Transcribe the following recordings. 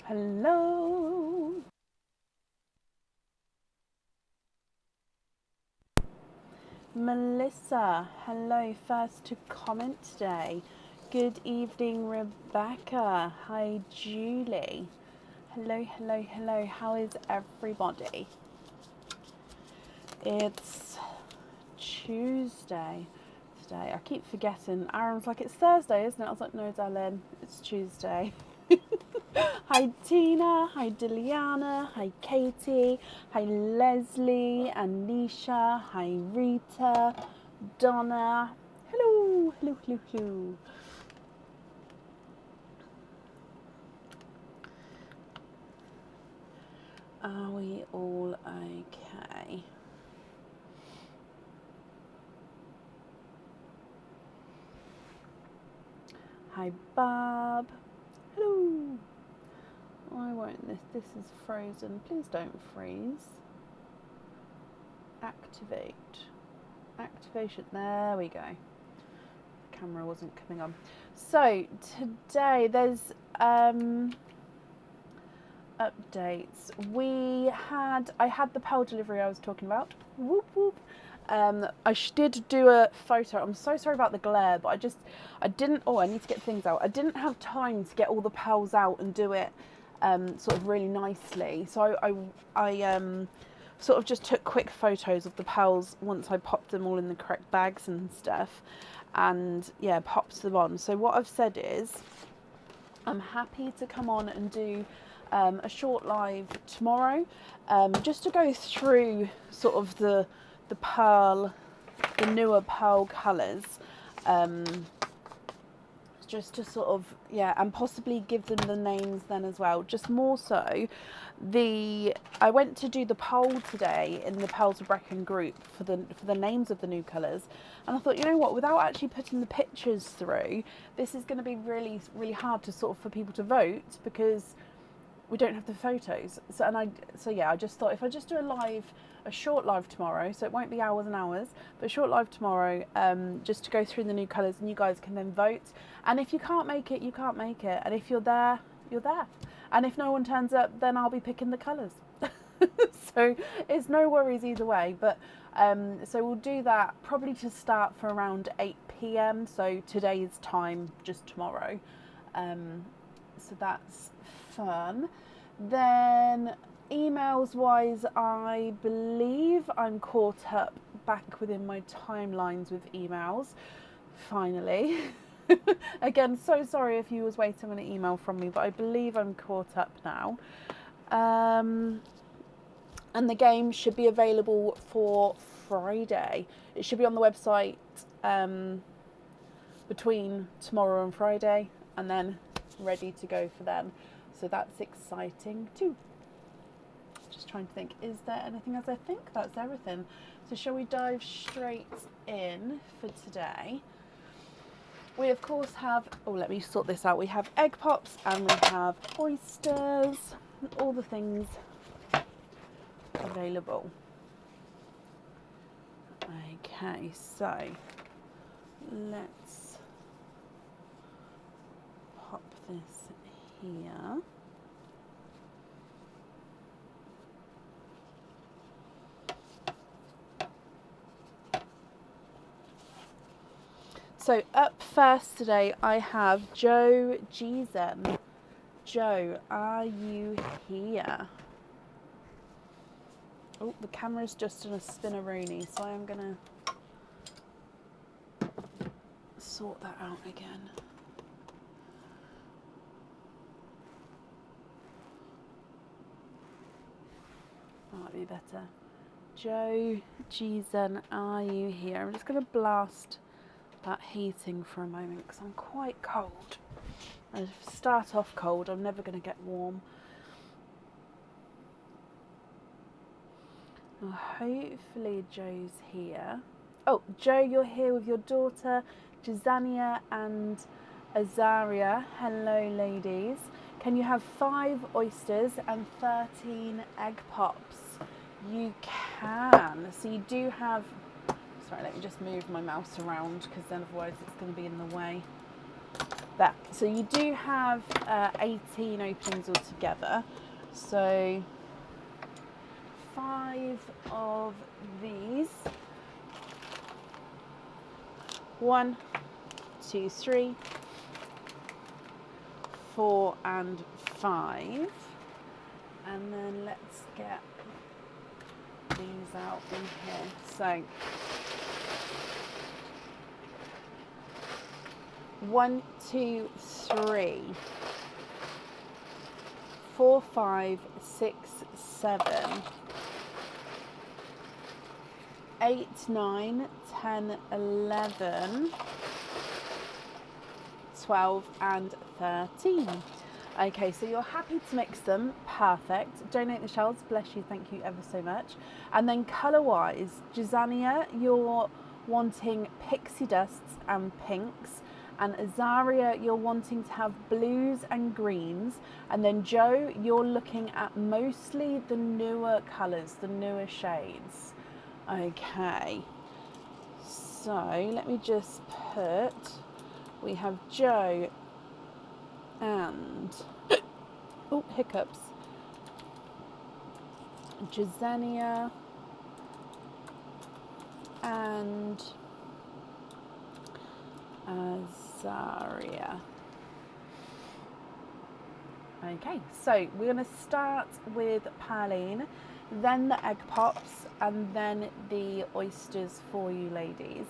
Hello. Melissa, hello. First to comment today. Good evening, Rebecca. Hi, Julie. Hello, hello, hello. How is everybody? It's Tuesday today. I keep forgetting. Aaron's like, it's Thursday, isn't it? I was like, no, darling, it's Tuesday. Hi Tina, hi Diliana, hi Katie, hi Leslie, Anisha, hi Rita, Donna. Hello, hello, hello, hello. Are we all okay? Hi Bob. Hello. Why won't this? This is frozen. Please don't freeze. Activate. Activation. There we go. The camera wasn't coming on. So today there's updates. I had the Pell delivery I was talking about. Whoop whoop. I did do a photo. I'm so sorry about the glare, but I didn't. Oh, I need to get things out. I didn't have time to get all the Pels out and do it sort of really nicely. So I sort of just took quick photos of the Pels once I popped them all in the correct bags and stuff, and yeah, popped them on. So what I've said is, I'm happy to come on and do a short live tomorrow, just to go through sort of the newer pearl colours, just to sort of, yeah, and possibly give them the names then as well. Just more so, I went to do the poll today in the Pearls of Brecon group for the names of the new colours, and I thought, you know what, without actually putting the pictures through, this is going to be really, really hard to sort of for people to vote, because we don't have the photos. So yeah, I just thought if I just do a short live tomorrow, so it won't be hours and hours, but a short live tomorrow, just to go through the new colours, and you guys can then vote. And if you can't make it, you can't make it. And if you're there, you're there. And if no one turns up, then I'll be picking the colours. So it's no worries either way. But so we'll do that probably to start for around 8 p.m. So today's time, just tomorrow. So that's fun. Then emails wise, I believe I'm caught up back within my timelines with emails, finally. Again, so sorry if you was waiting on an email from me, but I believe I'm caught up now. And the game should be available for Friday. It should be on the website between tomorrow and Friday, and then ready to go for them. So that's exciting too. Just trying to think, is there anything else? I think that's everything. So shall we dive straight in for today? We of course have, oh, let me sort this out. We have egg pops and we have oysters, all the things available. Okay, so let's pop this here. So up first today, I have Joe Jeezen. Joe, are you here? Oh, the camera's just in a spinneroonie, so I'm gonna sort that out again. That might be better. Joe Jeezen, are you here? I'm just gonna blast that heating for a moment because I'm quite cold. I start off cold, I'm never going to get warm. Well, hopefully Joe's here. Oh, Joe, you're here with your daughter Jazania and Azaria. Hello, ladies. Can you have 5 oysters and 13 egg pops? You can. So you do have... Sorry, let me just move my mouse around because then otherwise it's going to be in the way. There. So you do have 18 openings altogether. So 5 of these. 1, 2, 3, 4 and 5. And then let's get these out in here. So 1, 2, 3, 4, 5, 6, 7, 8, 9, 10, 11, 12 and 13. Okay, so you're happy to mix them. Perfect. Donate the shells. Bless you. Thank you ever so much. And then colour-wise, Jazania, you're wanting pixie dusts and pinks. And Azaria, you're wanting to have blues and greens. And then Joe, you're looking at mostly the newer colours, the newer shades. Okay. So let me just put, we have Joe and, oh, hiccups, Jazania and Azaria. Okay, so we're going to start with Pauline, then the egg pops, and then the oysters for you ladies.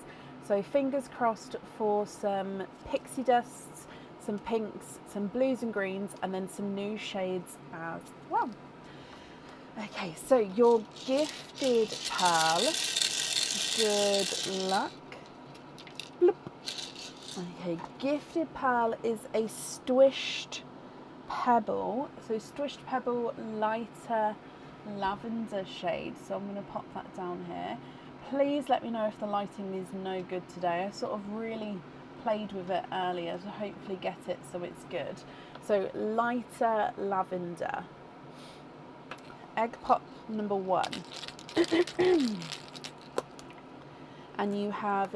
So fingers crossed for some pixie dusts, some pinks, some blues and greens, and then some new shades as well. Okay, so your gifted pearl, good luck. Bloop. Okay, gifted pearl is a Squished Pebble. So Squished Pebble, lighter lavender shade. So I'm going to pop that down here. Please let me know if the lighting is no good today. I sort of really played with it earlier to hopefully get it so it's good. So lighter lavender. Egg pop number 1. And you have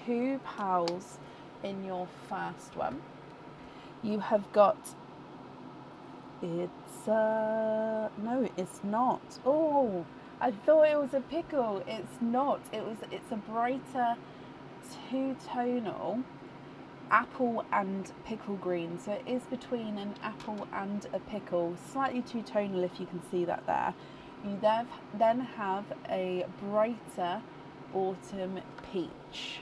2 pals in your first one. You have got, no, it's not. Oh, I thought it was a pickle. It's not. It's a brighter two-tonal apple and pickle green. So it is between an apple and a pickle. Slightly two-tonal if you can see that there. You then have a brighter autumn peach.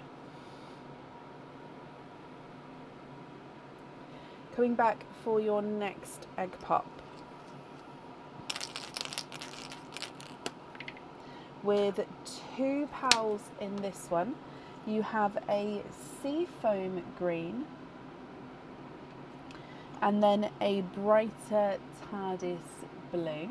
Coming back for your next egg pop. With 2 pals in this one, you have a seafoam green and then a brighter TARDIS blue.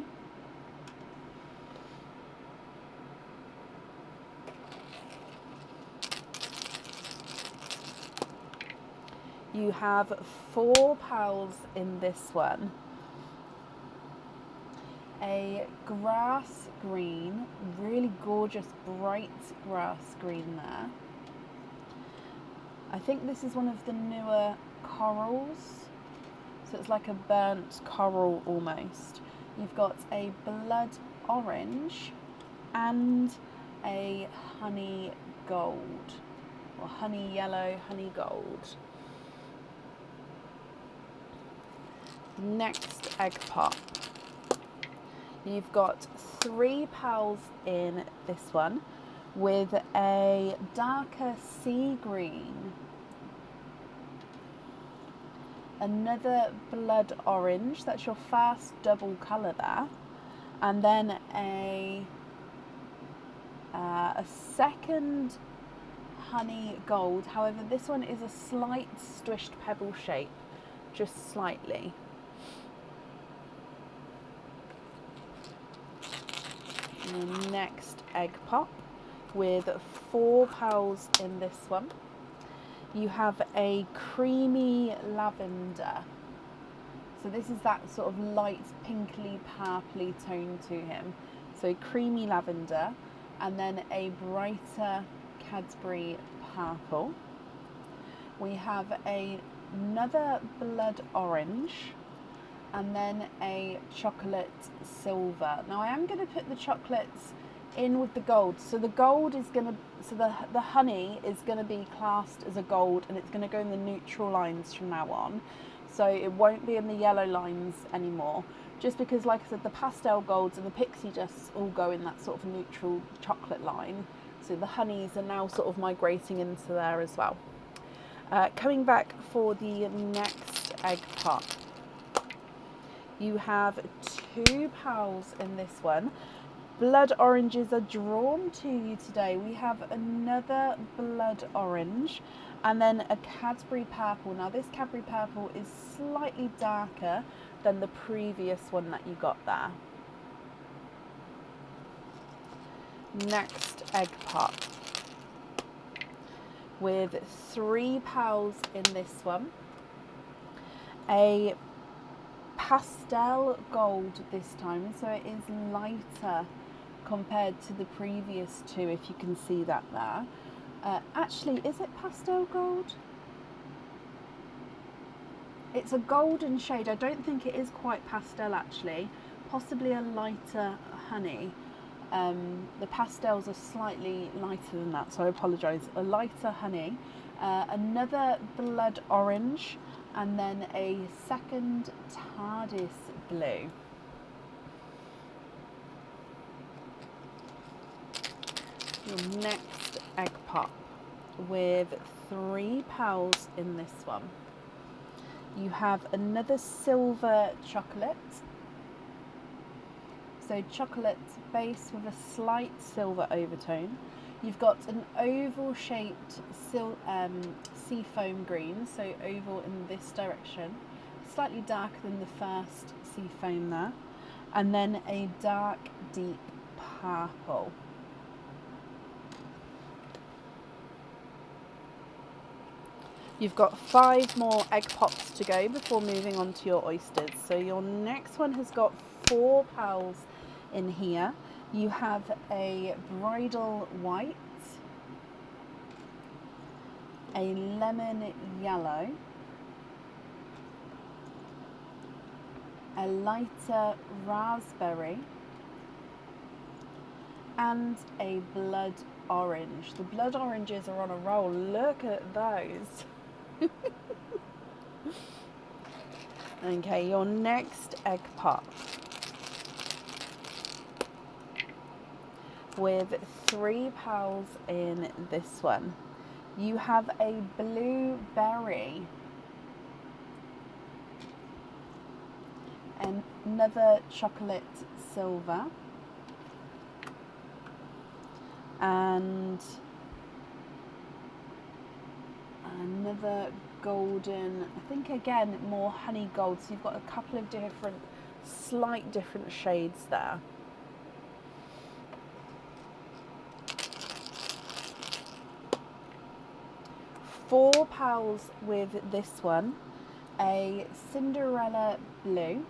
You have 4 pals in this one. A grass green, really gorgeous bright grass green there. I think this is one of the newer corals. So it's like a burnt coral almost. You've got a blood orange and a honey gold, or honey yellow, honey gold. Next egg pop. You've got 3 pals in this one with a darker sea green, another blood orange, that's your first double colour there, and then a second honey gold. However, this one is a slight Squished Pebble shape, just slightly. And the next egg pop with 4 pals in this one. You have a creamy lavender. So this is that sort of light pinkly purpley tone to him. So creamy lavender and then a brighter Cadbury purple. We have a another blood orange, and then a chocolate silver. Now I am going to put the chocolates in with the gold. So the gold is going to, so the honey is going to be classed as a gold, and it's going to go in the neutral lines from now on. So it won't be in the yellow lines anymore. Just because, like I said, the pastel golds and the pixie dusts all go in that sort of neutral chocolate line. So the honeys are now sort of migrating into there as well. Coming back for the next egg pot. You have 2 pals in this one. Blood oranges are drawn to you today. We have another blood orange and then a Cadbury purple. Now this Cadbury purple is slightly darker than the previous one that you got there. Next egg pot with 3 pals in this one. A pastel gold this time, so it is lighter compared to the previous 2, if you can see that there. Actually, is it pastel gold? It's a golden shade. I don't think it is quite pastel actually, possibly a lighter honey. The pastels are slightly lighter than that, so I apologise. A lighter honey, another blood orange, and then a second TARDIS blue. Your next egg pop with 3 pals in this one. You have another silver chocolate. So chocolate base with a slight silver overtone. You've got an oval shaped seafoam green, so oval in this direction, slightly darker than the first seafoam there, and then a dark deep purple. You've got 5 more egg pops to go before moving on to your oysters. So your next one has got 4 pals in here. You have a bridal white, a lemon yellow, a lighter raspberry, and a blood orange. The blood oranges are on a roll. Look at those. Okay, your next egg pop with 3 pals in this one. You have a blueberry, and another chocolate silver, and another golden, I think again more honey gold, so you've got a couple of different, slight different shades there. Four pals with this one, a Cinderella blue,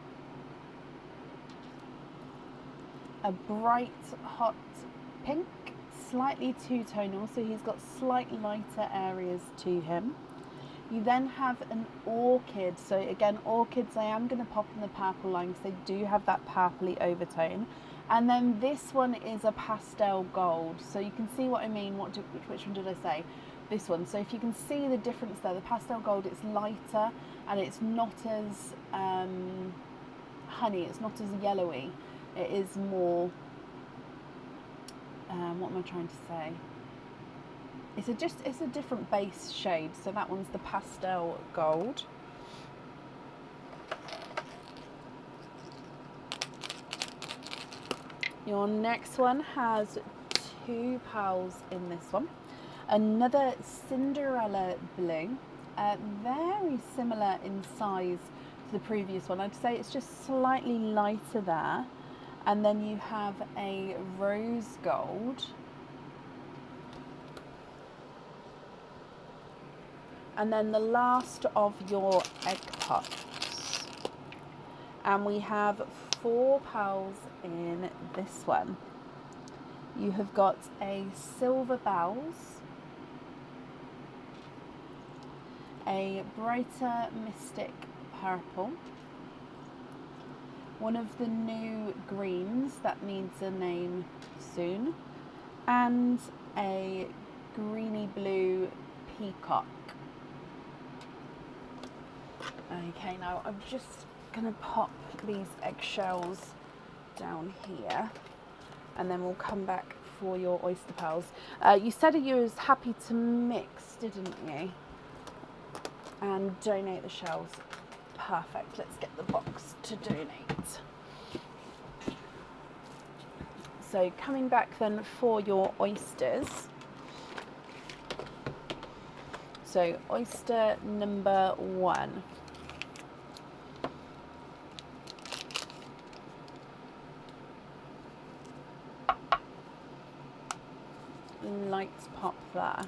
a bright hot pink, slightly two-tonal, so he's got slight lighter areas to him. You then have an orchid, so again orchids I am going to pop in the purple line because they do have that purpley overtone. And then this one is a pastel gold, so you can see what I mean. Which one did I say? This one. So if you can see the difference there, the pastel gold, it's lighter and it's not as honey, it's not as yellowy, it is more what am I trying to say? It's a different base shade. So that one's the pastel gold. Your next one has 2 pals in this one. Another Cinderella blue, very similar in size to the previous one. I'd say it's just slightly lighter there. And then you have a rose gold. And then the last of your egg pops. And we have 4 pals in this one. You have got a silver bells, a brighter mystic purple, one of the new greens that needs a name soon, and a greeny blue peacock. Okay, now I'm just gonna pop these eggshells down here, and then we'll come back for your oyster pearls. You said you was happy to mix, didn't you? And donate the shells. Perfect. Let's get the box to donate. So coming back then for your oysters. So oyster number 1. Lights pop there.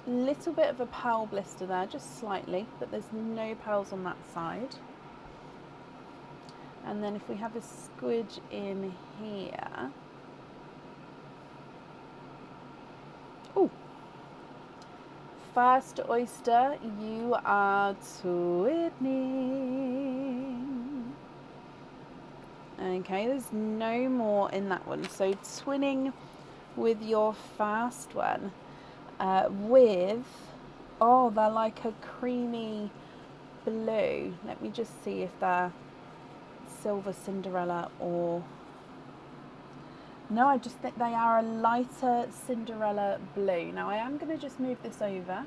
Little bit of a pearl blister there, just slightly, but there's no pearls on that side. And then if we have a squidge in here. Oh, first oyster, you are twinning. Okay, there's no more in that one. So twinning with your first one. With, oh, they're like a creamy blue. Let me just see if they're silver Cinderella or... No, I just think they are a lighter Cinderella blue. Now I am going to just move this over.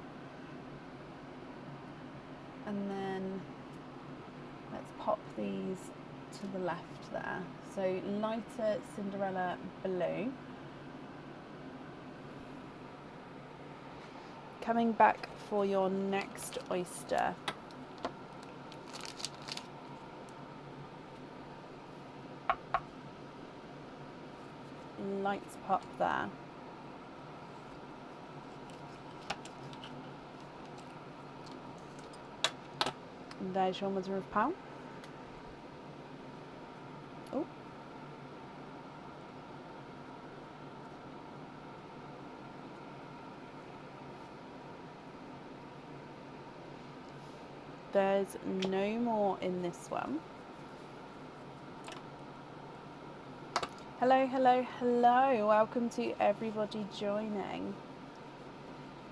And then let's pop these to the left there. So lighter Cinderella blue. Coming back for your next oyster. Lights pop there. And there's your mother of pearl. Oh. There's no more in this one. Hello, hello, hello. Welcome to everybody joining.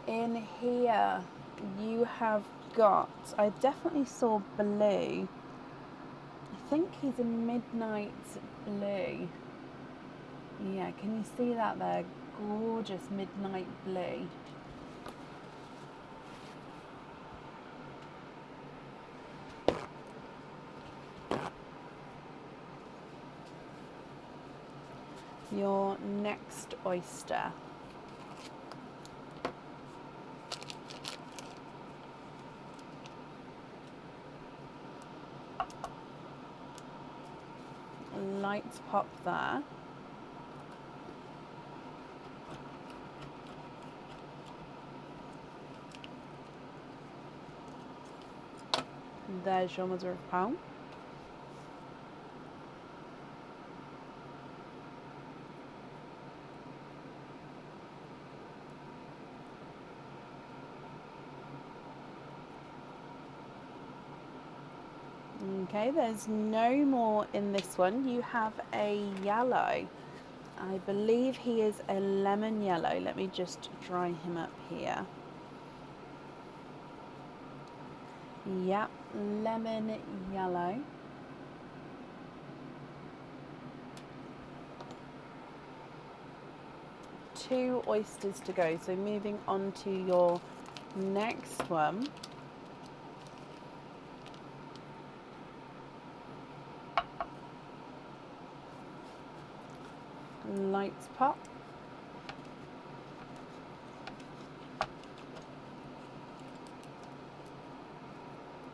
In here, you have got, I definitely saw blue. I think he's a midnight blue. Yeah, can you see that there? Gorgeous midnight blue. Your next oyster. Lights pop there. And there's your mother of pearl. Okay, there's no more in this one. You have a yellow. I believe he is a lemon yellow. Let me just dry him up here. Yep, lemon yellow. Two oysters to go. So moving on to your next one. Lights pop.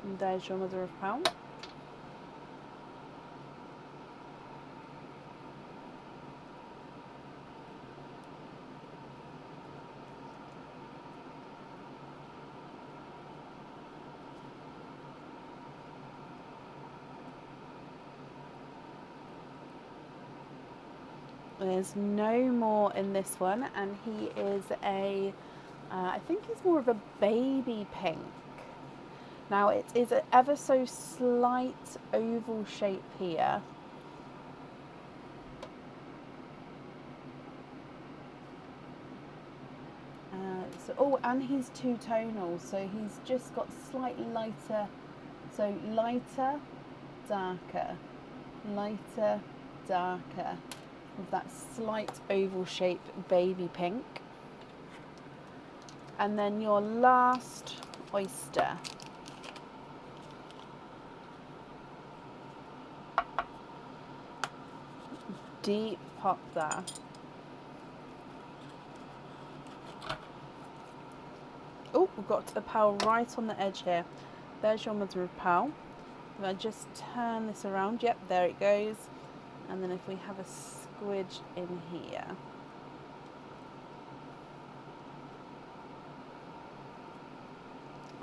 And there's your mother of pearl. There's no more in this one, and he is I think he's more of a baby pink. Now it is an ever so slight oval shape here. And he's two-tonal, so he's just got slightly lighter, so lighter, darker, lighter, darker, with that slight oval shape baby pink. And then your last oyster. Deep pop there. Oh, we've got a pearl right on the edge here. There's your mother of pearl. If I just turn this around, yep, there it goes. And then if we have a squidge in here.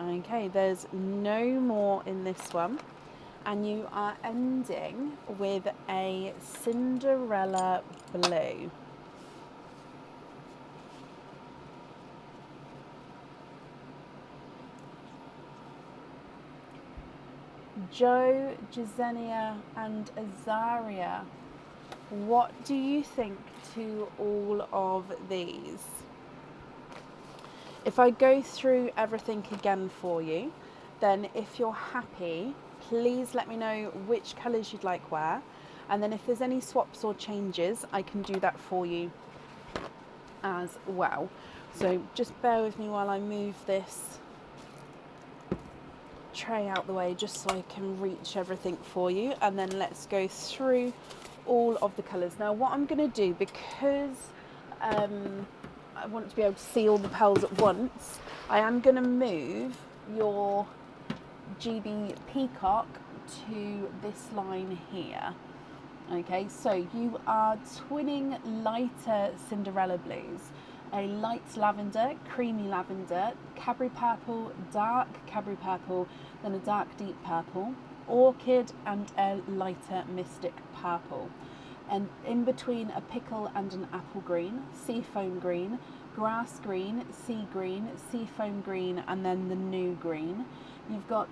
Okay, there's no more in this one. And you are ending with a Cinderella blue. Joe, Jesenia and Azaria, what do you think to all of these? If I go through everything again for you, then if you're happy, please let me know which colours you'd like where, and then if there's any swaps or changes, I can do that for you as well. So just bear with me while I move this tray out the way just so I can reach everything for you, and then let's go through all of the colours. Now what I'm going to do, because I want to be able to see all the pearls at once, I am going to move your GB Peacock to this line here. Okay, so you are twinning lighter Cinderella blues, a light lavender, creamy lavender, Cadbury purple, dark Cadbury purple, then a dark deep purple, orchid and a lighter mystic purple. And in between a pickle and an apple green, seafoam green, grass green, sea green, seafoam green, and then the new green. You've got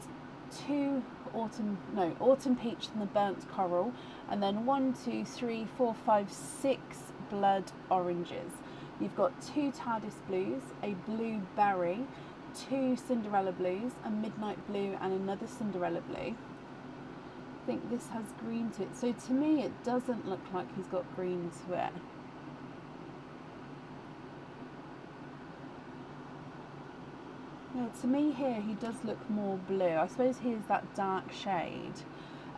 autumn peach and the burnt coral, and then 1, 2, 3, 4, 5, 6 blood oranges. You've got 2 TARDIS blues, a blue berry, 2 Cinderella blues, a midnight blue and another Cinderella blue. I think this has green to it. So to me it doesn't look like he's got green to it. Yeah, to me here he does look more blue. I suppose he is that dark shade.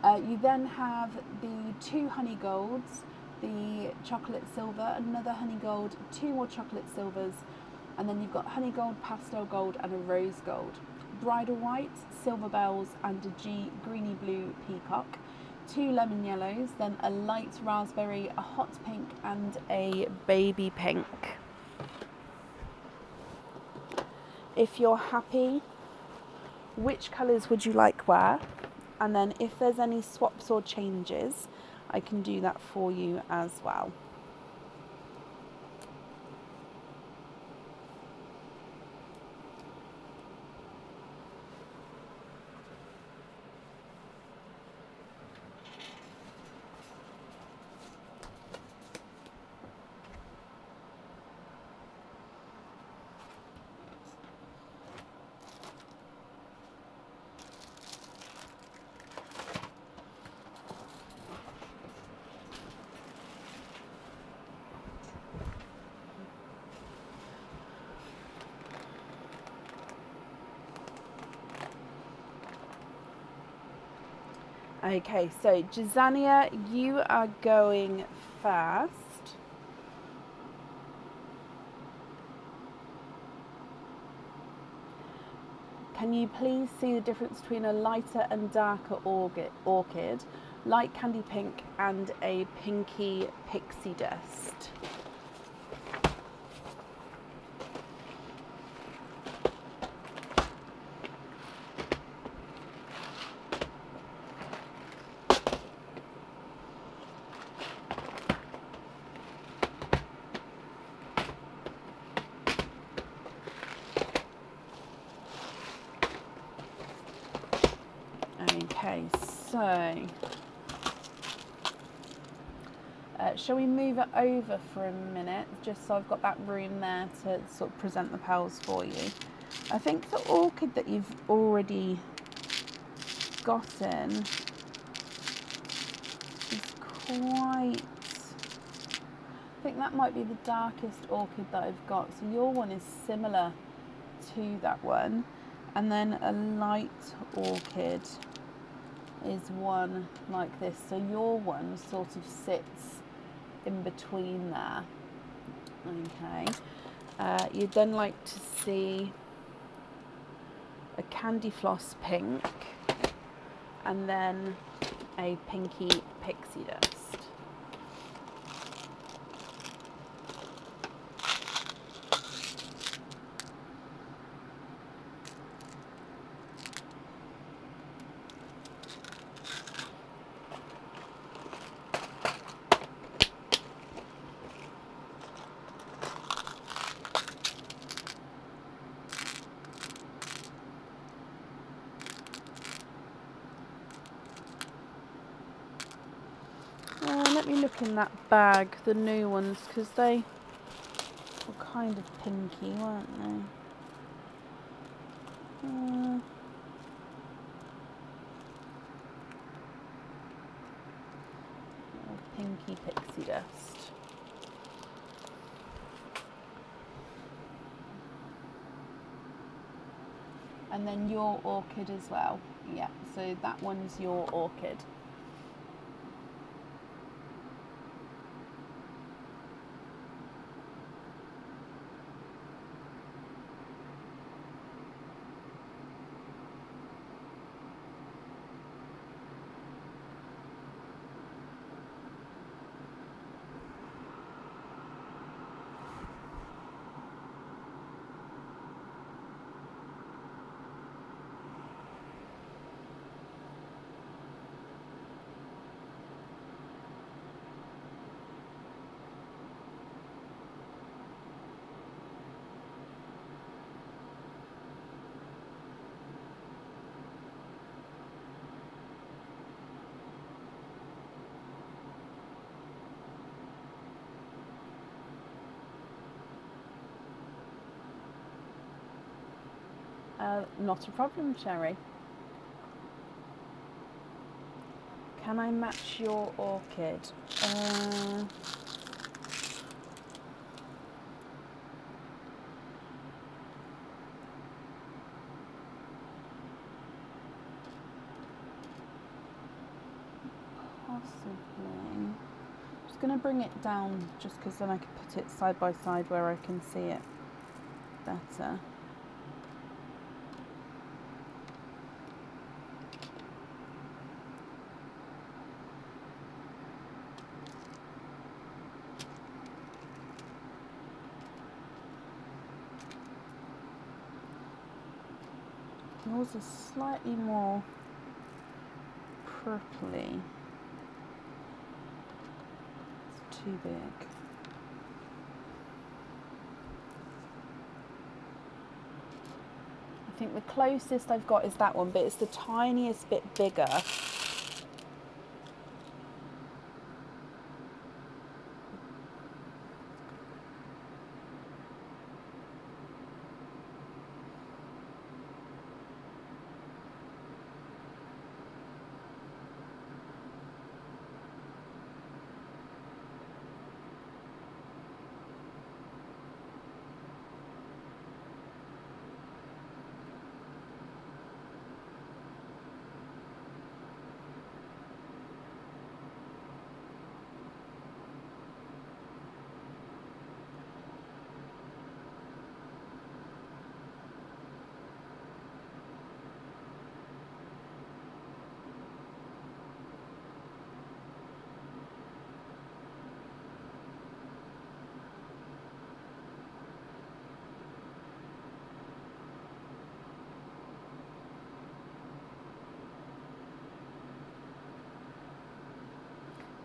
You then have the 2 honey golds, the chocolate silver, another honey gold, 2 more chocolate silvers, and then you've got honey gold, pastel gold and a rose gold. Bridal white, silver bells and a greeny blue peacock, 2 lemon yellows, then a light raspberry, a hot pink and a baby pink. If you're happy, which colours would you like where? And then if there's any swaps or changes, I can do that for you as well. Okay, so Jesenia, you are going first. Can you please see the difference between a lighter and darker orchid, light candy pink and a pinky pixie dust? So, shall we move it over for a minute, just so I've got that room there to sort of present the petals for you. I think the orchid that you've already gotten is quite... I think that might be the darkest orchid that I've got. So your one is similar to that one. And then a light orchid is one like this. So your one sort of sits in between there. Okay. You'd then like to see a candy floss pink and then a pinky pixie dust. Let me look in that bag, the new ones, because they were kind of pinky, weren't they? Pinky pixie dust. And then your orchid as well. Yeah, so that one's your orchid. Not a problem, Sherry. Can I match your orchid? Possibly. I'm just going to bring it down just because then I can put it side by side where I can see it better. Yours is slightly more purpley. It's too big. I think the closest I've got is that one, but it's the tiniest bit bigger.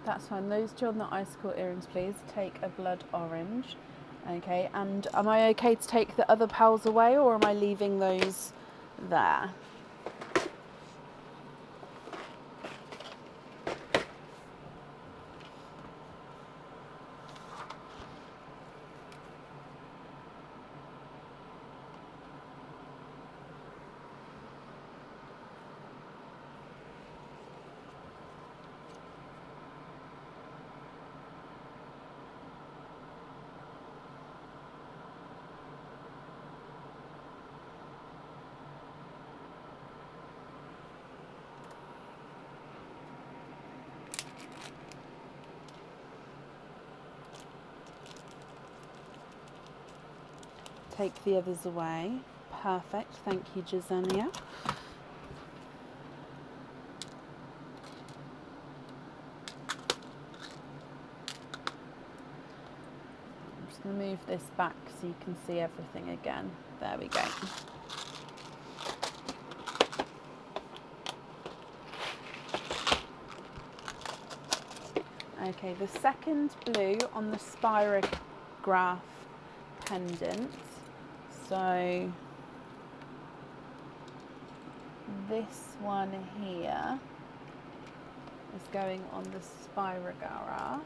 That's fine. Those two on the icicle earrings, please. Take a blood orange. Okay, and am I okay to take the other pals away, or am I leaving those there? take the others away. Perfect, thank you, Jazania. I'm just going to move this back so you can see everything again. There we go. Okay, the second blue on the spirograph pendant. So this one here is going on the spirograph.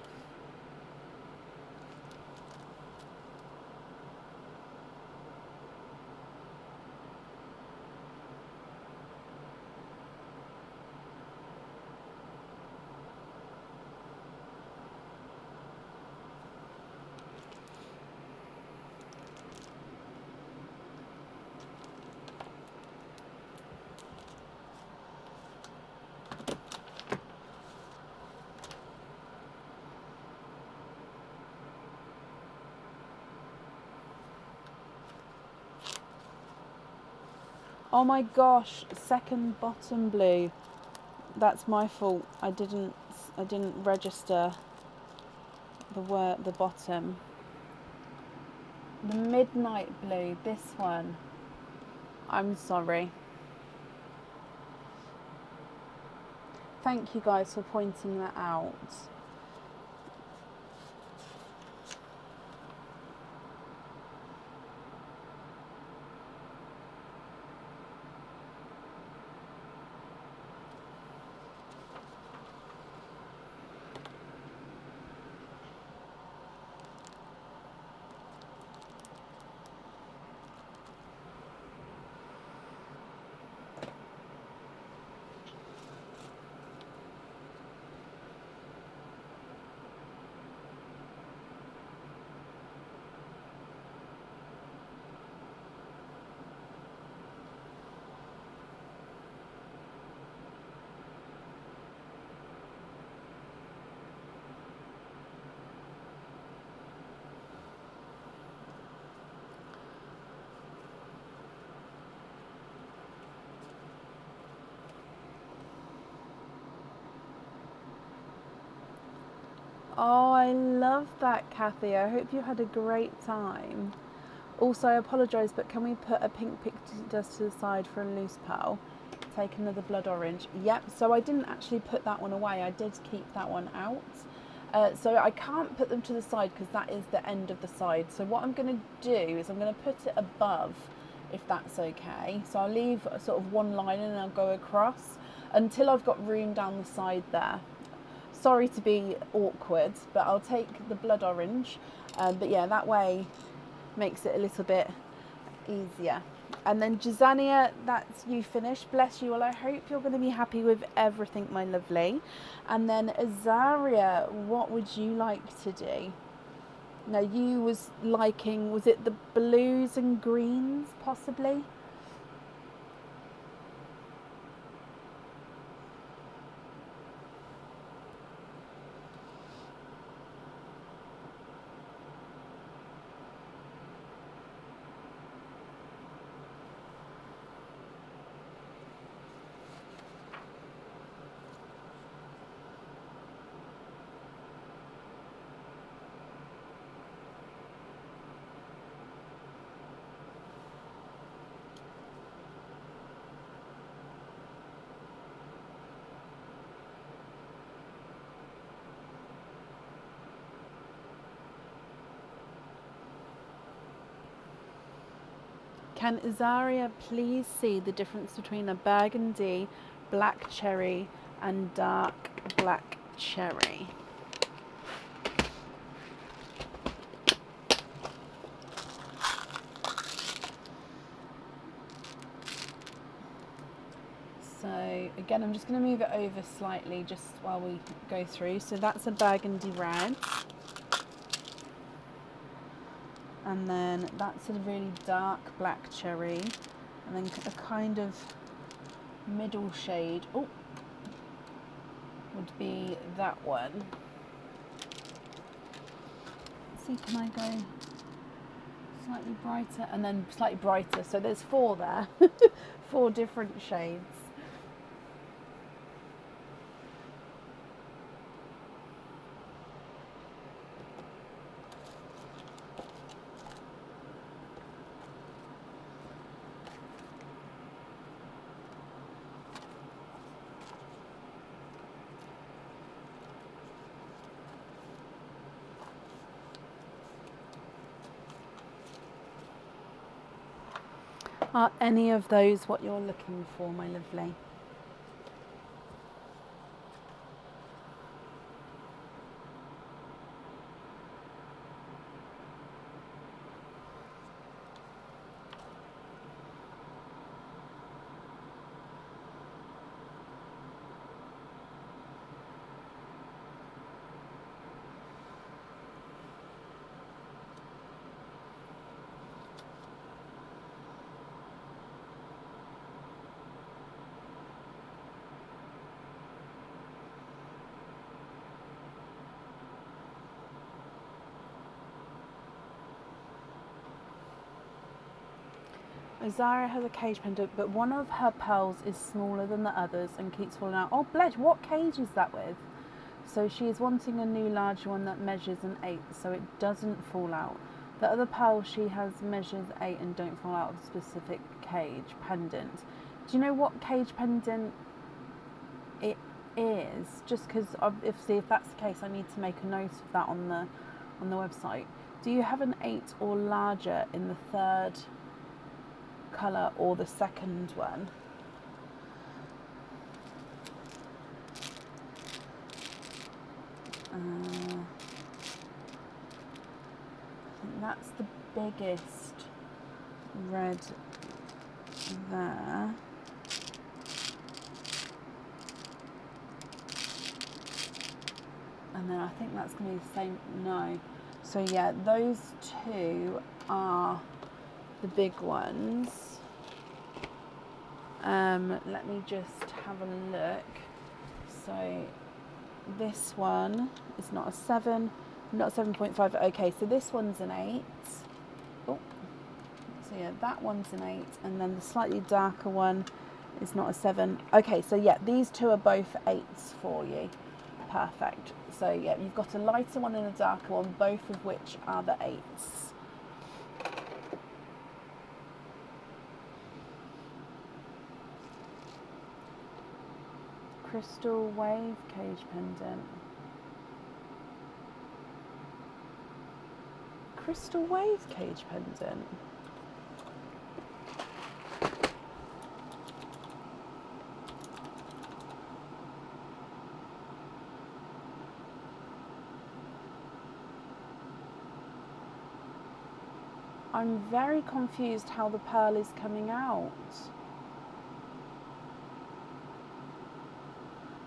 Oh my gosh, second bottom blue. That's my fault. I didn't register the bottom. The midnight blue, this one. I'm sorry. Thank you guys for pointing that out. Oh, I love that, Kathy. I hope you had a great time. Also, I apologise, but can we put a pink pixie dust to the side for a loose pearl? Take another blood orange. Yep, so I didn't actually put that one away. I did keep that one out. So I can't put them to the side because that is the end of the side. So what I'm going to do is I'm going to put it above, if that's okay. So I'll leave sort of one line and I'll go across until I've got room down the side there. Sorry to be awkward, but I'll take the blood orange. But yeah, that way makes it a little bit easier. And then Jazania, that's you finished. Bless you. Well, I hope you're going to be happy with everything, my lovely. And then Azaria, what would you like to do? Now, you was liking, was it the blues and greens, possibly? Can Azaria please see the difference between a burgundy, black cherry and dark black cherry? So again, I'm just going to move it over slightly just while we go through. So that's a burgundy red. And then that's a really dark black cherry. And then a kind of middle shade, oh, would be that one. Let's see, can I go slightly brighter, and then slightly brighter. So there's 4 there, 4 different shades. Are any of those what you're looking for, my lovely? Zara has a cage pendant, but one of her pearls is smaller than the others and keeps falling out. Oh, Bledge, what cage is that with? So she is wanting a new larger one that measures an 8, so it doesn't fall out. The other pearls she has measures 8 and don't fall out of a specific cage pendant. Do you know what cage pendant it is? Just because obviously if that's the case, I need to make a note of that on the website. Do you have an 8 or larger in the 3rd colour or the 2nd one? I think that's the biggest red there. And then I think that's going to be the same. No. So yeah, those 2 are the big ones. Let me just have a look. So this one is not a 7, not 7.5. Okay, so this one's an 8. Oh, so yeah, that one's an 8, and then the slightly darker one is not a 7. Okay, so yeah, these 2 are both 8s for you. Perfect. So yeah, you've got a lighter one and a darker one, both of which are the 8s. Crystal wave cage pendant. Crystal wave cage pendant. I'm very confused how the pearl is coming out.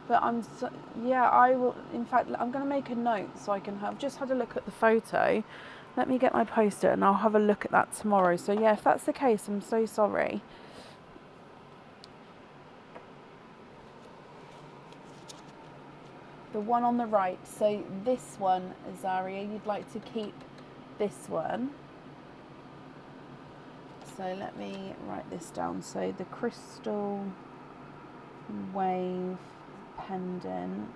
But I will, in fact, I'm going to make a note so I can have, just had a look at the photo. Let me get my post-it and I'll have a look at that tomorrow. So yeah, if that's the case, I'm so sorry. The one on the right, so this one, Azaria, you'd like to keep this one. So let me write this down. So the crystal wave pendant,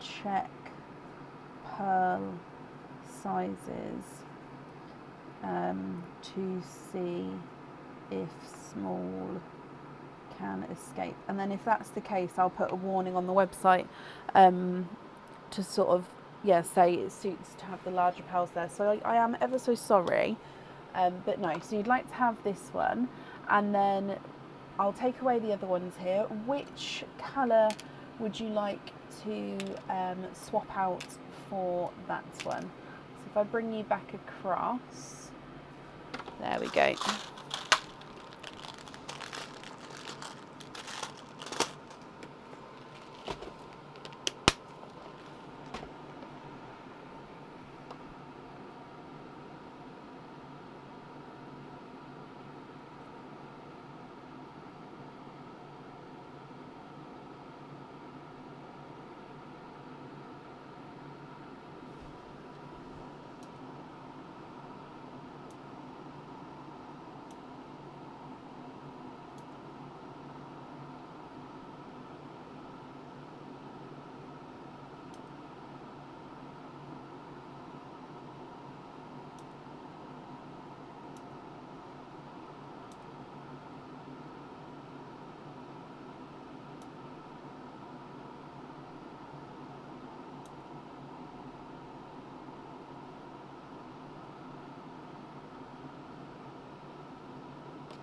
check pearl sizes to see if small can escape. And then if that's the case, I'll put a warning on the website to sort of, say it suits to have the larger pearls there. So I am ever so sorry, but no, so you'd like to have this one, and then I'll take away the other ones here. Which colour would you like to swap out for that one? So if I bring you back across, there we go.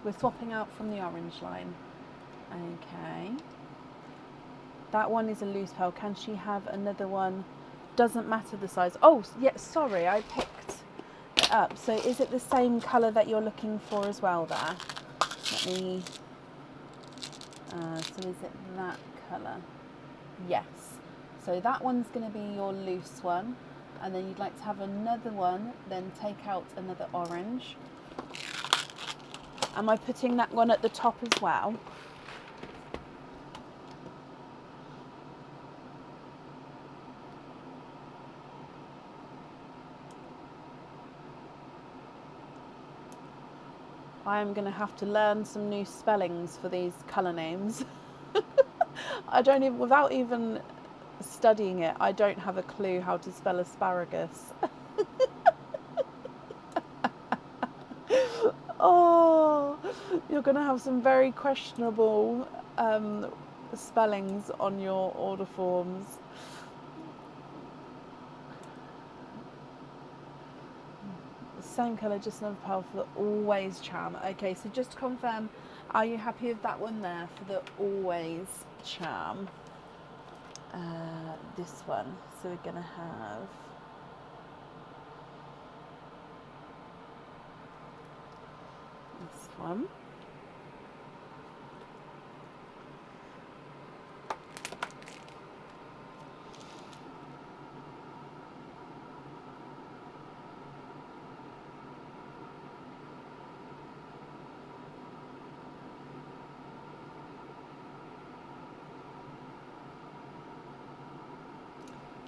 We're swapping out from the orange line. Okay. That one is a loose pearl. Can she have another one? Doesn't matter the size. Oh, yeah, sorry, I picked it up. So is it the same colour that you're looking for as well there? Let me... so is it that colour? Yes. So that one's going to be your loose one. And then you'd like to have another one, then take out another orange. Am I putting that one at the top as well? I am going to have to learn some new spellings for these colour names. I don't even, without even studying it, I don't have a clue how to spell asparagus. Oh, you're going to have some very questionable spellings on your order forms. Same colour, just another pearl for the always charm. Okay, so just to confirm, are you happy with that one there for the always charm? This one. So we're going to have this one.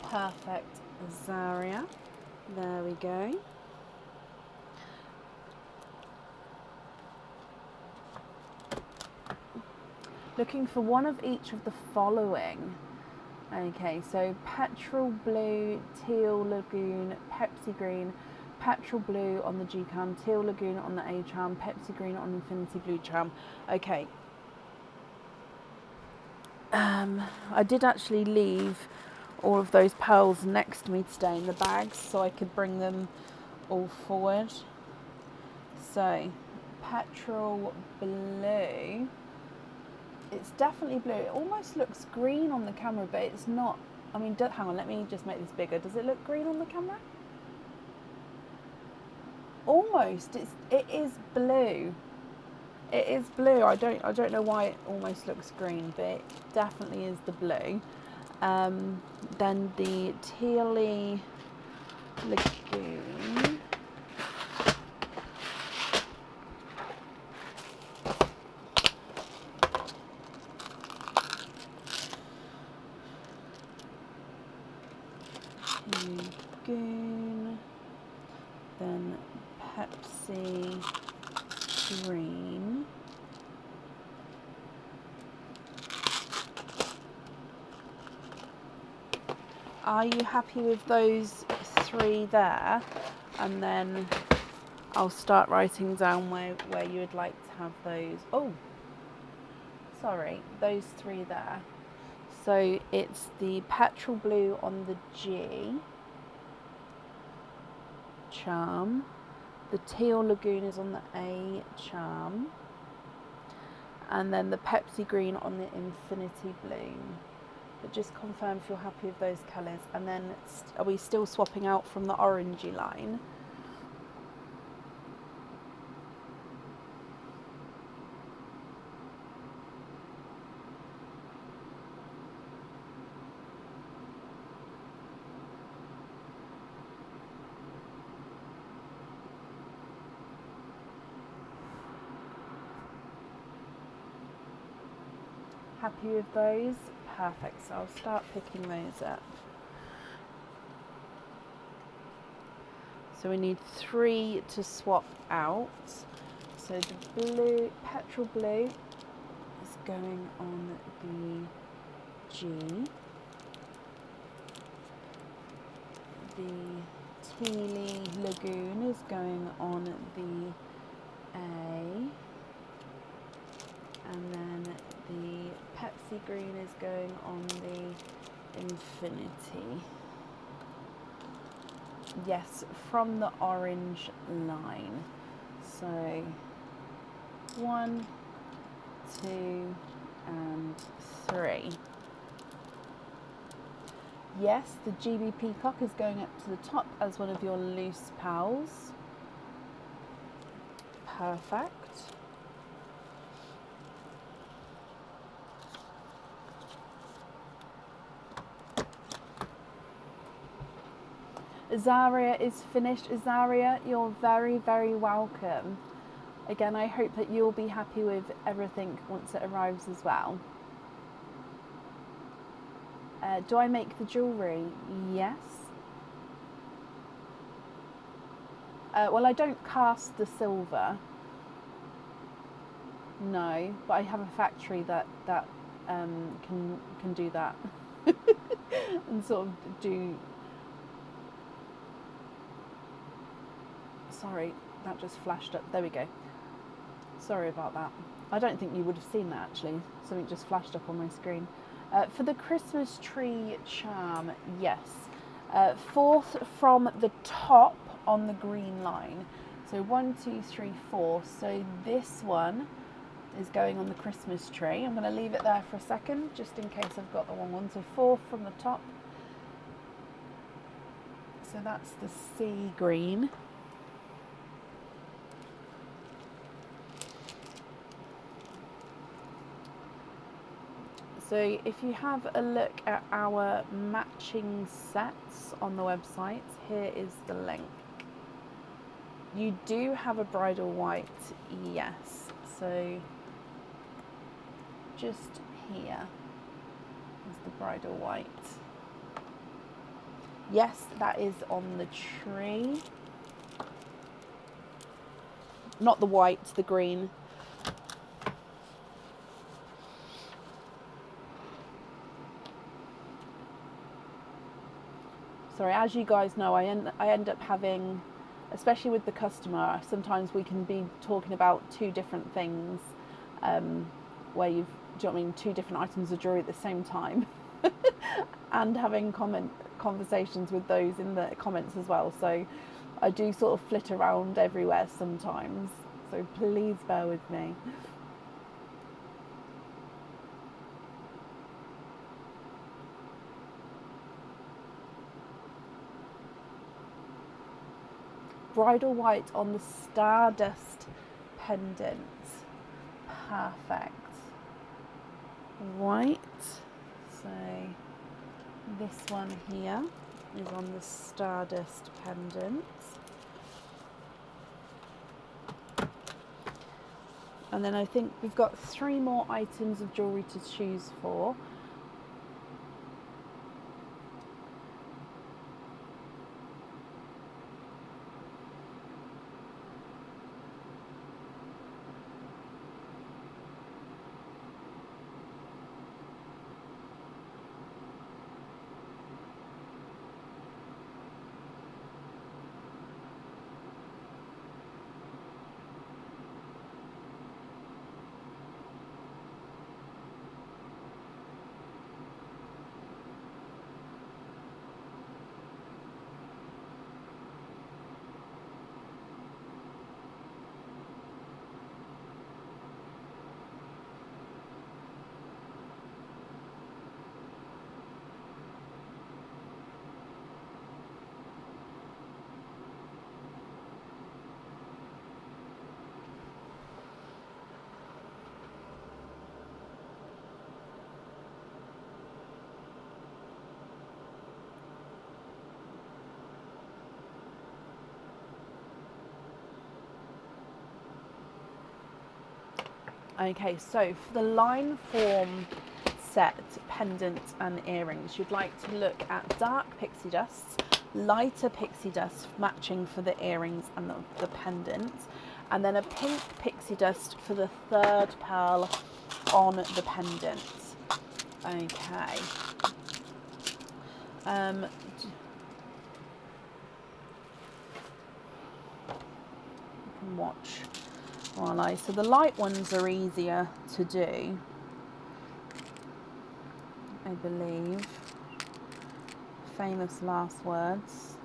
Perfect, Zaria. There we go. Looking for one of each of the following. Okay, so petrol blue, teal lagoon, Pepsi green, petrol blue on the G charm, teal lagoon on the A charm, Pepsi green on infinity blue charm. Okay. I did actually leave all of those pearls next to me today in the bags so I could bring them all forward. So, petrol blue. It's definitely blue. It almost looks green on the camera, but it's not. I mean, hang on, let me just make this bigger. Does it look green on the camera? Almost. It is blue. It is blue. I don't know why it almost looks green, but it definitely is the blue. Then the tealy lagoon. Lagoon. Then Pepsi green. Are you happy with those three there? And then I'll start writing down where you would like to have those. Oh, sorry, those three there. So it's the petrol blue on the G charm. The teal lagoon is on the A charm. And then the Pepsi green on the infinity blue. But just confirm if you're happy with those colours. And then are we still swapping out from the orangey line? Happy with those? Perfect, so I'll start picking those up. So we need 3 to swap out. So the blue, petrol blue is going on the G. The tealy lagoon is going on the A. And then the Pepsi green is going on the infinity. Yes, from the orange line. So 1, 2, and 3. Yes, the GB Peacock is going up to the top as one of your loose pals. Perfect. Azaria is finished. Azaria, you're very, very welcome. Again, I hope that you'll be happy with everything once it arrives as well. Do I make the jewellery? Yes. Well, I don't cast the silver. No, but I have a factory that can do that and sort of do. Sorry, that just flashed up. There we go. Sorry about that. I don't think you would have seen that actually. Something just flashed up on my screen. For the Christmas tree charm, yes. 4th from the top on the green line. So 1, 2, 3, 4. So this one is going on the Christmas tree. I'm going to leave it there for a second, just in case I've got the wrong one. So 4 from the top. So that's the sea green. So if you have a look at our matching sets on the website, here is the link. You do have a bridal white, yes. So just here is the bridal white. Yes, that is on the tree. Not the white, the green. Sorry, as you guys know, I end up having, especially with the customer, sometimes we can be talking about 2 different things, where you've, do you know what I mean, 2 different items of jewellery at the same time, and having conversations with those in the comments as well. So I do sort of flit around everywhere sometimes. So please bear with me. Bridal white on the Stardust pendant. Perfect. White. So this one here is on the Stardust pendant. And then I think we've got 3 more items of jewellery to choose for. Okay, so for the line form set pendant and earrings, you'd like to look at dark pixie dust, lighter pixie dust matching for the earrings and the pendant, and then a pink pixie dust for the 3rd pearl on the pendant. Okay. You can watch while so the light ones are easier to do, I believe. Famous last words.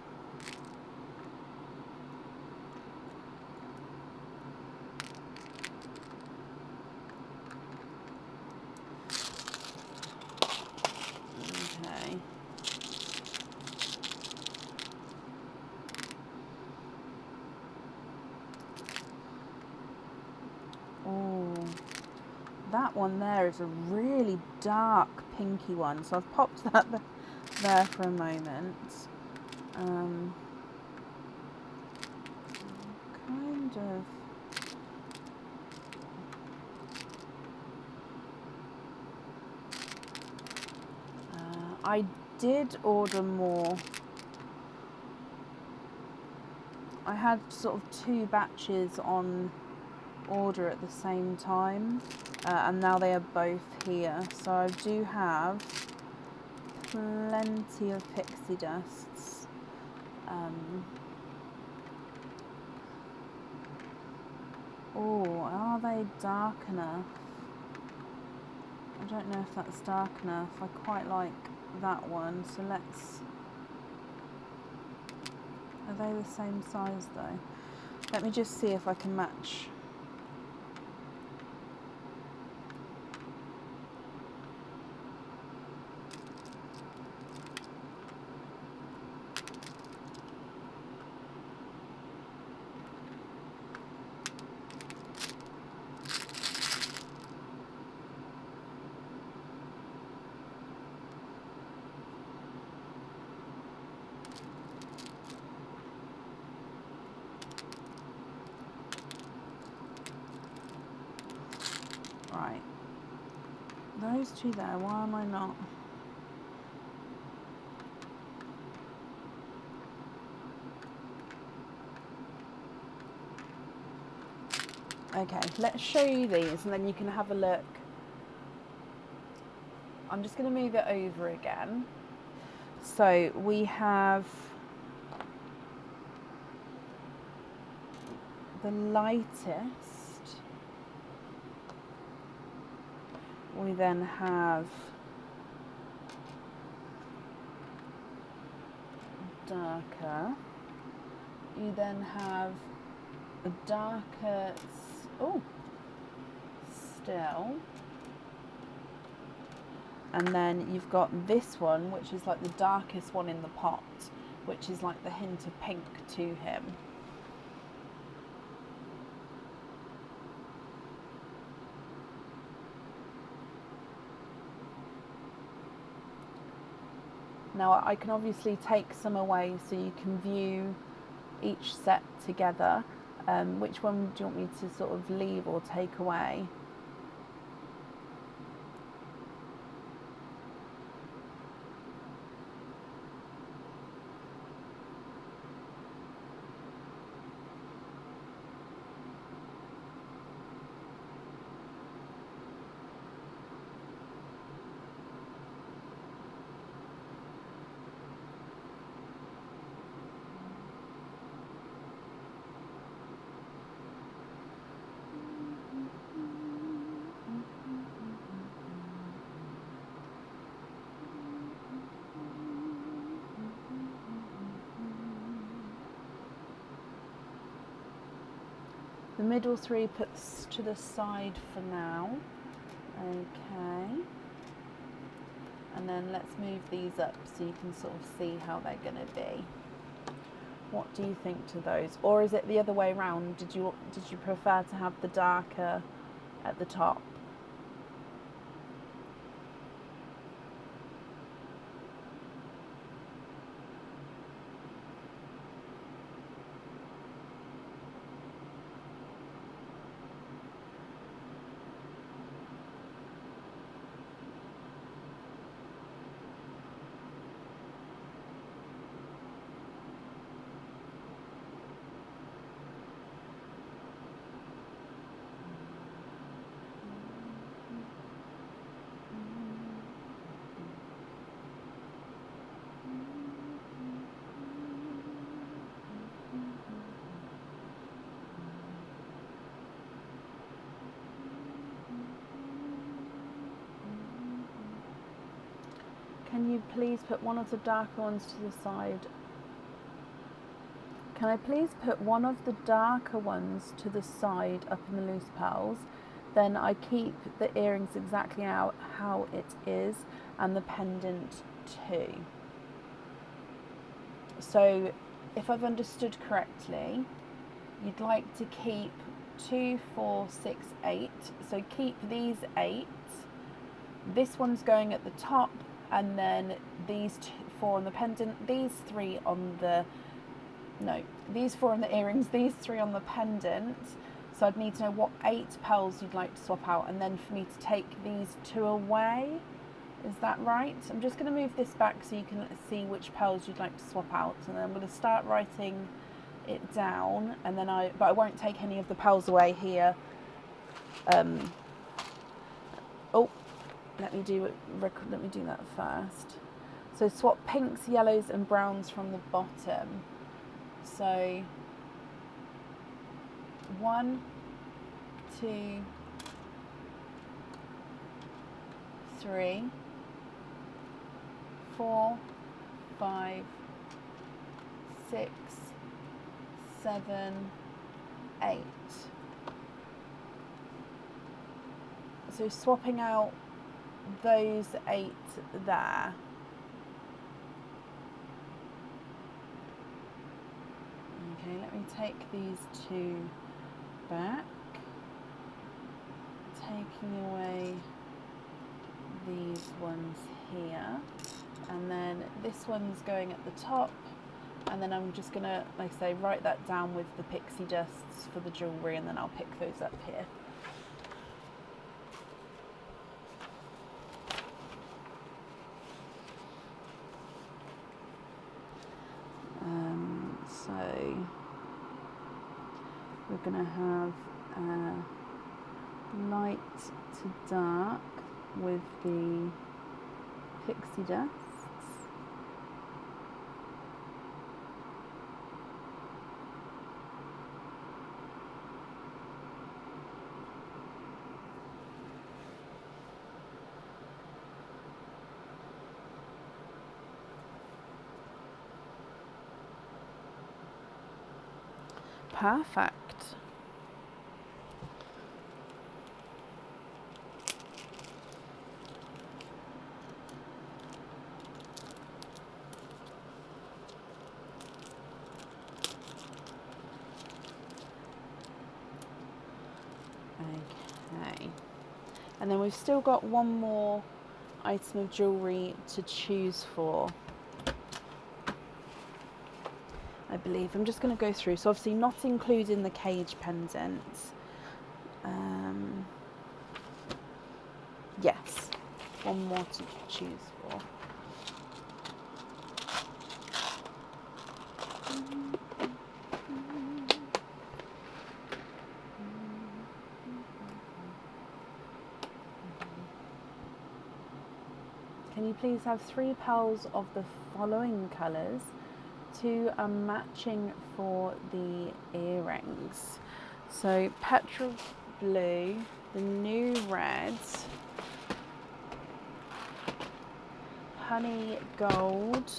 one there is a really dark pinky one, so I've popped that there for a moment. Kind of. I did order more. I had sort of 2 batches on order at the same time, and now they are both here. So I do have plenty of pixie dusts. Oh, are they dark enough? I don't know if that's dark enough. I quite like that one, so let's... Are they the same size though? Let me just see if I can match. Right, those 2 there, why am I not? Okay, let's show you these and then you can have a look. I'm just going to move it over again. So we have the lightest. We then have darker. You then have a darker, oh, still. And then you've got this one, which is like the darkest one in the pot, which is like the hint of pink to him. Now I can obviously take some away so you can view each set together. Which one do you want me to sort of leave or take away? The middle 3 puts to the side for now. Okay. And then let's move these up so you can sort of see how they're going to be. What do you think to those? Or is it the other way around? Did you prefer to have the darker at the top? Can you please put one of the darker ones to the side? Can I please put one of the darker ones to the side up in the loose pearls? Then I keep the earrings exactly out how it is and the pendant too. So if I've understood correctly, you'd like to keep 2, 4, 6, 8. So keep these 8. This one's going at the top, and then these 4 on the pendant, these 3 on the, no, these 4 on the earrings, these 3 on the pendant. So I'd need to know what 8 pearls you'd like to swap out, and then for me to take these 2 away. Is that right? I'm just going to move this back so you can see which pearls you'd like to swap out, and then I'm going to start writing it down, and then but I won't take any of the pearls away here. Oh, let me do that first. So swap pinks, yellows and browns from the bottom. So 1, 2, 3, 4, 5, 6, 7, 8. So swapping out those 8 there. Okay, let me take these 2 back, taking away these ones here, and then this one's going at the top, and then I'm just gonna, like I say, write that down with the pixie dusts for the jewellery, and then I'll pick those up here. So we're gonna have light to dark with the pixie dusts. Perfect. Okay. And then we've still got one more item of jewellery to choose for, I believe. I'm just going to go through. So obviously not including the cage pendant. Yes, one more to choose for. Can you please have 3 pearls of the following colours? 2 are matching for the earrings. So petrol blue, the new red, honey gold,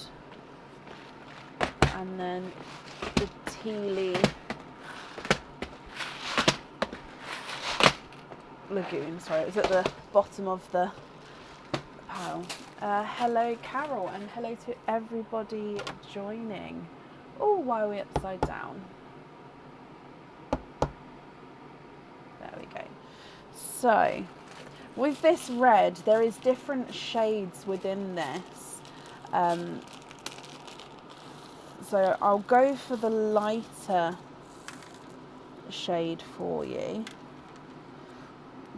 and then the tealy lagoon. Sorry, it was at the bottom of the pile. Hello Carol, and hello to everybody joining. Oh, why are we upside down? There we go. So with this red, there is different shades within this. So I'll go for the lighter shade for you.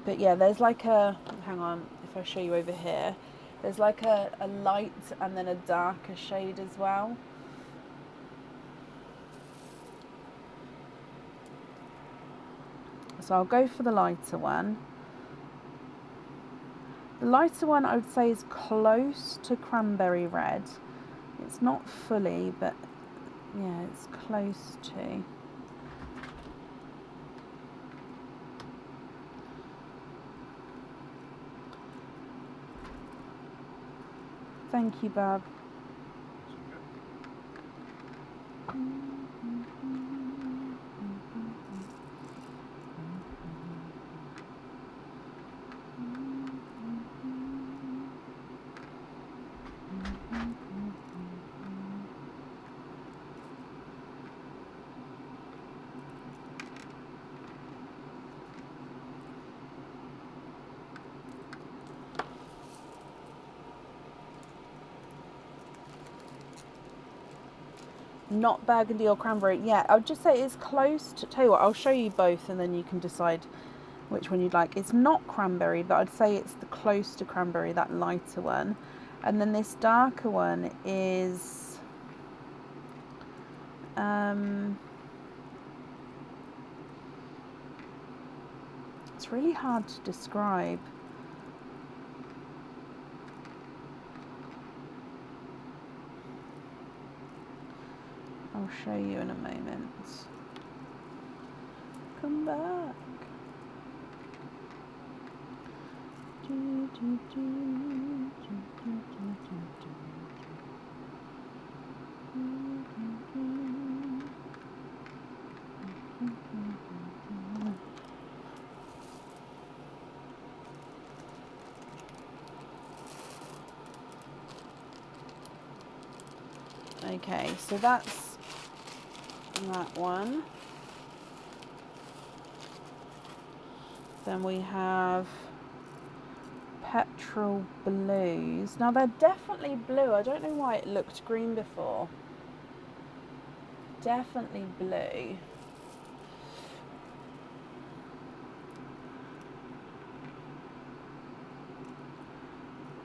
But yeah, there's like a, hang on, if I show you over here, there's like a light and then a darker shade as well. So I'll go for the lighter one. The lighter one I would say is close to cranberry red. It's not fully, but yeah, it's close to. Thank you, Bab. Not burgundy or cranberry. Yeah, I would just say it's close to, tell you what, I'll show you both and then you can decide which one you'd like. It's not cranberry, but I'd say it's the close to cranberry, that lighter one. And then this darker one is it's really hard to describe. I'll show you in a moment. Come back. Okay, so that's that one. Then we have petrol blues. Now they're definitely blue. I don't know why it looked green before. Definitely blue.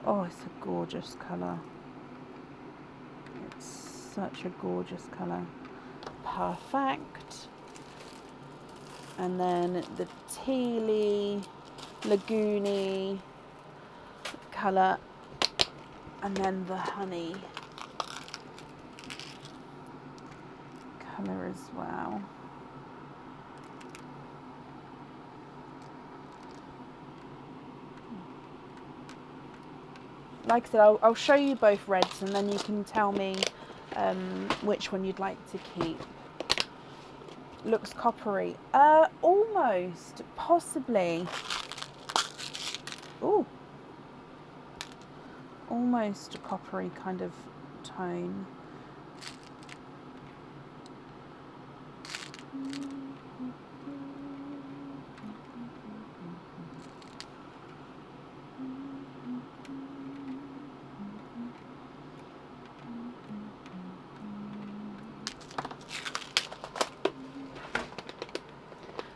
Oh, it's a gorgeous colour. It's such a gorgeous colour. Perfect. And then the tealy, lagoony colour, and then the honey colour as well. Like I said, I'll show you both reds and then you can tell me which one you'd like to keep. Looks coppery. Almost, possibly. Ooh. Almost a coppery kind of tone.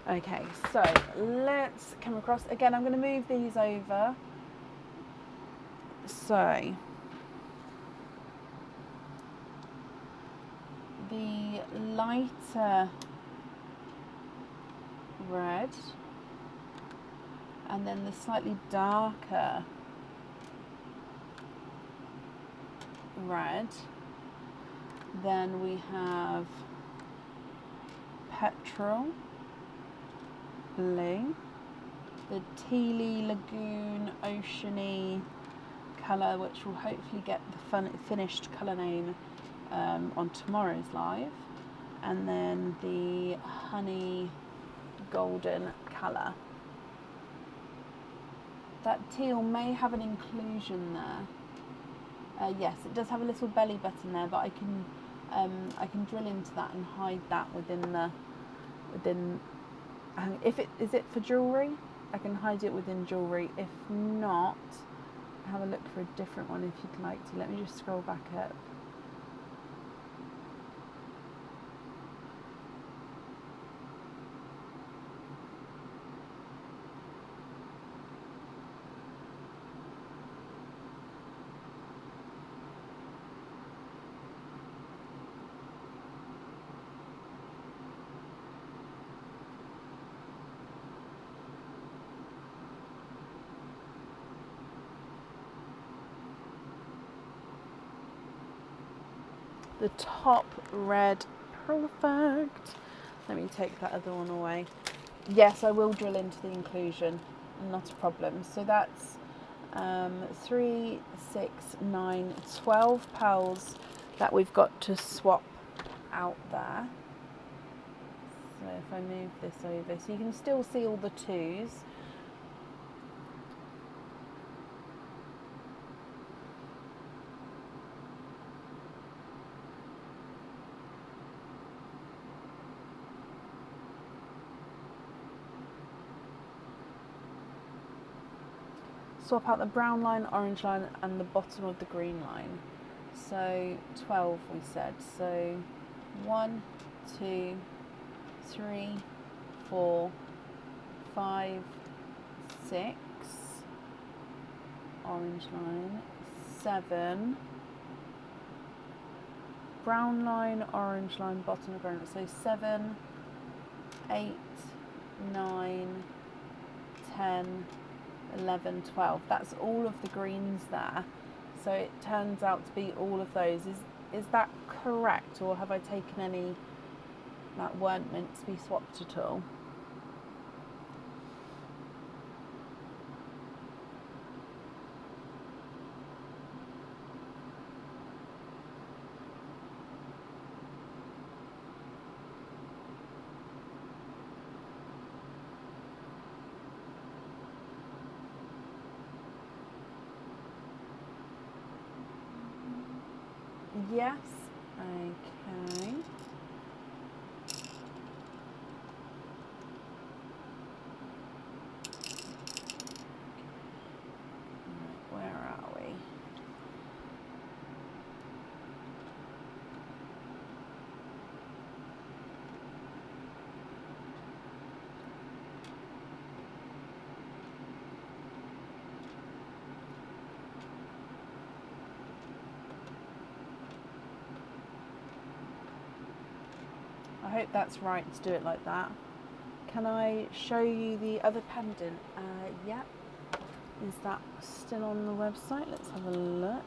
Okay, so let's come across. Again, I'm going to move these over. So, the lighter red, and then the slightly darker red. Then we have petrol blue, the tealy lagoon oceany colour, which will hopefully get the finished colour name on tomorrow's live, and then the honey golden colour. That teal may have an inclusion there. Yes, it does have a little belly button there, but I can drill into that and hide that within. If it is it for jewellery, I can hide it within jewellery. If not, have a look for a different one if you'd like to. Let me just scroll back up. The top red, perfect. Let me take that other one away. Yes, I will drill into the inclusion, not a problem. So that's 3, 6, 9, 12 pearls that we've got to swap out there. So if I move this over, so you can still see all the 2s. Swap out the brown line, orange line, and the bottom of the green line. So 12 we said. So 1, 2, 3, 4, 5, 6, orange line, 7, brown line, orange line, bottom of brown. So 7, 8, 9, 10, 11, 12. That's all of the greens there. So it turns out to be all of those. Is that correct, or have I taken any that weren't meant to be swapped at all? Yes. Okay. Where are we? I hope that's right to do it like that. Can I show you the other pendant? Yep. Is that still on the website? Let's have a look.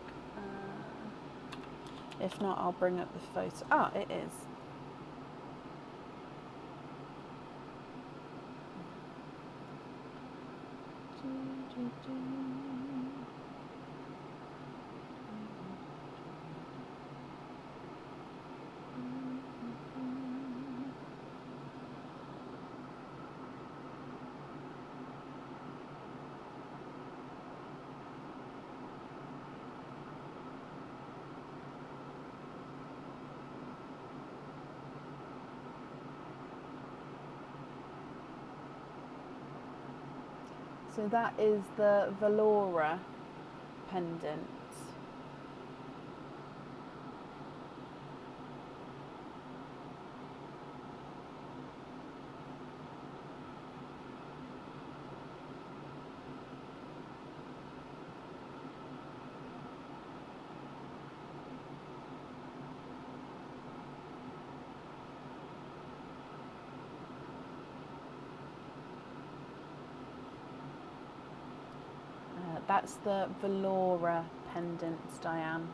If not, I'll bring up the photo. Ah, it is. So that is the Valora pendant. That's the Valora pendant, Diane.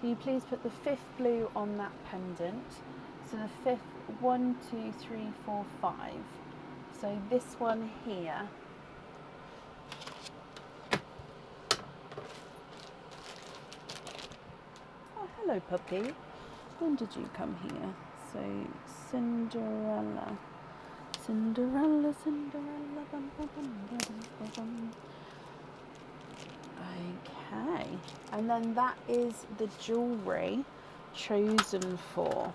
Can you please put the 5th blue on that pendant? So the 5th, 1, 2, 3, 4, 5. So this one here. Oh, hello puppy. When did you come here? So Cinderella. Cinderella, Cinderella. Bum, bum, bum, bum, bum, bum. Okay, and then that is the jewellery chosen for.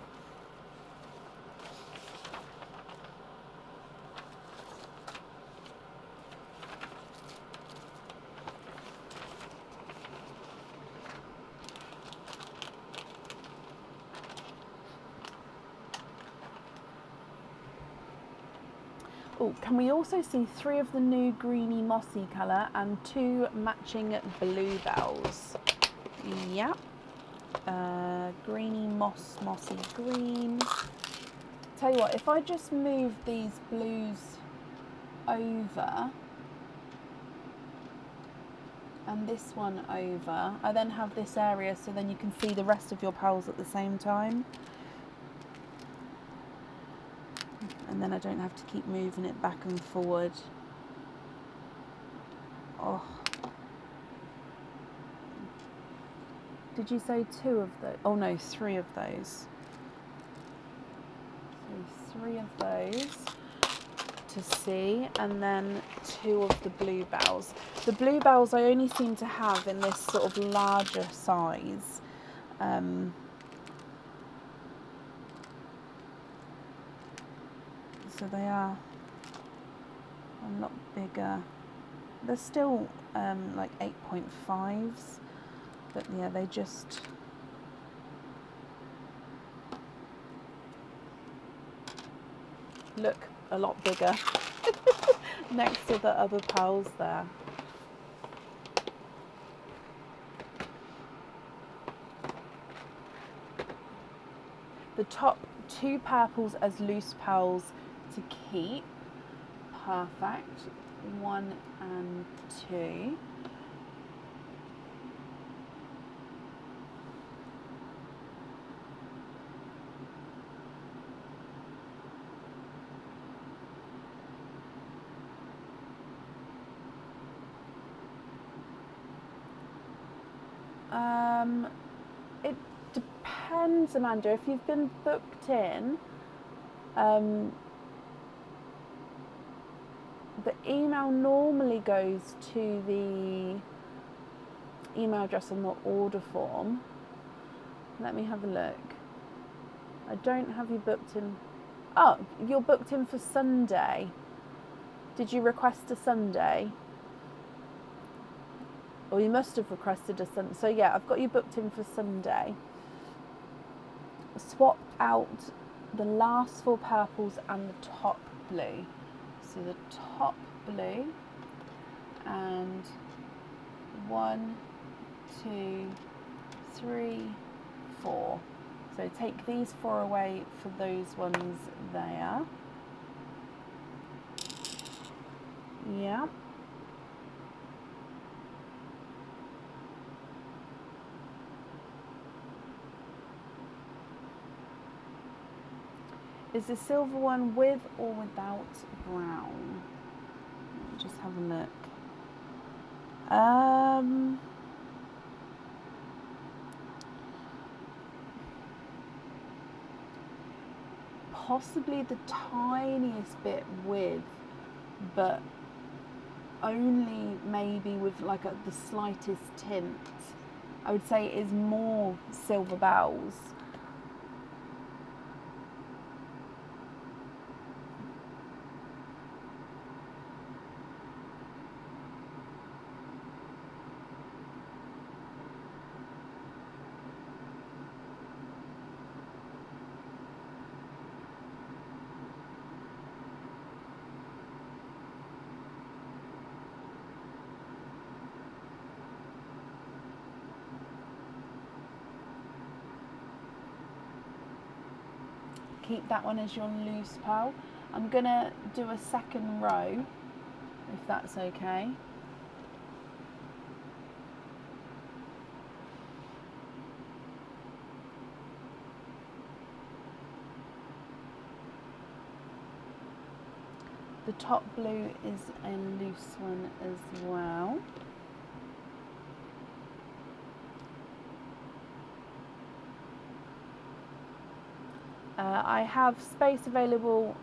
Oh, can we also see 3 of the new greeny mossy colour and 2 matching bluebells? Yep. Greeny mossy green. Tell you what, if I just move these blues over and this one over, I then have this area so then you can see the rest of your pearls at the same time. And then I don't have to keep moving it back and forward. Oh. Did you say 2 of those? Oh no, 3 of those. So 3 of those to see, and then 2 of the bluebells. The bluebells I only seem to have in this sort of larger size. So they are a lot bigger. They're still like 8.5s, but yeah, they just look a lot bigger next to the other pearls there. The top 2 purples as loose pearls to keep. Perfect. 1 and 2. It depends, Amanda. If you've been booked in, the email normally goes to the email address on the order form. Let me have a look. I don't have you booked in. Oh, you're booked in for Sunday. Did you request a Sunday? Or you must have requested a Sunday. So yeah, I've got you booked in for Sunday. Swap out the last 4 purples and the top blue. So the top blue, and 1, 2, 3, 4. So take these 4 away for those ones there. Yeah. Is the silver one with or without brown? Let me just have a look. Possibly the tiniest bit with, but only maybe with like the slightest tint. I would say it is more silver bells. Keep that one as your loose pearl. I'm gonna do a second row, if that's okay. The top blue is a loose one as well. I have space available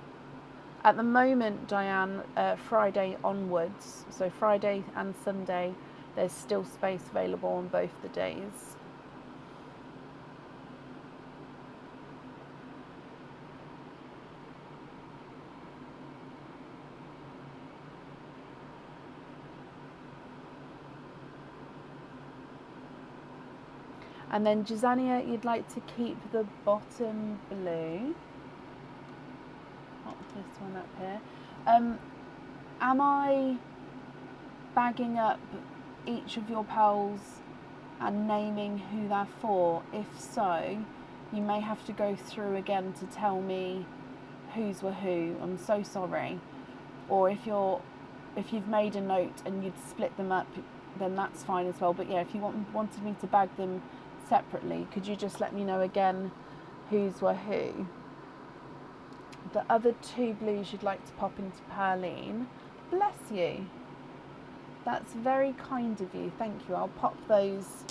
at the moment, Diane, Friday onwards. So Friday and Sunday, there's still space available on both the days. And then Jazania, you'd like to keep the bottom blue. Pop this one up here. Am I bagging up each of your pearls and naming who they're for? If so, you may have to go through again to tell me whose were who. I'm so sorry. Or if you've made a note and you'd split them up, then that's fine as well. But yeah, if you wanted me to bag them separately, could you just let me know again whose were who? The other 2 blues you'd like to pop into Perline. Bless you. That's very kind of you. Thank you. I'll pop those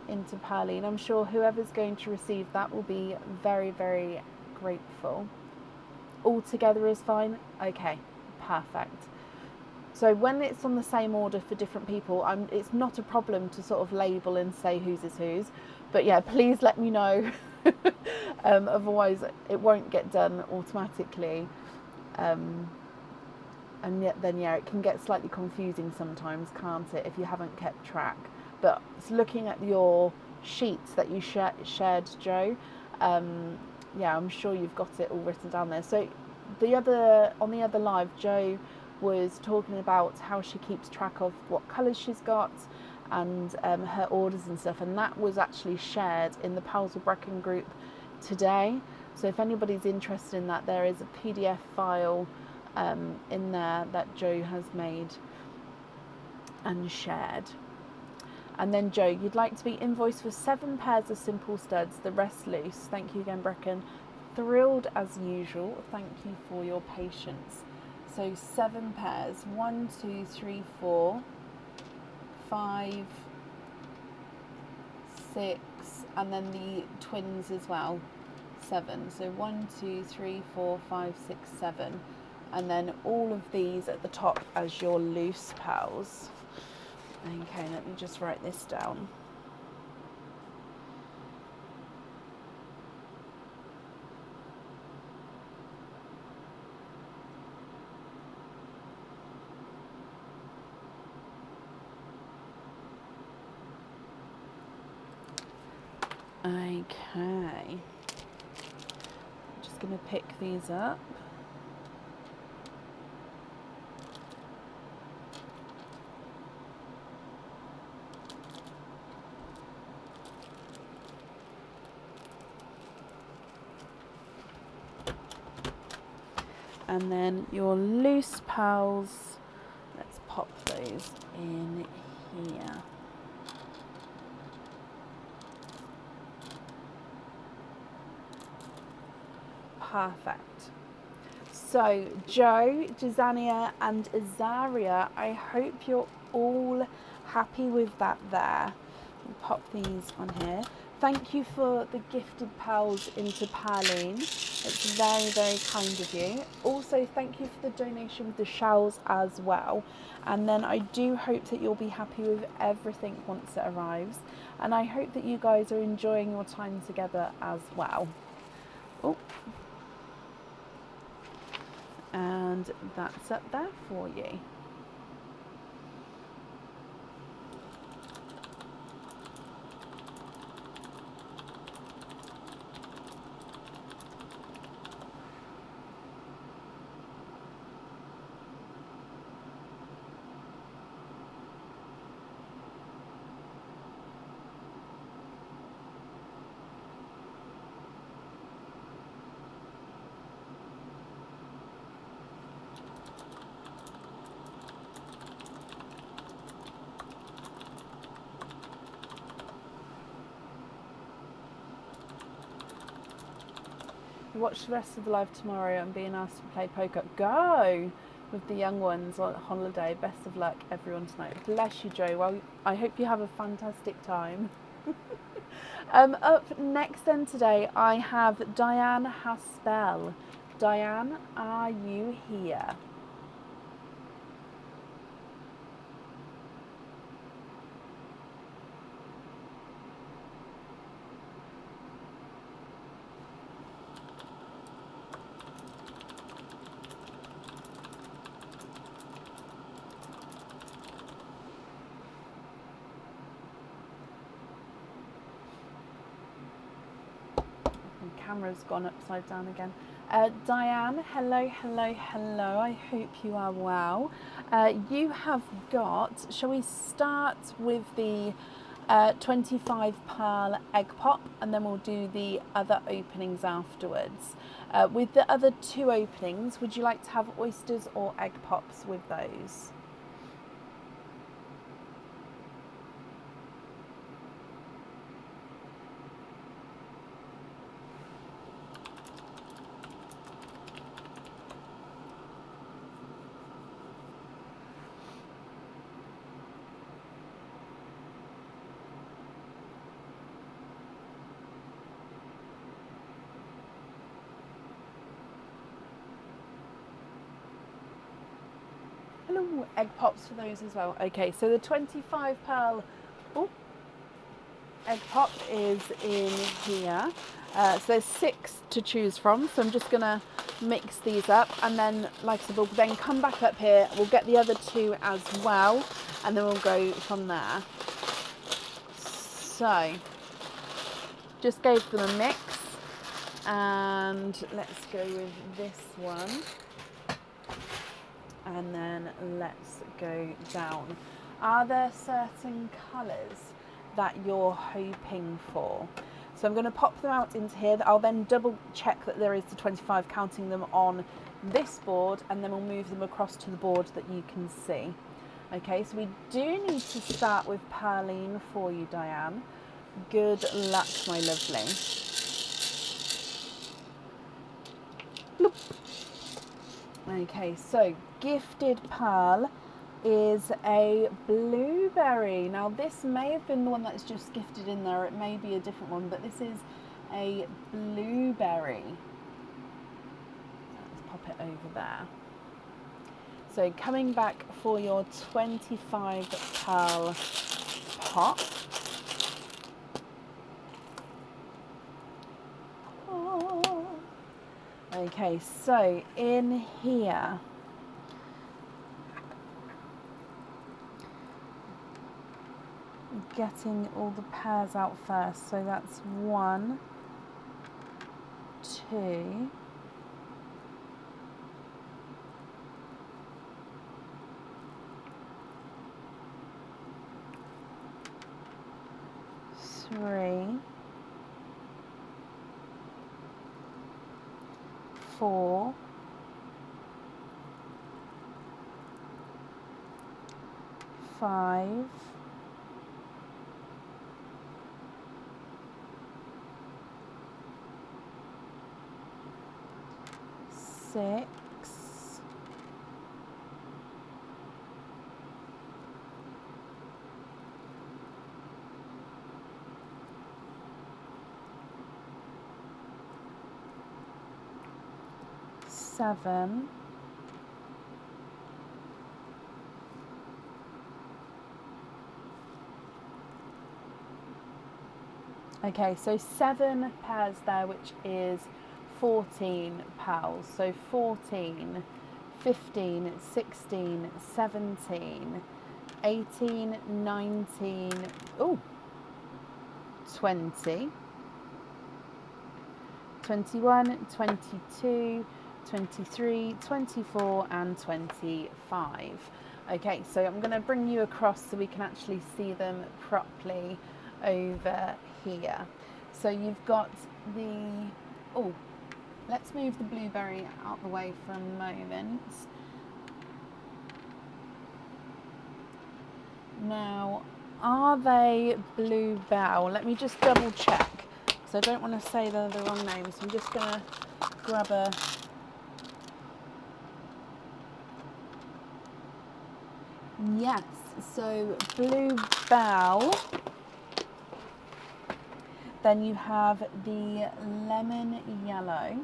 into Pearline. I'm sure whoever's going to receive that will be very, very grateful. All together is fine? Okay, perfect. So when it's on the same order for different people, it's not a problem to sort of label and say whose is whose. But yeah, please let me know. Otherwise, it won't get done automatically. And yet then, yeah, it can get slightly confusing sometimes, can't it, if you haven't kept track. But looking at your sheets that you shared, Joe, yeah, I'm sure you've got it all written down there. So on the other live, Joe was talking about how she keeps track of what colours she's got and her orders and stuff, and that was actually shared in the Pals with Brecon group today. So if anybody's interested in that, there is a PDF file in there that Joe has made and shared. And then Joe, you'd like to be invoiced for 7 pairs of simple studs, the rest loose. Thank you again, Brecon. Thrilled as usual. Thank you for your patience. So 7 pairs, 1, 2, 3, 4, 5, 6, and then the twins as well, 7. So 1, 2, 3, 4, 5, 6, 7. And then all of these at the top as your loose pals. Okay, let me just write this down. Okay. I'm just going to pick these up. And then your loose pals, let's pop those in here. Perfect. So Joe, Jazania and Azaria, I hope you're all happy with that there. We'll pop these on here. Thank you for the gifted pals into Pearline. It's very, very kind of you. Also, thank you for the donation with the shells as well. And then I do hope that you'll be happy with everything once it arrives. And I hope that you guys are enjoying your time together as well. Oh. And that's up there for you. Watch the rest of the live tomorrow and being asked to play poker. Go with the young ones on holiday. Best of luck, everyone, tonight. Bless you, Joe. Well, I hope you have a fantastic time. Up next then today, I have Diane Haspel. Diane, are you here? Camera's gone upside down again. Diane, hello, hello, hello. I hope you are well. You have got, shall we start with the 25 pearl egg pop, and then we'll do the other openings afterwards. With the other 2 openings, would you like to have oysters or egg pops with those? egg pops for those as well. Okay, so the 25 pearl egg pop is in here. So there's 6 to choose from. So I'm just gonna mix these up, and then, like I said, we'll then come back up here. We'll get the other 2 as well, and then we'll go from there. So just gave them a mix, and let's go with this one. And then let's go down. Are there certain colours that you're hoping for? So I'm going to pop them out into here. I'll then double check that there is the 25, counting them on this board, and then we'll move them across to the board that you can see. Okay, so we do need to start with Pearline for you, Diane. Good luck, my lovely. Bloop. Okay, so Gifted Pearl is a blueberry. Now this may have been the one that's just gifted in there, it may be a different one, but this is a blueberry. Let's pop it over there. So coming back for your 25 pearl pop. Oh. Okay, so in here, getting all the pairs out first. So that's 1, 2, 3, 4, 5, 6, 7, 7 pairs there, which is 14 pearls. So 14, 15, 16, 17, 18, 19, 20, 21, 22, 23, 24 and 25. Okay, so I'm going to bring you across so we can actually see them properly over here. So you've got the, let's move the blueberry out the way for a moment. Now, are they bluebell? Let me just double check, because I don't want to say they're the wrong names. So I'm just going to grab a... Yes, so bluebell. Then you have the lemon yellow.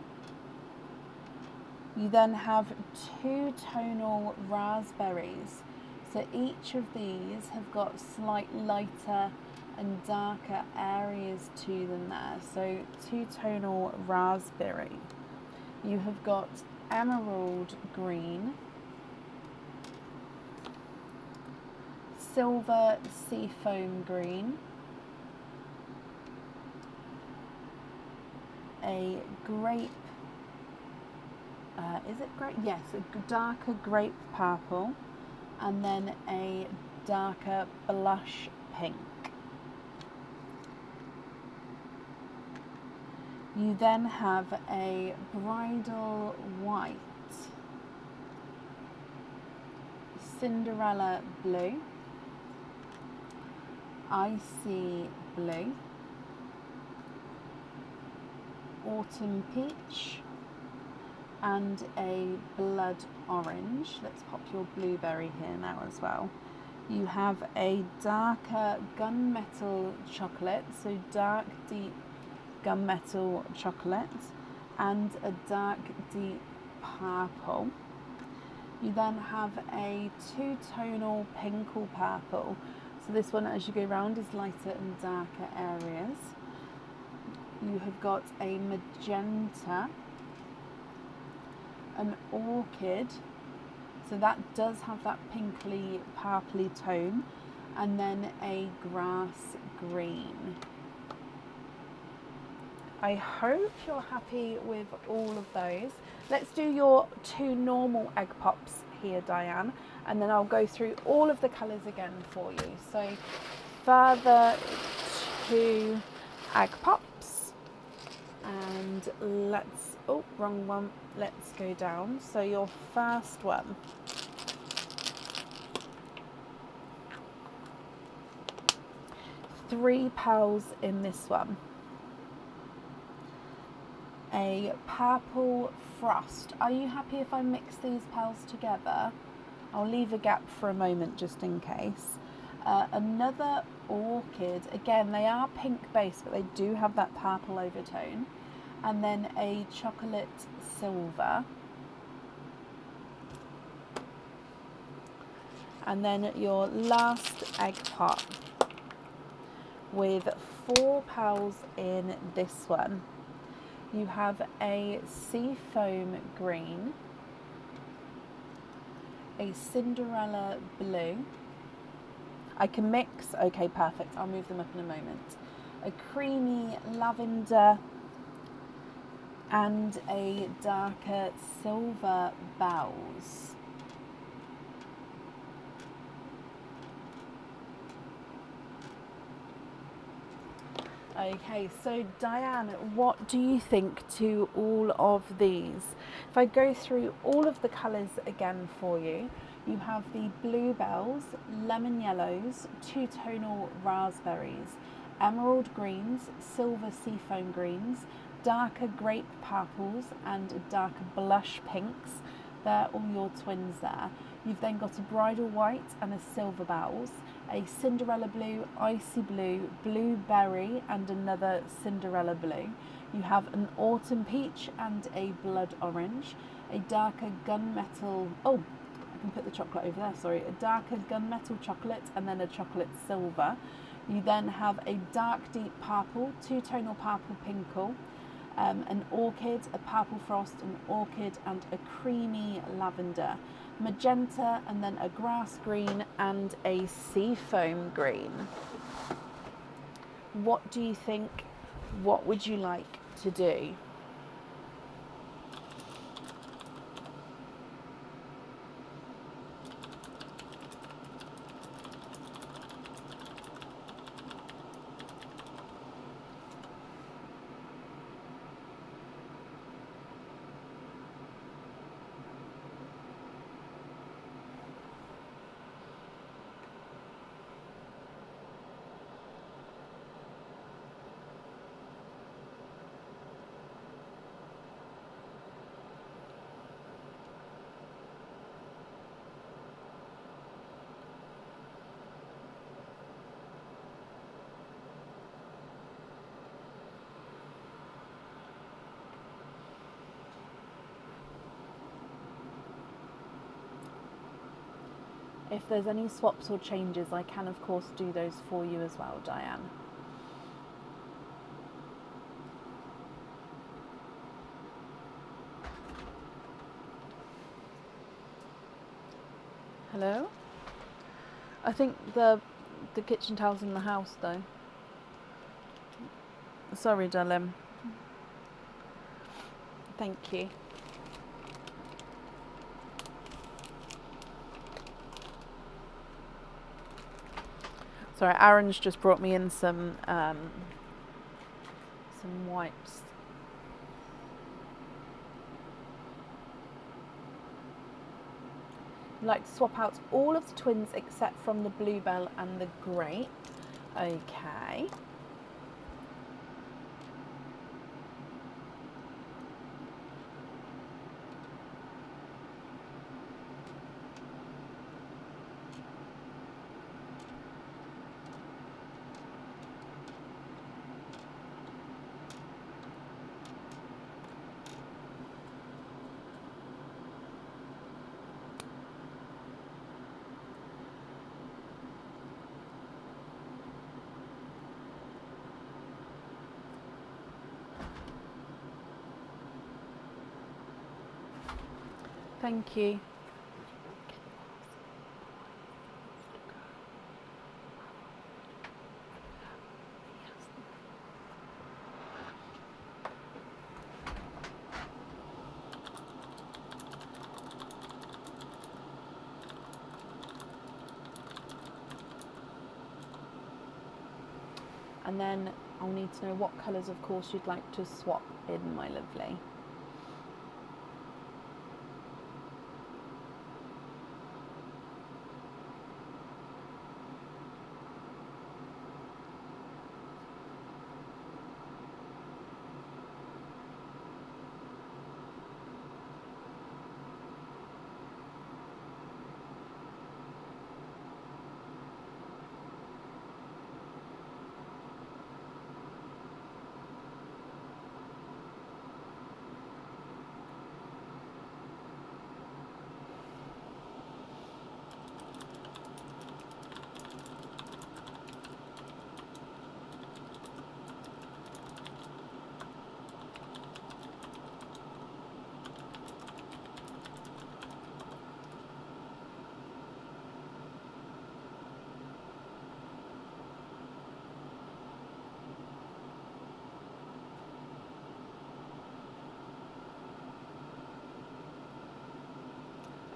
You then have 2 tonal raspberries. So each of these have got slight lighter and darker areas to them there. So 2 tonal raspberry. You have got emerald green, silver seafoam green, a grape, is it grape? Yes, a darker grape purple, and then a darker blush pink. You then have a bridal white, Cinderella blue, icy blue, autumn peach, and a blood orange. Let's pop your blueberry here now as well. You have a darker gunmetal chocolate, so dark deep gunmetal chocolate, and a dark deep purple. You then have a two-tonal pink or purple. So this one, as you go round, is lighter and darker areas. You have got a magenta, an orchid, so that does have that pinkly, purpley tone, and then a grass green. I hope you're happy with all of those. Let's do your two normal egg pops here, Diane, and then I'll go through all of the colours again for you. So further two egg pops, and let's, oh, wrong one, let's go down. So your first one, three pearls in this one. A purple frost. Are you happy if I mix these pearls together? I'll leave a gap for a moment just in case. Another orchid. Again, they are pink based, but they do have that purple overtone. And then a chocolate silver. And then your last egg pot with four pearls in this one. You have a sea foam green, a Cinderella blue. I can mix, okay, perfect. I'll move them up in a moment. A creamy lavender and a darker silver bells. Okay, so Diane, what do you think to all of these? If I go through all of the colours again for you, you have the bluebells, lemon yellows, two-tonal raspberries, emerald greens, silver seafoam greens, darker grape purples and darker blush pinks. They're all your twins there. You've then got a bridal white and a silver bells, a Cinderella blue, icy blue, blueberry and another Cinderella blue. You have an autumn peach and a blood orange, a darker gunmetal, oh, I can put the chocolate over there, sorry, a darker gunmetal chocolate and then a chocolate silver. You then have a dark deep purple, two-tonal purple pinkle, an orchid, a purple frost, an orchid and a creamy lavender, magenta and then a grass green and a seafoam green. What do you think? What would you like to do? If there's any swaps or changes, I can of course do those for you as well, Diane. Hello? I think the kitchen towel's in the house though. Sorry, darling. Thank you. Sorry, Aaron's just brought me in some wipes. I'd like to swap out all of the twins except from the bluebell and the grape. Okay. Thank you. And then I'll need to know what colours, of course, you'd like to swap in, my lovely.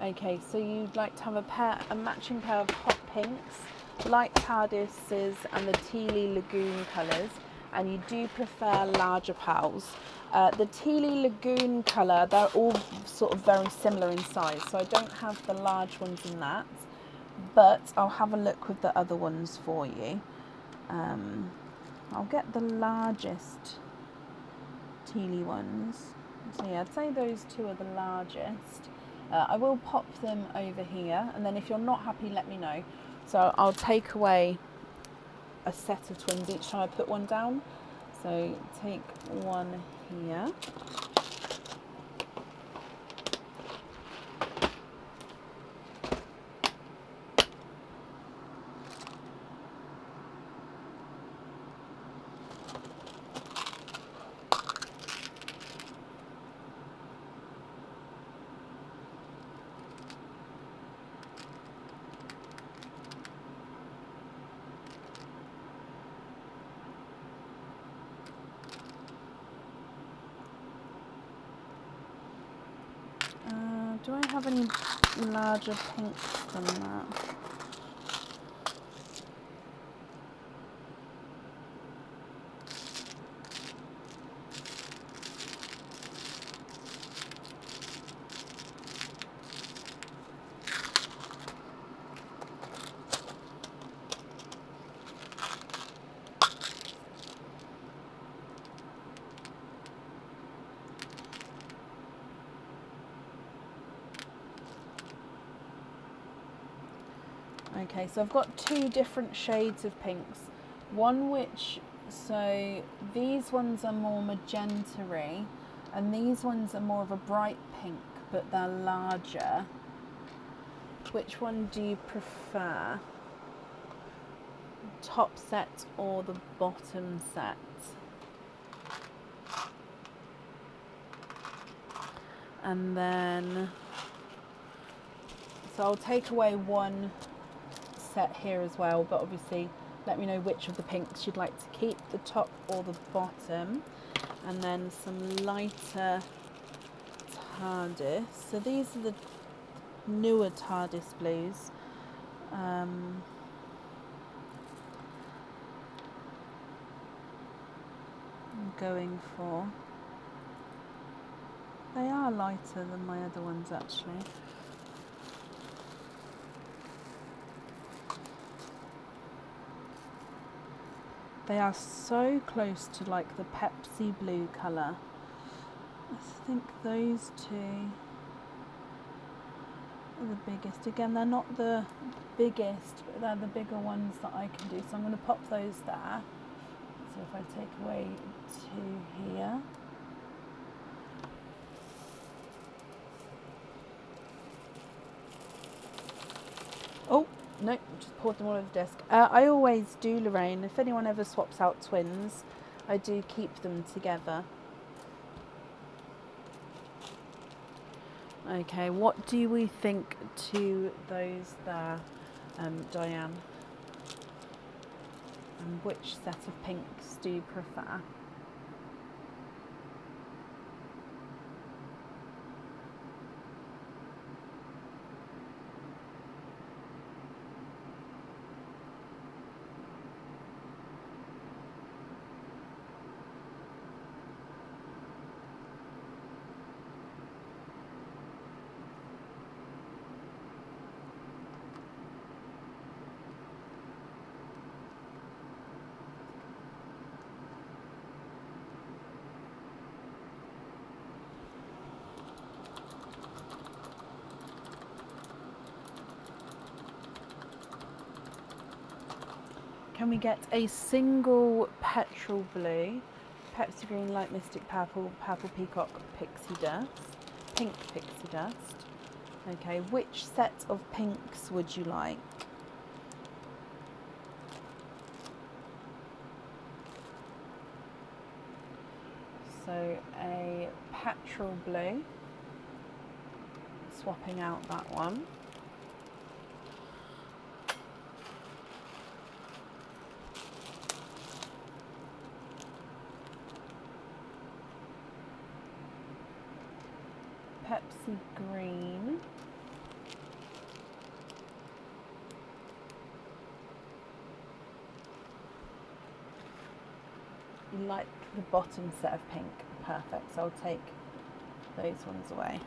Okay, so you'd like to have a matching pair of hot pinks, light Tardises and the Tealy Lagoon colours, and you do prefer larger pals. The Tealy Lagoon colour, they're all sort of very similar in size, so I don't have the large ones in that, but I'll have a look with the other ones for you. I'll get the largest Tealy ones. So yeah, I'd say those two are the largest. I will pop them over here, and then if you're not happy, let me know. So I'll take away a set of twins each time I put one down. So take one here. Do I have any larger pinks than that? Okay, so I've got two different shades of pinks. One which, so these ones are more magenta-y, and these ones are more of a bright pink, but they're larger. Which one do you prefer? Top set or the bottom set? And then, so I'll take away one set here as well, but obviously let me know which of the pinks you'd like to keep, the top or the bottom. And then some lighter Tardis. So these are the newer Tardis blues. I'm going for, they are lighter than my other ones actually. They are so close to like the Pepsi blue colour. I think those two are the biggest. Again, they're not the biggest, but they're the bigger ones that I can do. So I'm going to pop those there. So if I take away two here. Oh, no, just poured them all over the desk. I always do, Lorraine. If anyone ever swaps out twins, I do keep them together. Okay, what do we think to those there, Diane? And which set of pinks do you prefer? Can we get a single petrol blue, Pepsi green, light mystic purple, purple peacock, pixie dust, pink pixie dust? Okay, which set of pinks would you like? So a petrol blue, swapping out that one. Pepsi green. You like the bottom set of pink? Perfect, so I'll take those ones away.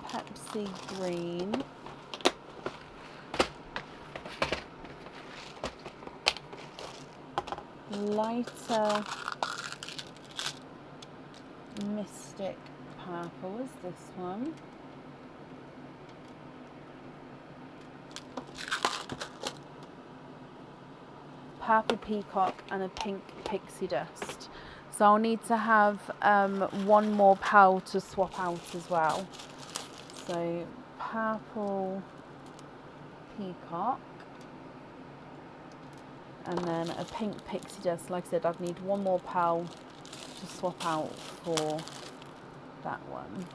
Pepsi green. Lighter mystic purple is this one. Purple peacock and a pink pixie dust. So I'll need to have one more pearl to swap out as well. So purple peacock and then a pink pixie dust. Like I said, I'd need one more pearl to swap out for that one.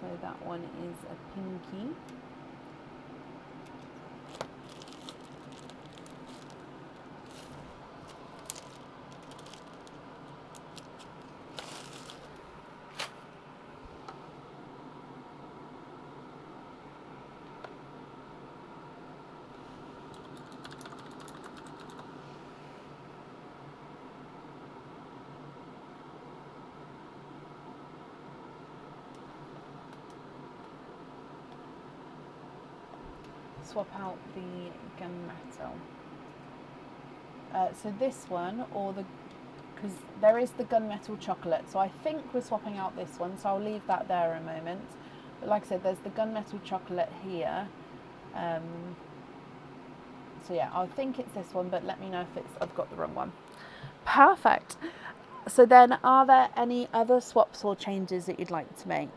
So that one is a pinky. Swap out the gunmetal. So this one, or the, because there is the gunmetal chocolate, so I think we're swapping out this one, so I'll leave that there a moment. But like I said, there's the gunmetal chocolate here. So yeah, I think it's this one, but let me know if I've got the wrong one. Perfect. So then, are there any other swaps or changes that you'd like to make?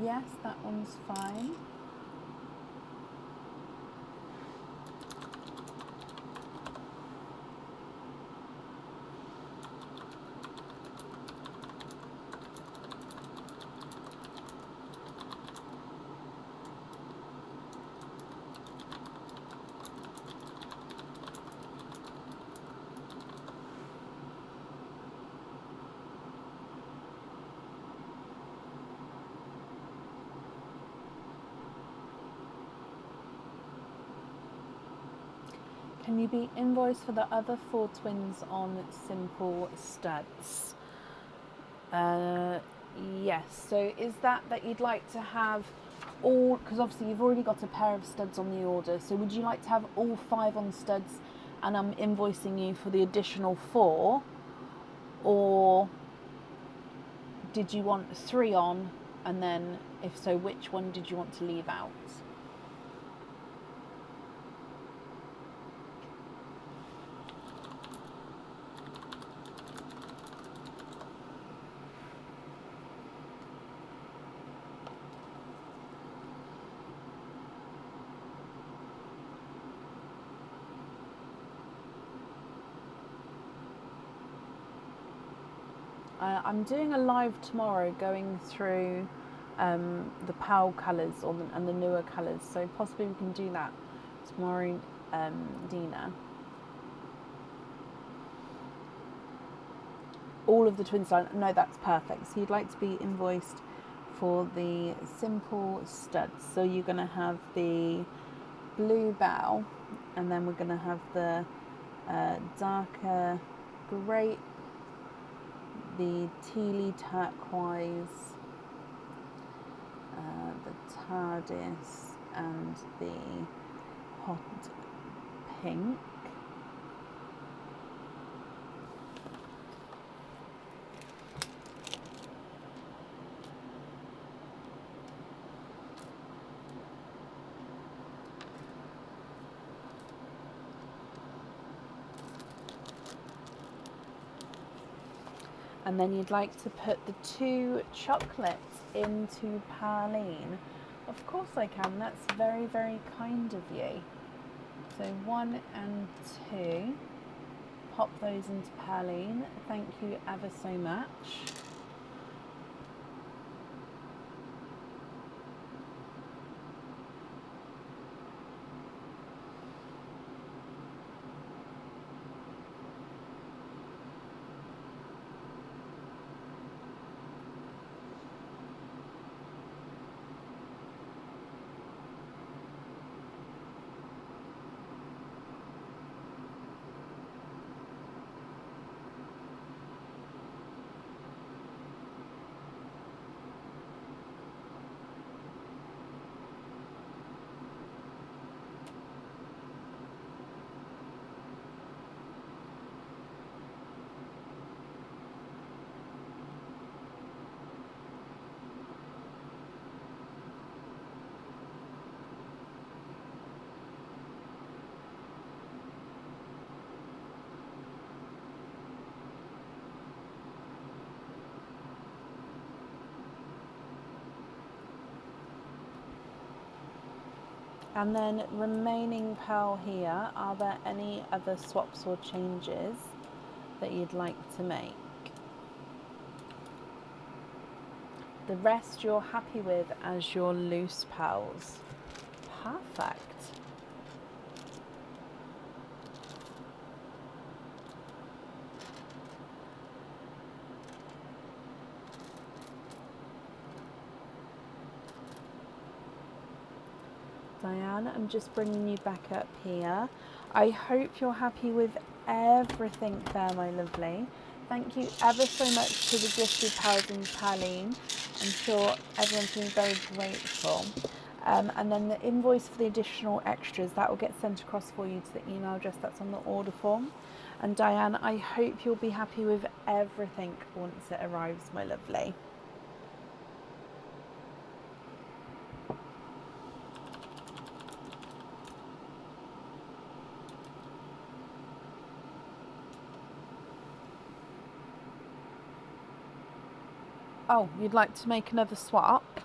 Yes, that one's fine. Can you be invoiced for the other 4 twins on simple studs? Yes. So is that you'd like to have all, because obviously you've already got a pair of studs on the order, so would you like to have all 5 on studs and I'm invoicing you for the additional 4, or did you want 3 on, and then if so, which one did you want to leave out? I'm doing a live tomorrow going through the PAL colours and the newer colours, so possibly we can do that tomorrow, Dina. All of the twin style, no, that's perfect. So you'd like to be invoiced for the simple studs. So you're going to have the blue bow, and then we're going to have the darker grape, the tealy turquoise, the TARDIS, and the hot pink. And then you'd like to put the 2 chocolates into Parlene. Of course I can, that's very, very kind of you. So 1 and 2, pop those into Parlene. Thank you ever so much. And then remaining pearl here, are there any other swaps or changes that you'd like to make? The rest you're happy with as your loose pearls. Perfect. Diane, I'm just bringing you back up here. I hope you're happy with everything there, my lovely. Thank you ever so much to the gifted pals in Parlene. I'm sure everyone's been very grateful. And then the invoice for the additional extras, that will get sent across for you to the email address that's on the order form. And Diane, I hope you'll be happy with everything once it arrives, my lovely. Oh, you'd like to make another swap?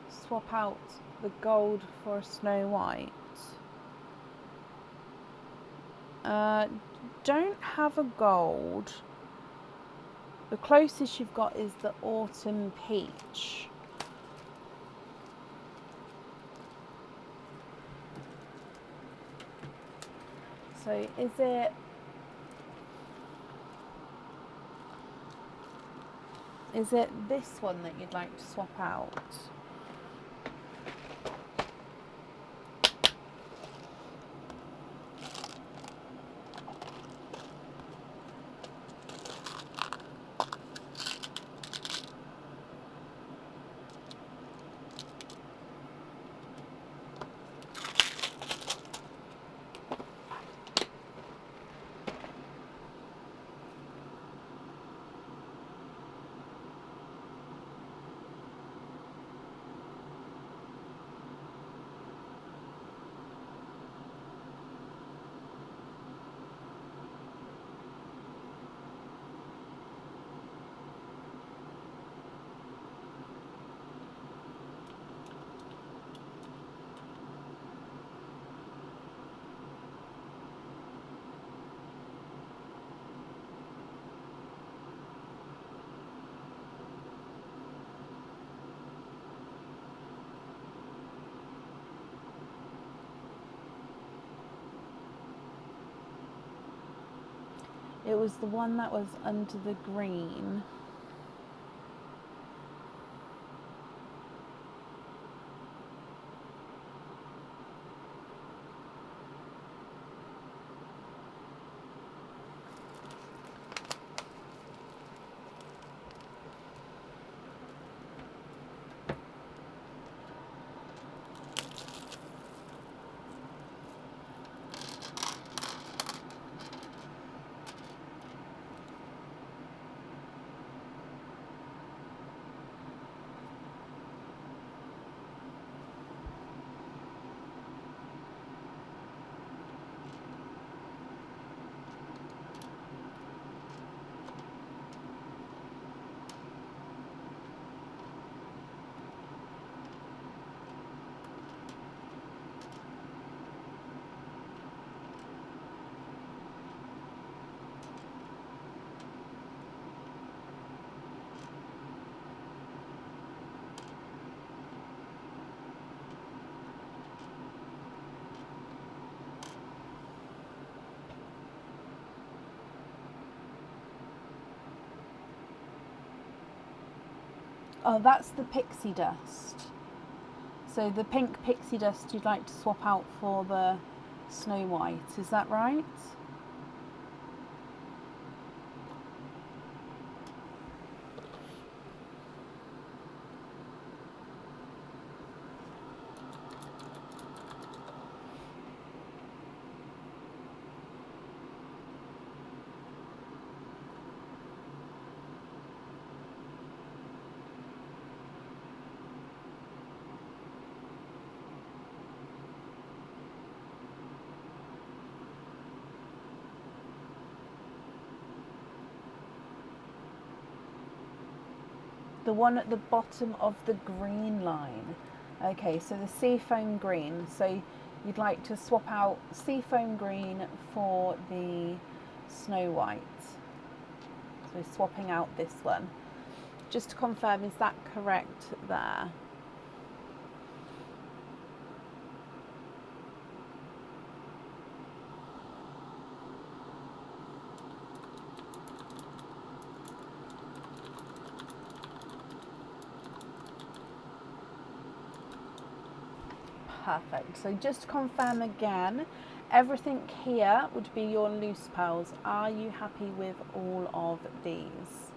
Swap out the gold for a Snow White. Don't have a gold. The closest you've got is the Autumn Peach. So is it Is it this one that you'd like to swap out? It was the one that was under the green. Oh, that's the pixie dust. So the pink pixie dust you'd like to swap out for the Snow White, is that right? The one at the bottom of the green line. Okay, so the seafoam green. So you'd like to swap out seafoam green for the Snow White. So swapping out this one. Just to confirm, is that correct there? Perfect. So just to confirm again, everything here would be your loose pearls. Are you happy with all of these?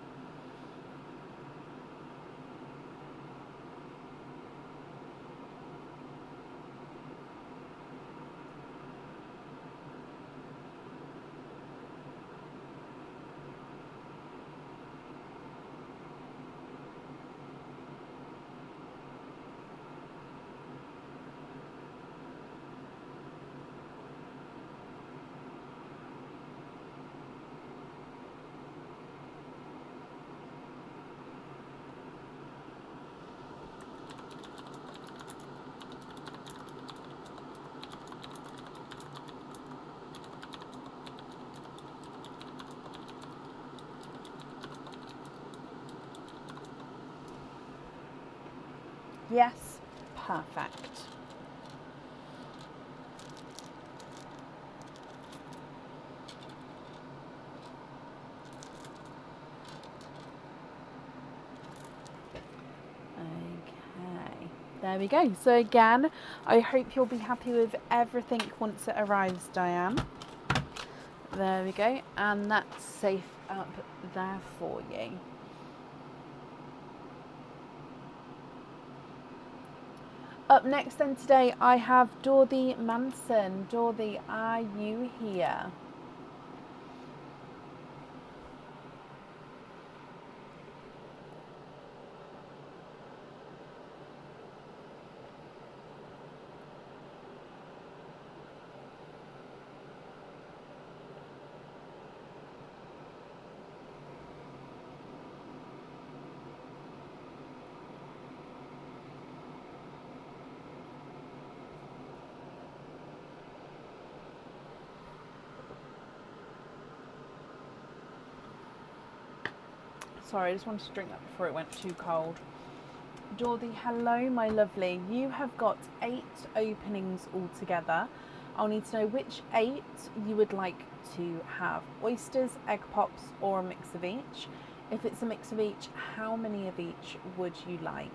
Yes, perfect. There we go. So again, I hope you'll be happy with everything once it arrives, Diane. There we go. And that's safe up there for you. Up next then today, I have Dorothy Manson. Dorothy, are you here? Sorry, I just wanted to drink that before it went too cold. Dorothy, hello, my lovely. You have got 8 openings altogether. I'll need to know which 8 you would like to have. Oysters, egg pops, or a mix of each. If it's a mix of each, how many of each would you like?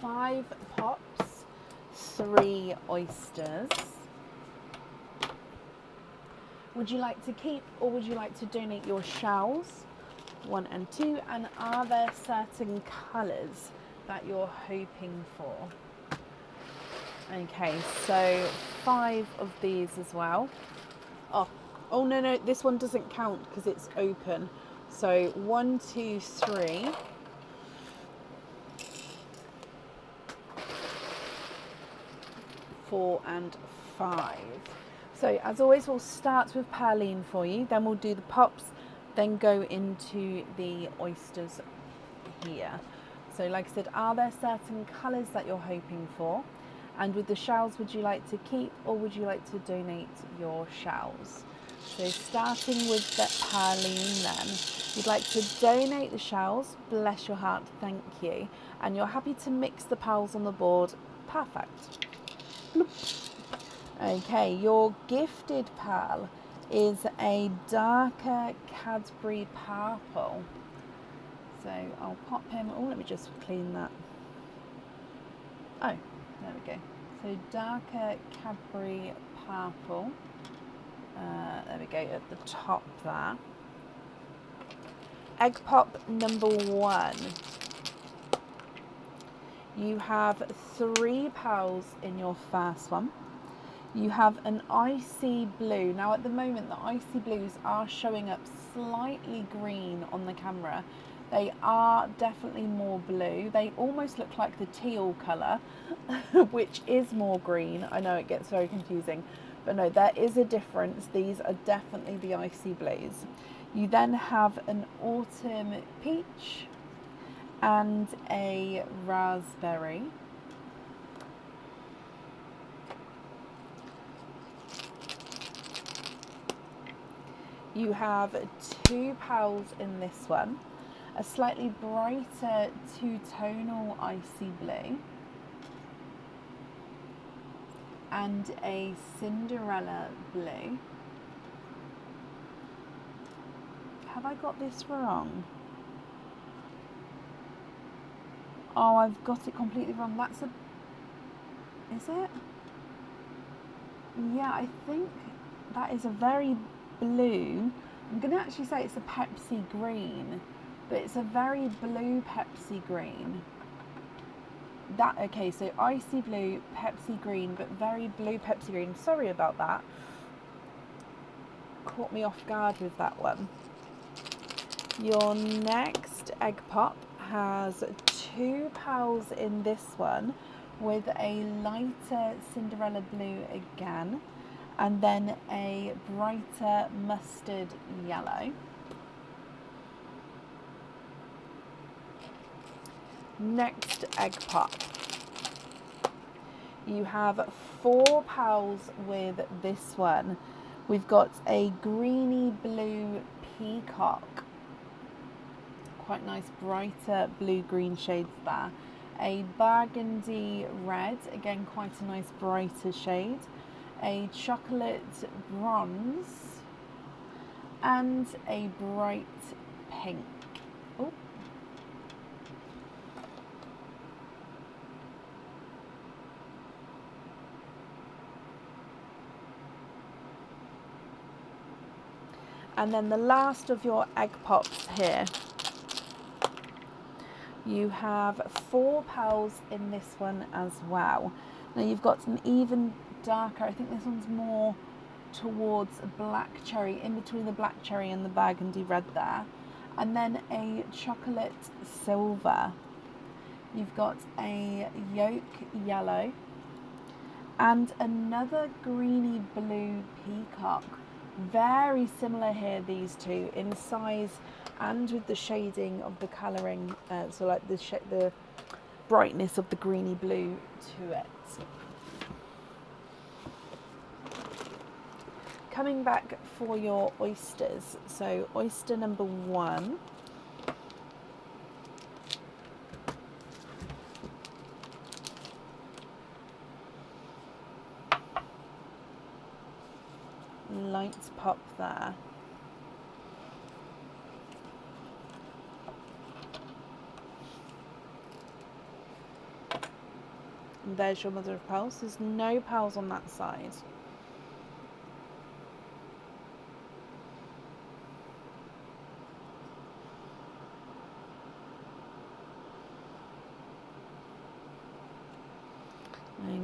5 pops, 3 oysters. Would you like to keep or would you like to donate your shells? 1 and 2. And are there certain colours that you're hoping for? Okay, so 5 of these as well. Oh no, this one doesn't count because it's open. So 1, 2, 3. 4 and 5. So as always, we'll start with Perline for you, then we'll do the pops, then go into the oysters here. So like I said, are there certain colours that you're hoping for? And with the shells, would you like to keep or would you like to donate your shells? So starting with the Perline then, you'd like to donate the shells, bless your heart, thank you. And you're happy to mix the pearls on the board, perfect. Okay, your gifted pearl is a darker Cadbury purple. So I'll pop him. Oh, let me just clean that. Oh, there we go. So darker Cadbury purple. There we go at the top there. Egg pop number 1. You have 3 pearls in your first one. You have an icy blue. Now at the moment the icy blues are showing up slightly green on the camera. They are definitely more blue. They almost look like the teal colour, which is more green. I know it gets very confusing, but no, there is a difference. These are definitely the icy blues. You then have an autumn peach and a raspberry. You have 2 pearls in this one, a slightly brighter 2-tonal icy blue, and a Cinderella blue. Have I got this wrong? Oh, I've got it completely wrong. That's a... Is it? Yeah, I think that is a very blue. I'm going to actually say it's a Pepsi green, but it's a very blue Pepsi green. Okay, so icy blue, Pepsi green, but very blue Pepsi green. Sorry about that. Caught me off guard with that one. Your next egg pop has 2 pearls in this one with a lighter Cinderella blue again, and then a brighter mustard yellow. Next egg pop. You have 4 pals with this one. We've got a greeny blue peacock. Quite nice brighter blue-green shades there. A burgundy red, again quite a nice brighter shade. A chocolate bronze and a bright pink. Oh. And then the last of your egg pops here. You have 4 pals in this one as well. Now you've got an even darker, I think this one's more towards a black cherry, in between the black cherry and the burgundy red there. And then a chocolate silver. You've got a yolk yellow and another greeny blue peacock. Very similar here, these two, in size and with the shading of the colouring, so like the brightness of the greeny blue to it. Coming back for your oysters, so oyster number 1. Light pop there. And there's your mother of pearls. There's no pearls on that side.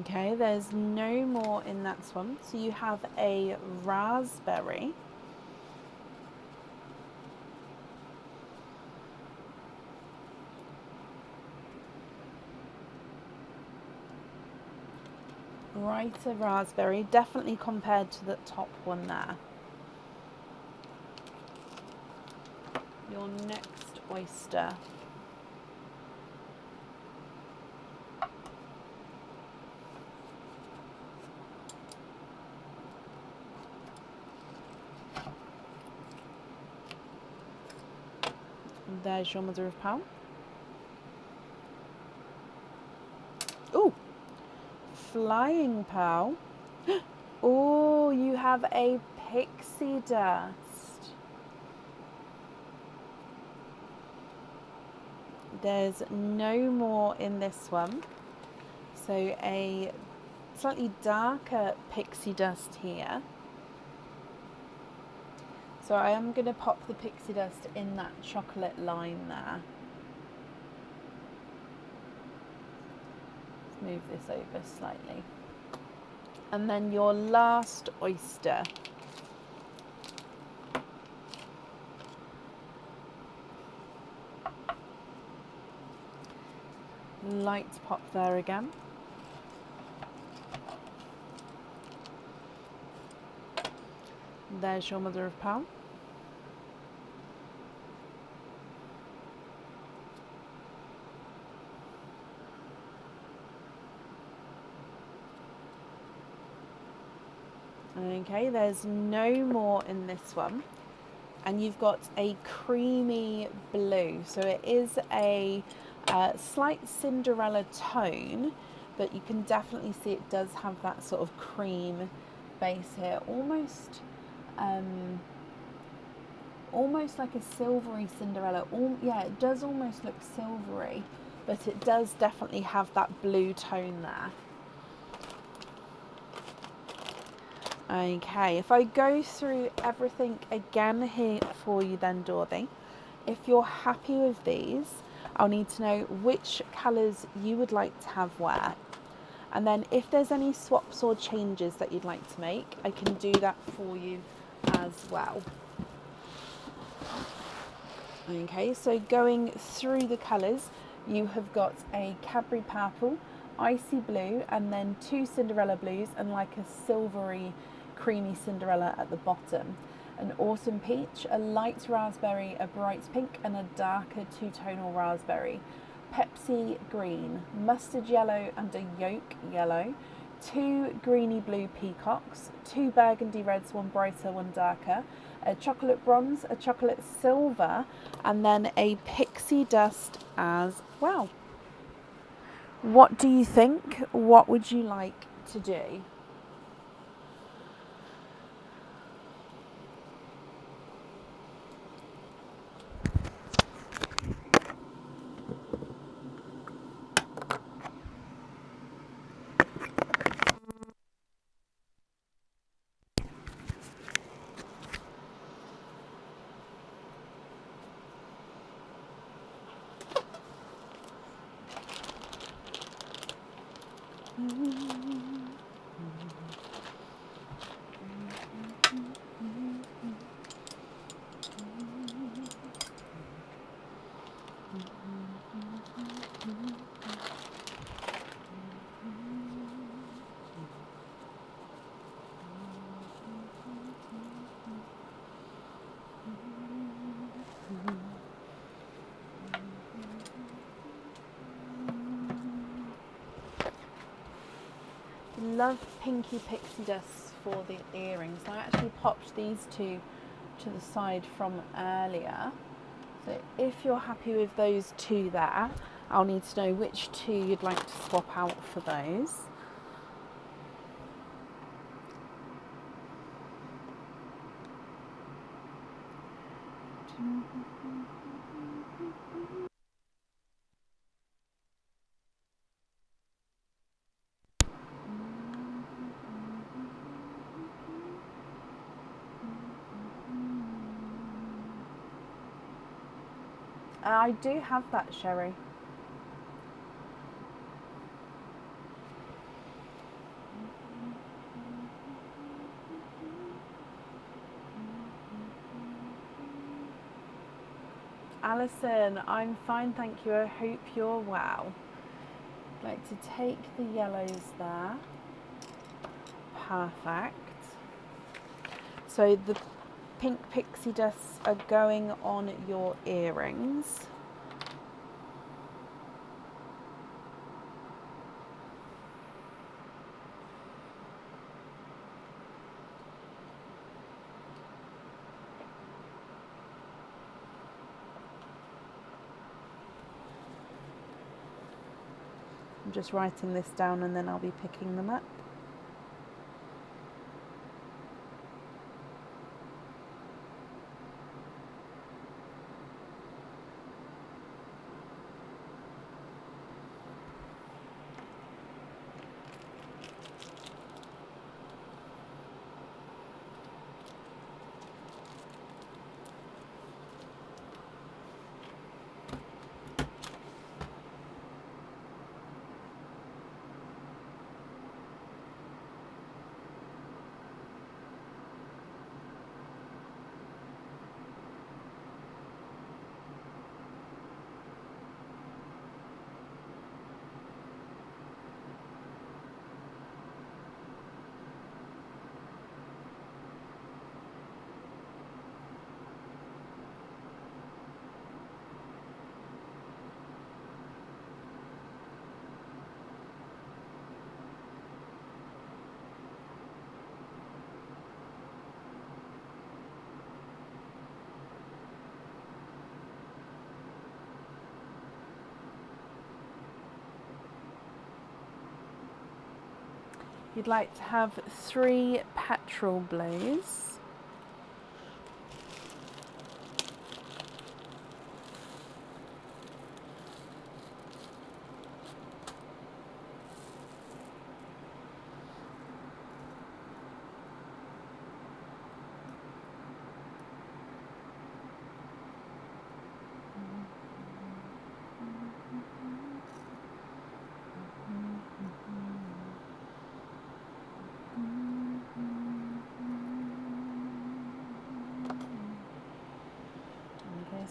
Okay, there's no more in that one. So you have a raspberry. Brighter raspberry, definitely compared to the top one there. Your next oyster. And there's your mother of pearl. Ooh, flying pearl. Oh, you have a pixie dust. There's no more in this one. So a slightly darker pixie dust here. So I am going to pop the pixie dust in that chocolate line there. Let's move this over slightly. And then your last oyster. Light pop there again. There's your mother of pearl. Okay, there's no more in this one. And you've got a creamy blue. So it is a slight Cinderella tone, but you can definitely see it does have that sort of cream base here. Almost like a silvery Cinderella. Yeah, it does almost look silvery, but it does definitely have that blue tone there. Okay, if I go through everything again here for you then, Dorothy, if you're happy with these, I'll need to know which colours you would like to have where. And then if there's any swaps or changes that you'd like to make, I can do that for you as well. Okay, so going through the colours, you have got a Cadbury purple, icy blue, and then 2 Cinderella blues, and like a silvery creamy Cinderella at the bottom. An autumn peach, a light raspberry, a bright pink, and a darker 2-tonal raspberry. Pepsi green, mustard yellow and a yolk yellow, 2 greeny blue peacocks, 2 burgundy reds, one brighter, one darker, a chocolate bronze, a chocolate silver, and then a pixie dust as well. What do you think? What would you like to do? Love pinky pixie dust for the earrings. I actually popped these two to the side from earlier. So if you're happy with those two there, I'll need to know which two you'd like to swap out for those. I do have that, Sherry. Alison, I'm fine, thank you. I hope you're well. I'd like to take the yellows there. Perfect. So the pink pixie dusts are going on your earrings. I'm just writing this down and then I'll be picking them up. You'd like to have 3 petrol blues.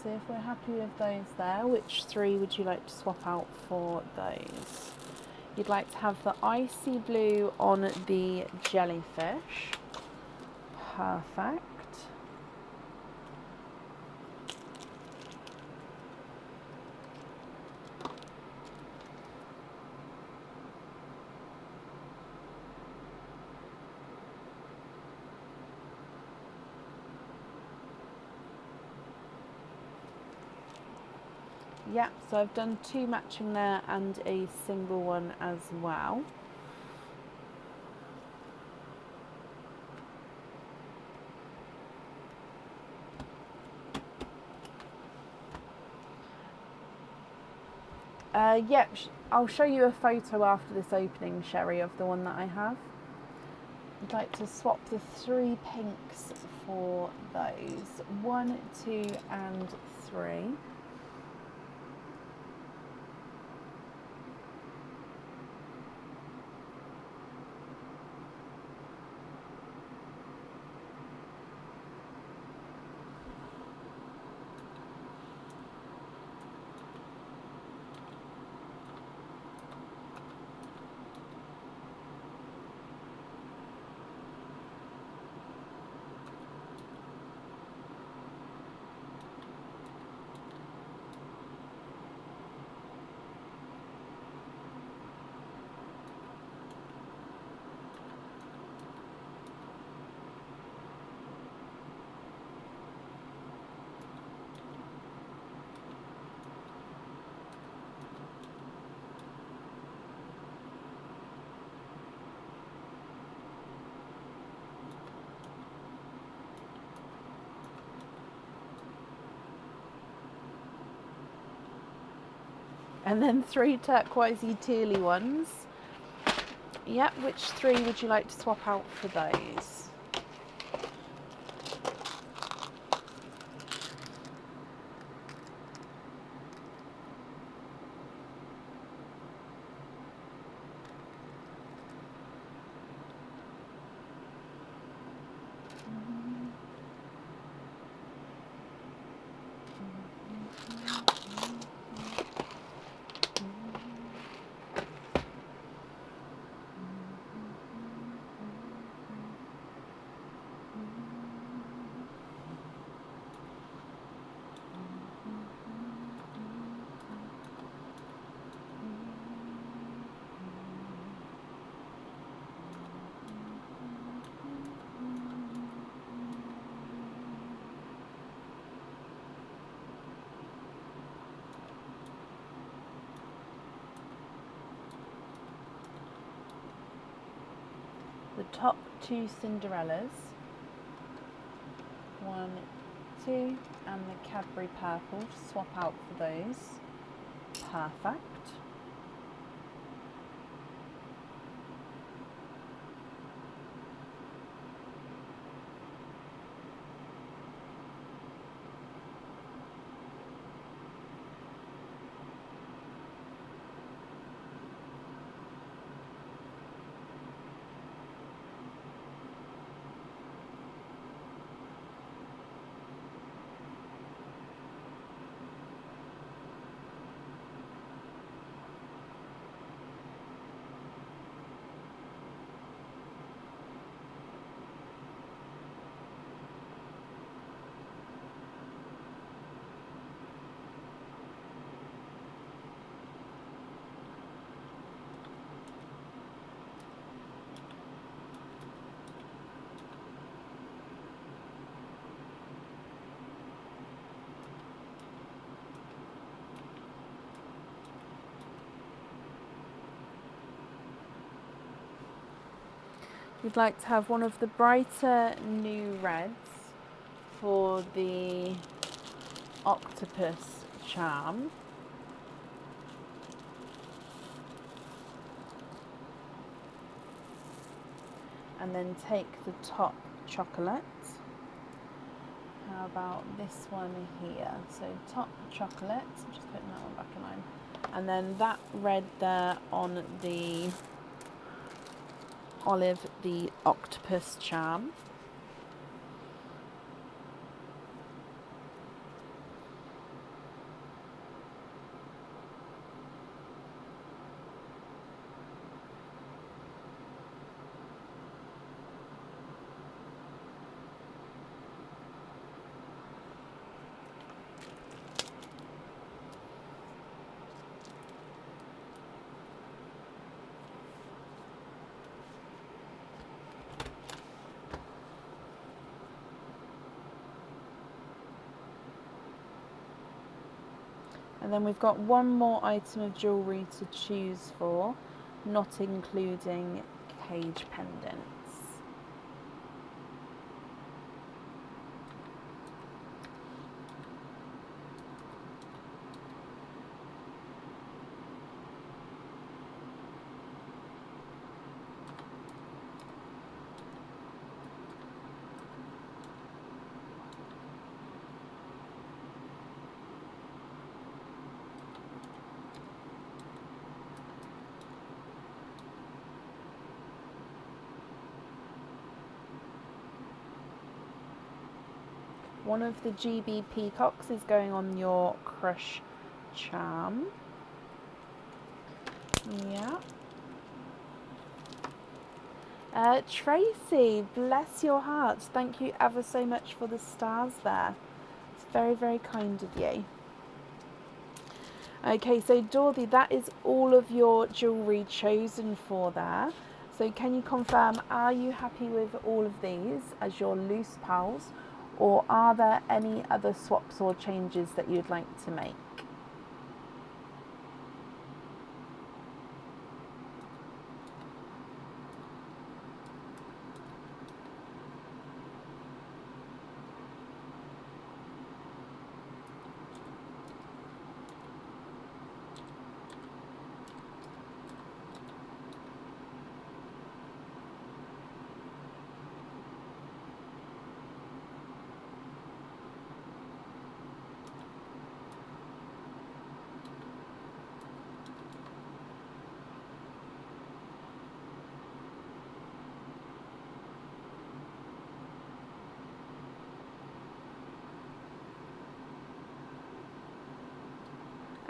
So if we're happy with those there, which 3 would you like to swap out for those? You'd like to have the icy blue on the jellyfish. Perfect. Yeah, so I've done 2 matching there and a single one as well. Yeah, I'll show you a photo after this opening, Sherry, of the one that I have. I'd like to swap the 3 pinks for those. 1, 2 and 3. And then 3 turquoisey tealy ones. Yep, which 3 would you like to swap out for those? The top 2 Cinderellas. 1, 2, and the Cadbury purple. Just swap out for those. Perfect. We'd like to have one of the brighter new reds for the octopus charm. And then take the top chocolate. How about this one here? So top chocolate, just putting that one back in line. And then that red there on the olive, the octopus charm. And then we've got one more item of jewellery to choose for, not including cage pendants. One of the GB peacocks is going on your crush charm. Yeah. Tracy, bless your heart. Thank you ever so much for the stars there. It's very, very kind of you. Okay, so Dorothy, that is all of your jewellery chosen for there. So can you confirm, are you happy with all of these as your loose pals, or are there any other swaps or changes that you'd like to make?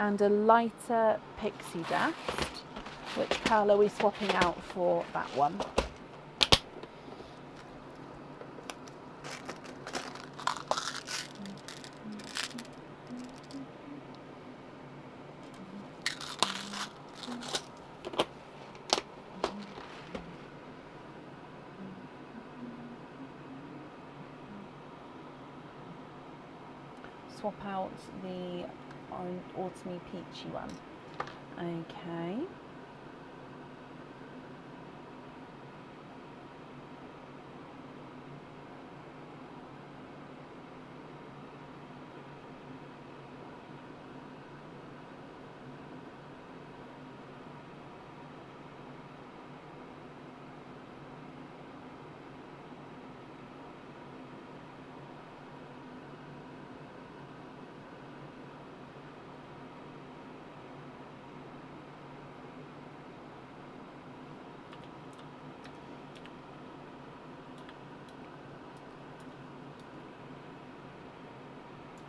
And a lighter pixie dust. Which pearl are we swapping out for that one? Swap out the autumny peachy one. Okay.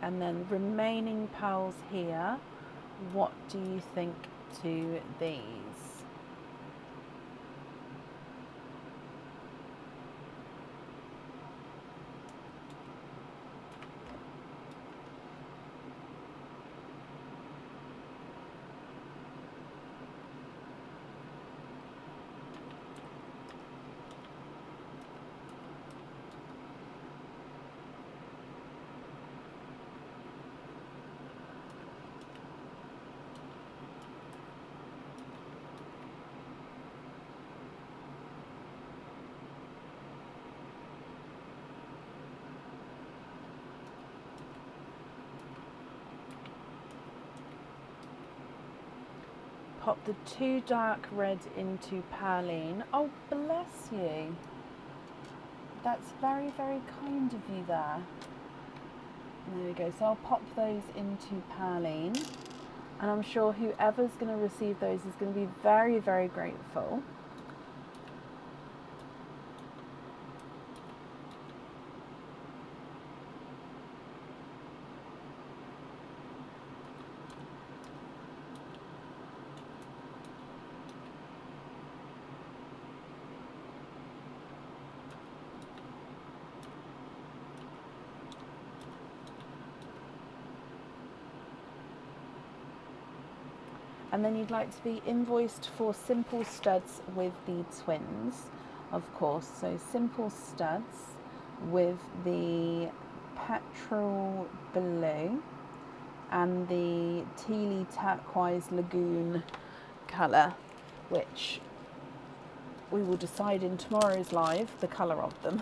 And then remaining pearls here, what do you think to these? Pop the 2 dark red into Perline. Oh, bless you. That's very, very kind of you there. There we go. So I'll pop those into Perline. And I'm sure whoever's going to receive those is going to be very, very grateful. And then you'd like to be invoiced for simple studs with the twins, of course. So simple studs with the petrol blue and the tealy turquoise lagoon colour, which we will decide in tomorrow's live the colour of them.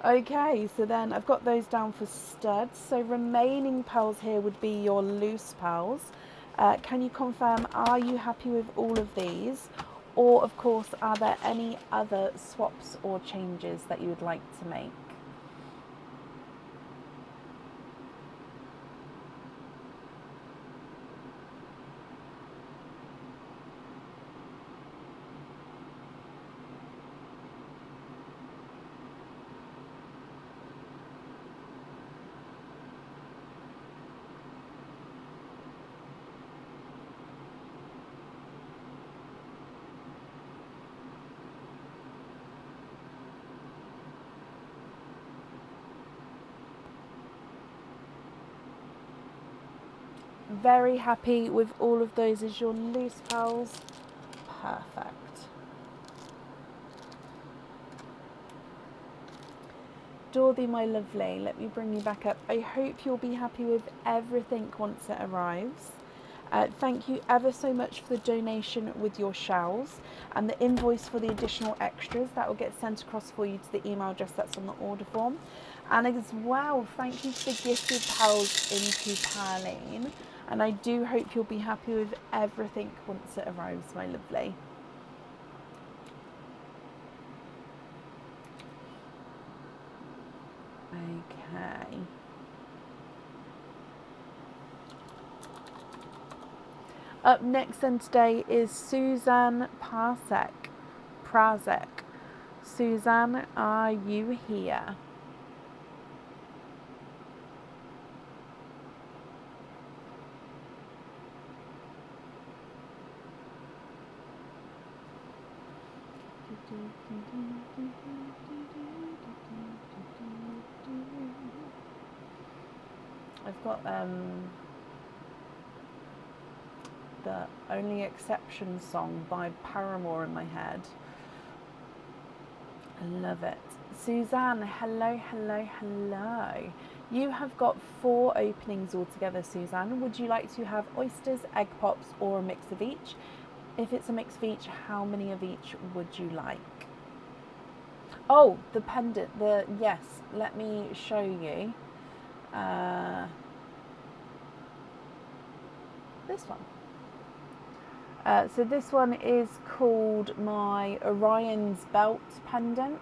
Okay, so then I've got those down for studs. So remaining pearls here would be your loose pearls. Can you confirm, are you happy with all of these? Or of course, are there any other swaps or changes that you would like to make? Very happy with all of those as your loose pearls. Perfect. Dorothy, my lovely, let me bring you back up. I hope you'll be happy with everything once it arrives. Thank you ever so much for the donation with your shells and the invoice for the additional extras that will get sent across for you to the email address that's on the order form. And as well, thank you for the gifted pearls into Pearline. And I do hope you'll be happy with everything once it arrives, my lovely. Okay. Up next then today is Suzanne Prazek. Suzanne, are you here? I've got the Only Exception song by Paramore in my head. I love it. Suzanne, hello, hello, hello. You have got 4 openings altogether, Suzanne. Would you like to have oysters, egg pops, or a mix of each? If it's a mix of each, how many of each would you like? Oh, the pendant, yes, let me show you. This one. So this one is called my Orion's Belt pendant.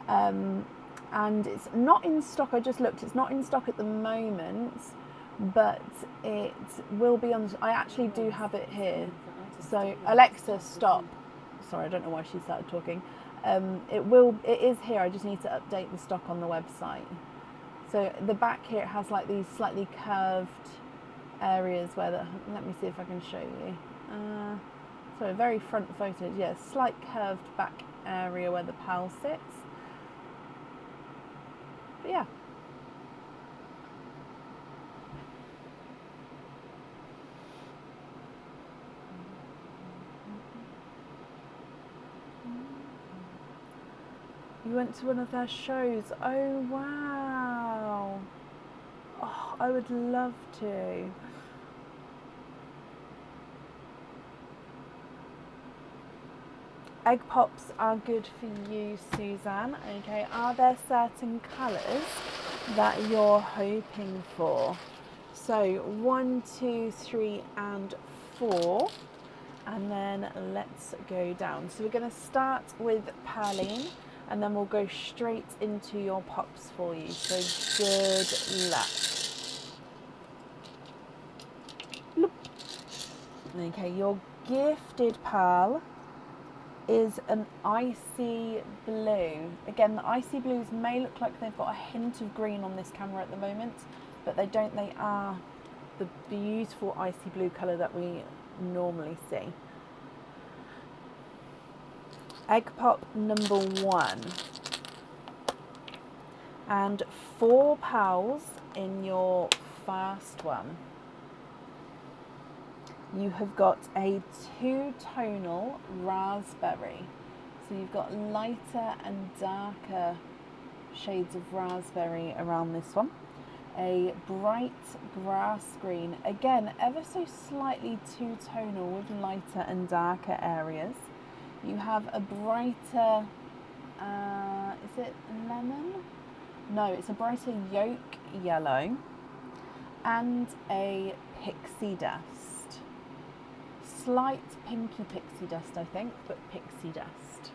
And it's not in stock. I just looked, it's not in stock at the moment, but it will be on. I actually do have it here. So Alexa, stop. Sorry, I don't know why she started talking. It is here. I just need to update the stock on the website. So the back here, it has like these slightly curved areas where let me see if I can show you. So very front photo, yeah, slight curved back area where the pearl sits. But yeah. You went to one of their shows. Oh wow. Oh, I would love to. Egg pops are good for you, Suzanne. Okay, are there certain colours that you're hoping for? So 1, 2, 3, and 4. And then let's go down. So we're going to start with Pearline, and then we'll go straight into your pops for you. So good luck. Okay, your gifted pearl is an icy blue. Again, the icy blues may look like they've got a hint of green on this camera at the moment, but they don't. They are the beautiful icy blue colour that we normally see. Egg pop number 1. And 4 pearls in your first one. You have got a 2-tonal raspberry. So you've got lighter and darker shades of raspberry around this one. a bright grass green, again ever so slightly two-tonal with lighter and darker areas. You have a brighter, is it lemon? No, it's a brighter yolk yellow, and a pixie dust. Slight pinky pixie dust, I think, but pixie dust.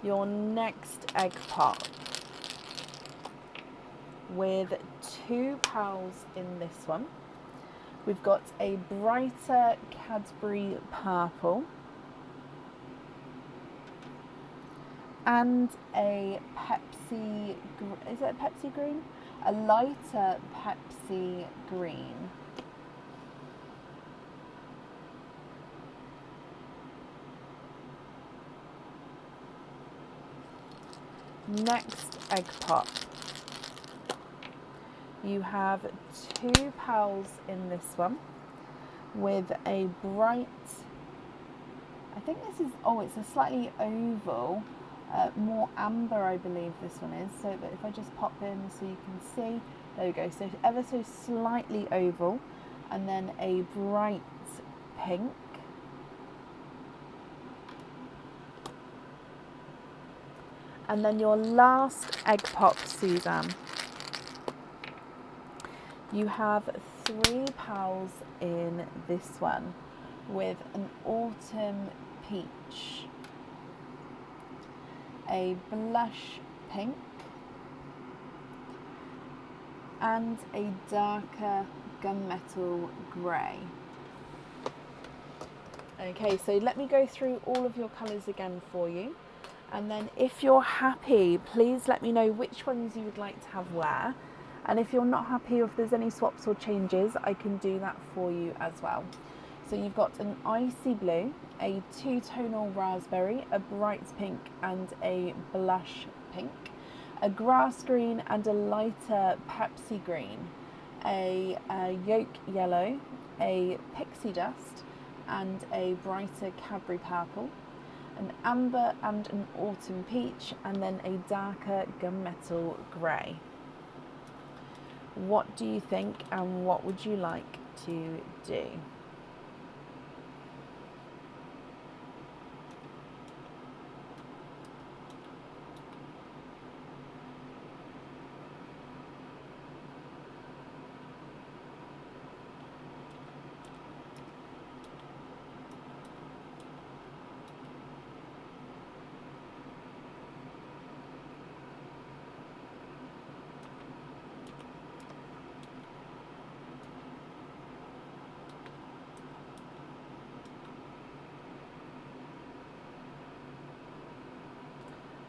Your next egg pot, with 2 pals in this one. We've got a brighter Cadbury purple and a Pepsi, is it a Pepsi green? A lighter Pepsi green. Next egg pot. You have 2 pals in this one with a bright, I think this is, oh, it's a slightly oval, more amber I believe this one is, so that if I just pop in so you can see, there we go, so ever so slightly oval, and then a bright pink, and then your last egg pop, Suzanne. You have 3 pals in this one with an autumn peach, a blush pink, and a darker gunmetal grey. Okay, so let me go through all of your colours again for you, and then if you're happy, please let me know which ones you would like to have where. And if you're not happy, or if there's any swaps or changes, I can do that for you as well. So you've got an icy blue, a two-tonal raspberry, a bright pink and a blush pink, a grass green and a lighter Pepsi green, a yolk yellow, a pixie dust and a brighter Cadbury purple, an amber and an autumn peach, and then a darker gunmetal grey. What do you think, and what would you like to do?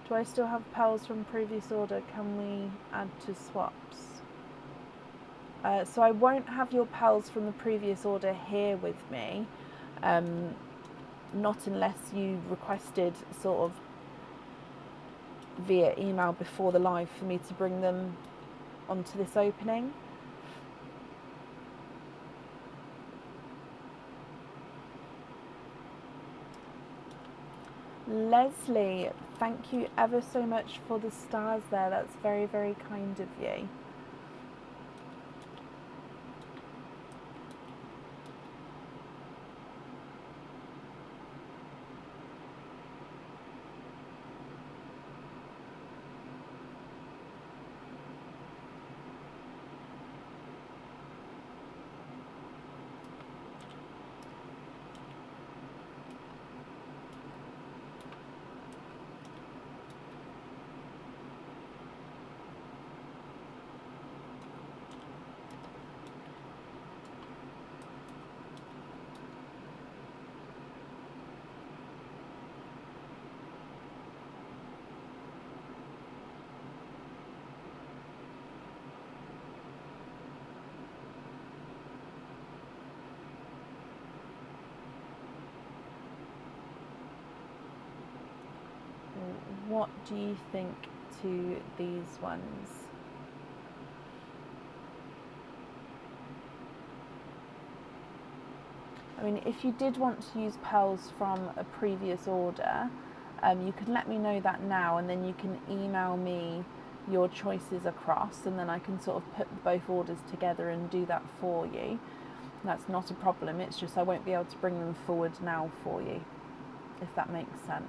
Do I still have pals from previous order? Can we add to swaps? So I won't have your pals from the previous order here with me, not unless you requested sort of via email before the live for me to bring them onto this opening. Leslie, thank you ever so much for the stars there. That's very, very kind of you. What do you think to these ones? I mean, if you did want to use pearls from a previous order, you could let me know that now, and then you can email me your choices across, and then I can sort of put both orders together and do that for you. That's not a problem. It's just I won't be able to bring them forward now for you, if that makes sense.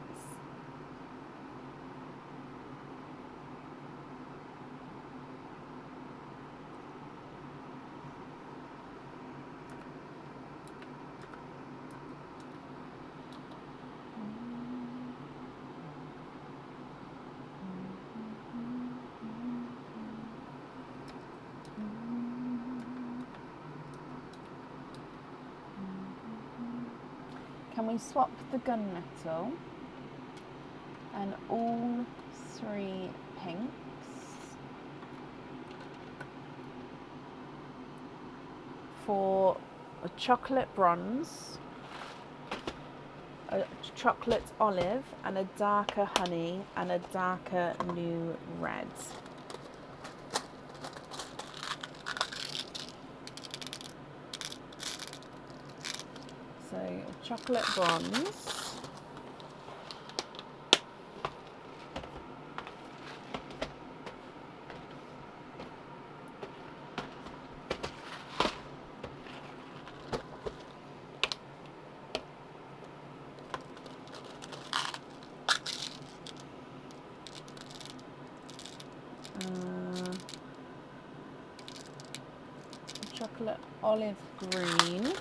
Can we swap the gunmetal and all 3 pinks for a chocolate bronze, a chocolate olive, and a darker honey and a darker new red? So chocolate bronze, chocolate olive green,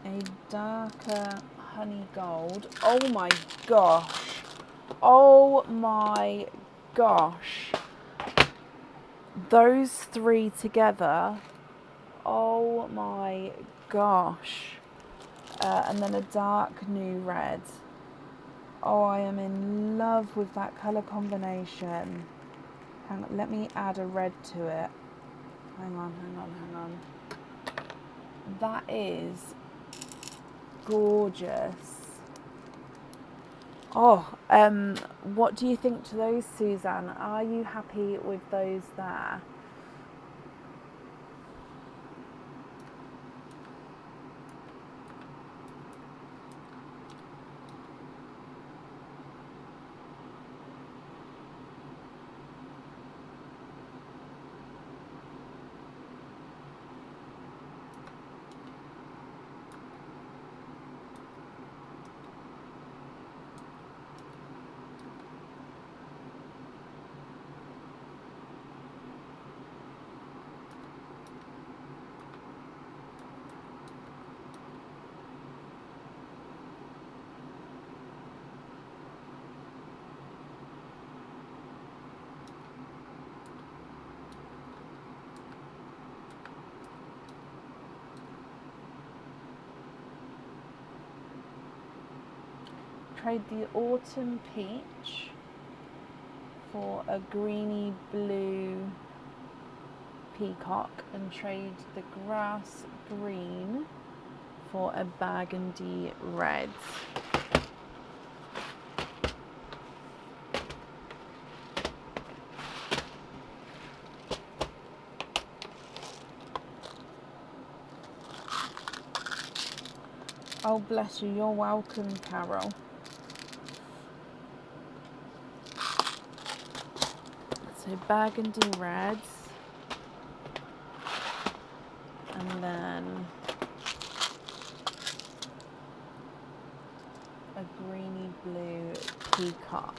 a darker honey gold. Oh my gosh. Oh my gosh. Those 3 together. Oh my gosh. And then a dark new red. Oh, I am in love with that colour combination. Hang on, let me add a red to it. Hang on. That is gorgeous. Oh, what do you think to those, Suzanne? Are you happy with those there? Trade the autumn peach for a greeny blue peacock, and trade the grass green for a burgundy red. Oh, bless you. You're welcome, Carol. So burgundy reds, and then a greeny blue peacock.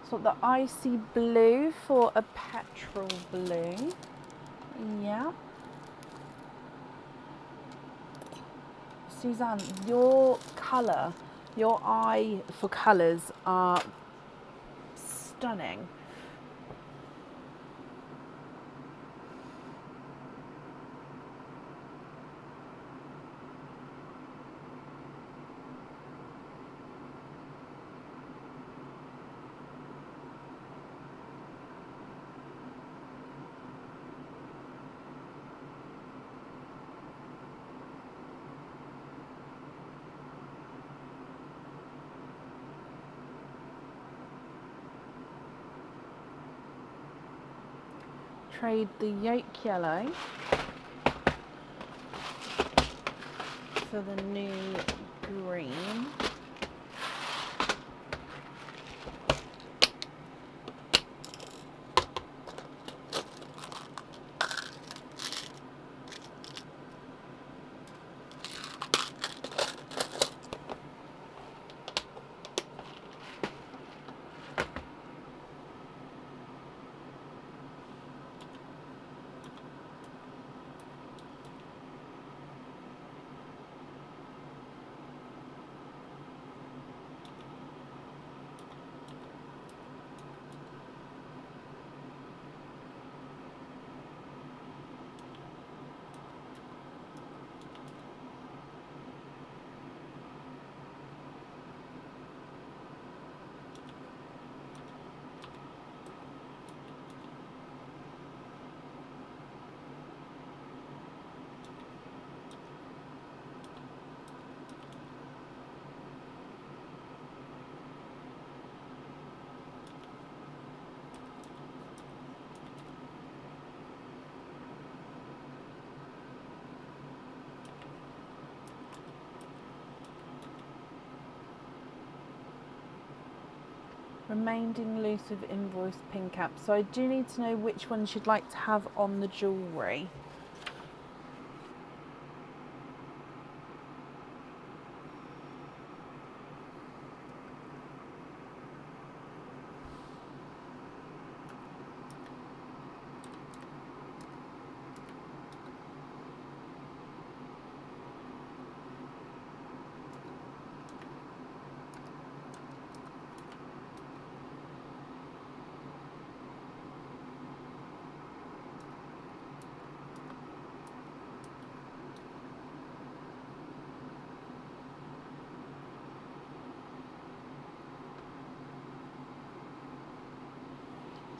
So the icy blue for a petrol blue. Yeah. Suzanne, your colour, your eye for colours are stunning. trade the yolk yellow for the new green. Remaining loose of invoice pin cap. So I do need to know which ones you'd like to have on the jewellery.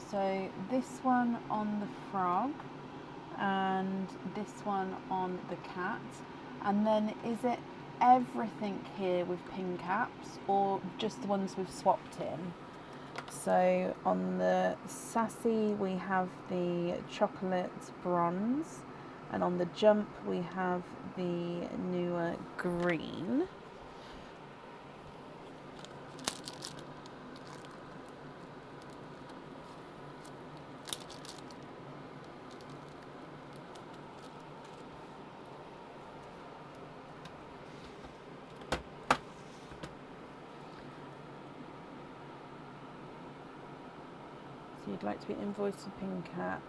So this one on the frog and this one on the cat. And then is it everything here with pin caps or just the ones we've swapped in? So on the sassy we have the chocolate bronze, and on the jump we have the newer green. So you'd like to be invoiced with pin cap.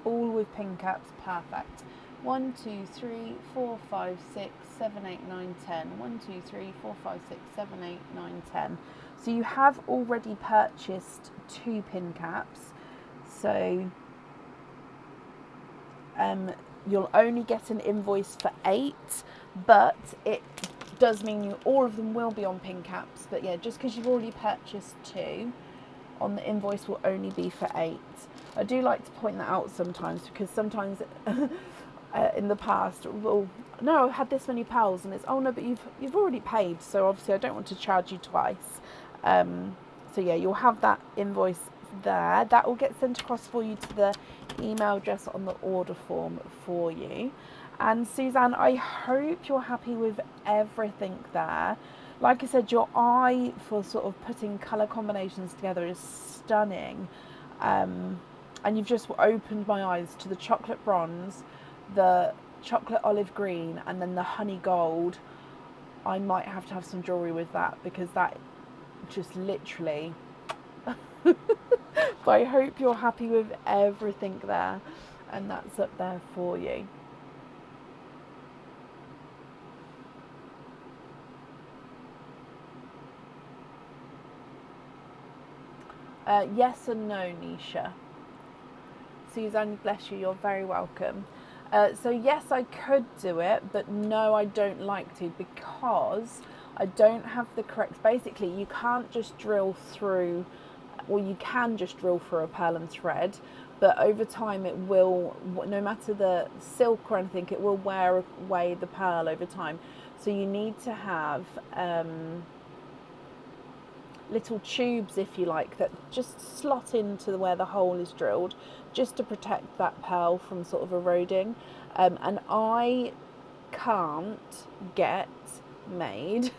All with pin caps, perfect. 1, 2, 3, 4, 5, 6, 7, 8, 9, 10. 1, 2, 3, 4, 5, 6, 7, 8, 9, 10. So you have already purchased 2 pin caps. So you'll only get an invoice for 8, but it does mean all of them will be on pin caps. But yeah, just because you've already purchased 2, on the invoice will only be for 8. I do like to point that out sometimes, because sometimes in the past, well, no, I've had this many pals, and it's, oh no, but you've already paid, so obviously I don't want to charge you twice. So yeah, you'll have that invoice there. That will get sent across for you to the email address on the order form for you. And Suzanne, I hope you're happy with everything there. Like I said, your eye for sort of putting colour combinations together is stunning. And you've just opened my eyes to the chocolate bronze, the chocolate olive green, and then the honey gold. I might have to have some jewellery with that, because that just literally... But I hope you're happy with everything there, and that's up there for you. Yes and no, Nisha. Suzanne, bless you, you're very welcome. So yes, I could do it, but no, I don't like to, because I don't have the correct... Basically, you can't just drill through or you can just drill through a pearl and thread, but over time it will, no matter the silk or anything, it will wear away the pearl over time. So you need to have little tubes, if you like, that just slot into where the hole is drilled, just to protect that pearl from sort of eroding. And I can't get made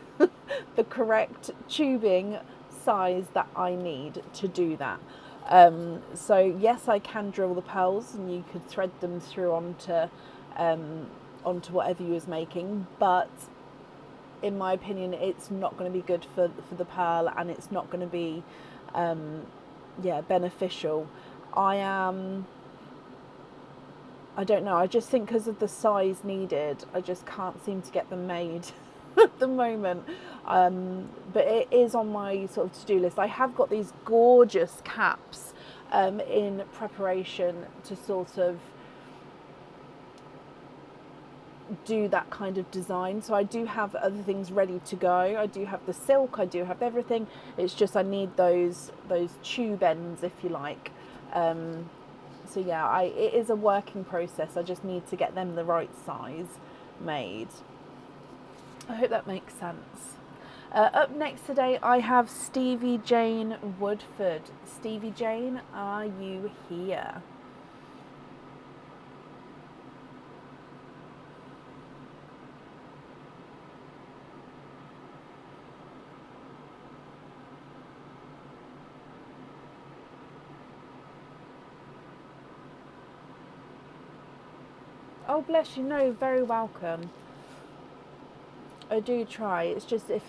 the correct tubing size that I need to do that. So yes, I can drill the pearls, and you could thread them through onto whatever you was making, but in my opinion, it's not going to be good for the pearl, and it's not going to be beneficial. I don't know, I just think because of the size needed, I just can't seem to get them made at the moment. But it is on my sort of to-do list. I have got these gorgeous caps in preparation to sort of do that kind of design. So I do have other things ready to go. I do have the silk, I do have everything. It's just I need those tube ends, if you like. So yeah, it is a working process. I just need to get them the right size made. I hope that makes sense. Up next today, I have Stevie Jane Woodford. Stevie Jane, are you here? Oh, bless you. No, very welcome. I do try. It's just, if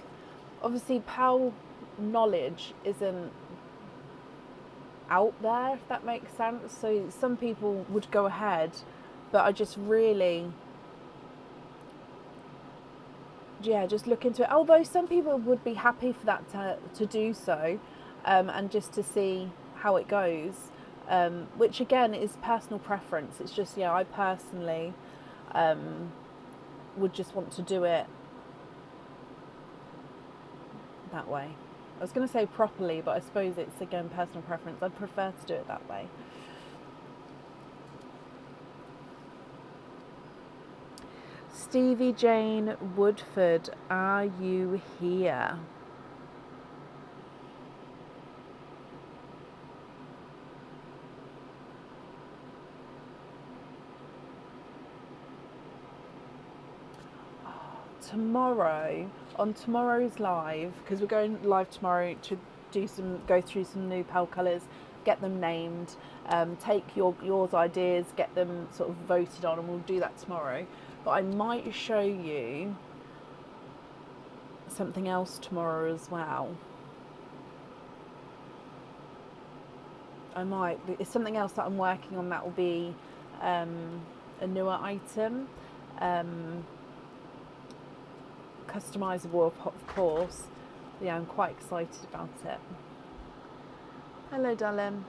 obviously PAL knowledge isn't out there, if that makes sense. So some people would go ahead, but I just really, just look into it. Although some people would be happy for that to do so, and just to see how it goes, which again is personal preference. It's just, I personally would just want to do it that way. I was going to say properly, but I suppose it's again personal preference. I prefer to do it that way. Stevie Jane Woodford, are you here? Tomorrow, on tomorrow's live, because we're going live tomorrow to go through some new PAL colours, get them named, take yours ideas, get them sort of voted on, and we'll do that tomorrow. But I might show you something else tomorrow as well. I might. It's something else that I'm working on that will be a newer item. Customizable, of course. Yeah, I'm quite excited about it. Hello, darling.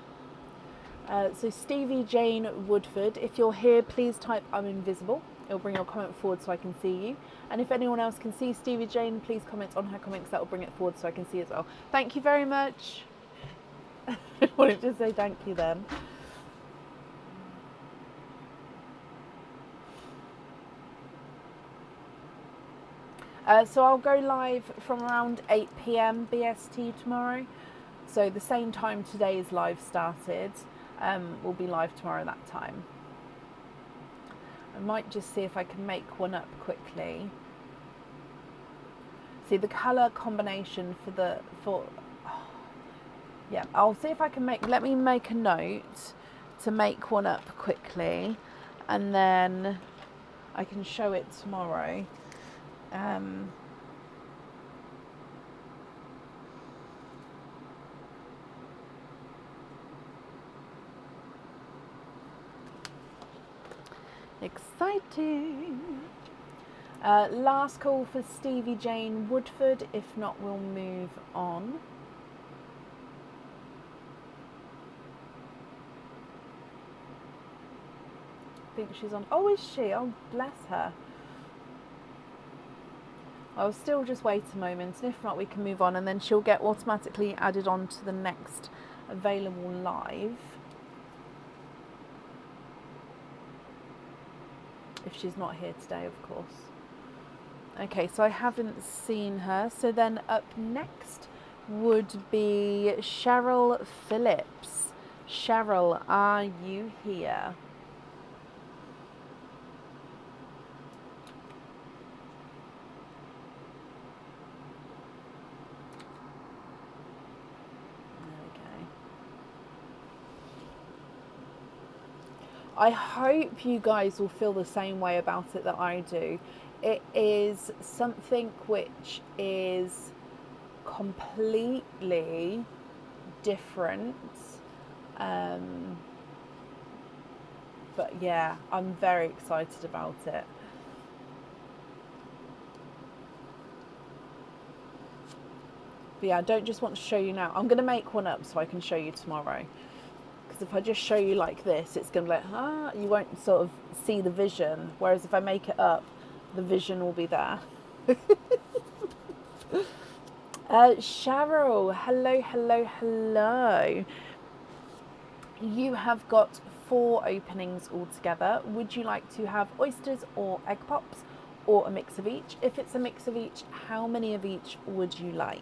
So Stevie Jane Woodford, if you're here, please type I'm invisible. It'll bring your comment forward so I can see you. And if anyone else can see Stevie Jane, please comment on her comments. That will bring it forward so I can see as well. Thank you very much. I wanted to say thank you then. So I'll go live from around 8 p.m. BST tomorrow. So the same time today's live started, we'll be live tomorrow that time. I might just see if I can make one up quickly. See the colour combination I'll see if I can let me make a note to make one up quickly, and then I can show it tomorrow. Exciting. Last call for Stevie Jane Woodford. If not, we'll move on. I think she's on. Oh, is she? Oh, bless her. I'll still just wait a moment, and if not, we can move on, and then she'll get automatically added on to the next available live. If she's not here today, of course. Okay, so I haven't seen her. So then up next would be Cheryl Phillips. Cheryl, are you here? I hope you guys will feel the same way about it that I do. It is something which is completely different. But yeah, I'm very excited about it. But yeah, I don't just want to show you now. I'm going to make one up so I can show you tomorrow. Because if I just show you like this, it's going to be like, you won't sort of see the vision. Whereas if I make it up, the vision will be there. Cheryl, hello, hello, hello. You have got 4 openings altogether. Would you like to have oysters or egg pops or a mix of each? If it's a mix of each, how many of each would you like?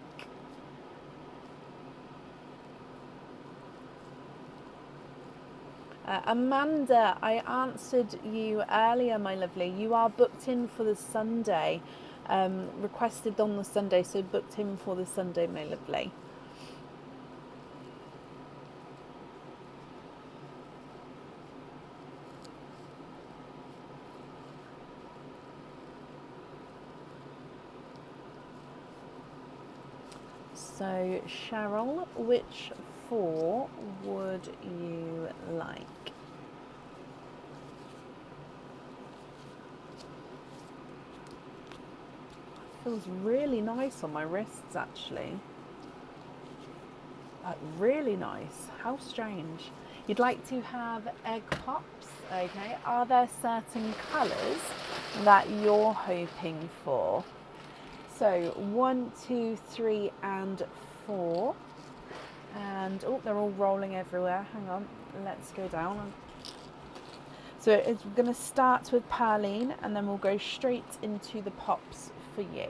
Amanda, I answered you earlier, my lovely. You are booked in for the Sunday. Requested on the Sunday, so booked in for the Sunday, my lovely. So, Cheryl, which 4 would you like? Feels really nice on my wrists, actually. Like, really nice. How strange. You'd like to have egg pops, okay? Are there certain colours that you're hoping for? So 1, 2, 3, and 4. And oh, they're all rolling everywhere. Hang on, let's go down. So it's going to start with Perline, and then we'll go straight into the pops for you.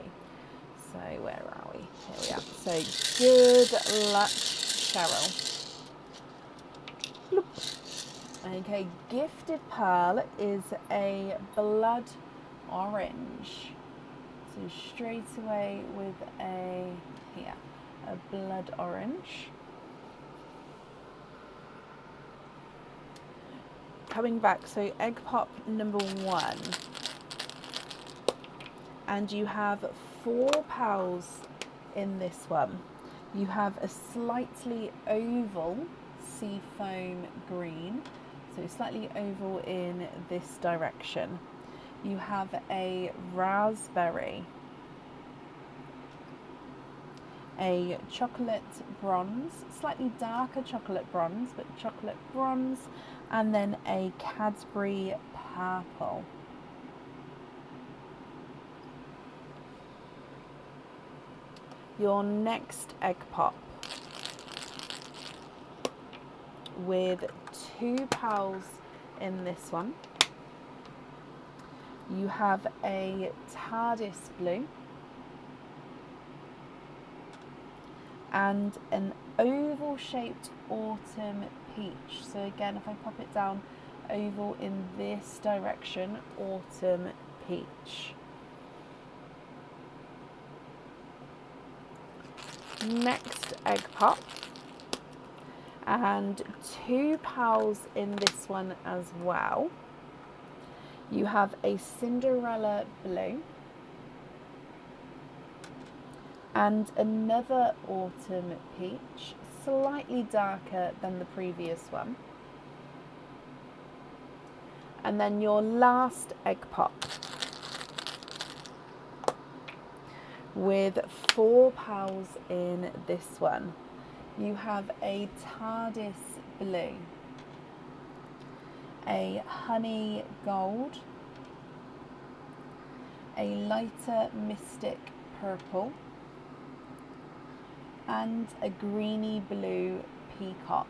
So where are we? Here we are. So good luck, Cheryl. Bloop. Okay, Gifted Pearl is a blood orange. So straight away with a blood orange. Coming back, so egg pop number 1. And you have 4 pals in this one. You have a slightly oval seafoam green, so slightly oval in this direction. You have a raspberry, a chocolate bronze, slightly darker chocolate bronze, but chocolate bronze, and then a Cadbury purple. Your next egg pop with 2 pals in this one. You have a TARDIS blue and an oval shaped autumn peach. So again, if I pop it down, oval in this direction, autumn peach. Next egg pop, and 2 pals in this one as well. You have a Cinderella blue and another autumn peach, slightly darker than the previous one. And then your last egg pop with 4 pals in this one. You have a TARDIS blue, a honey gold, a lighter mystic purple, and a greeny blue peacock.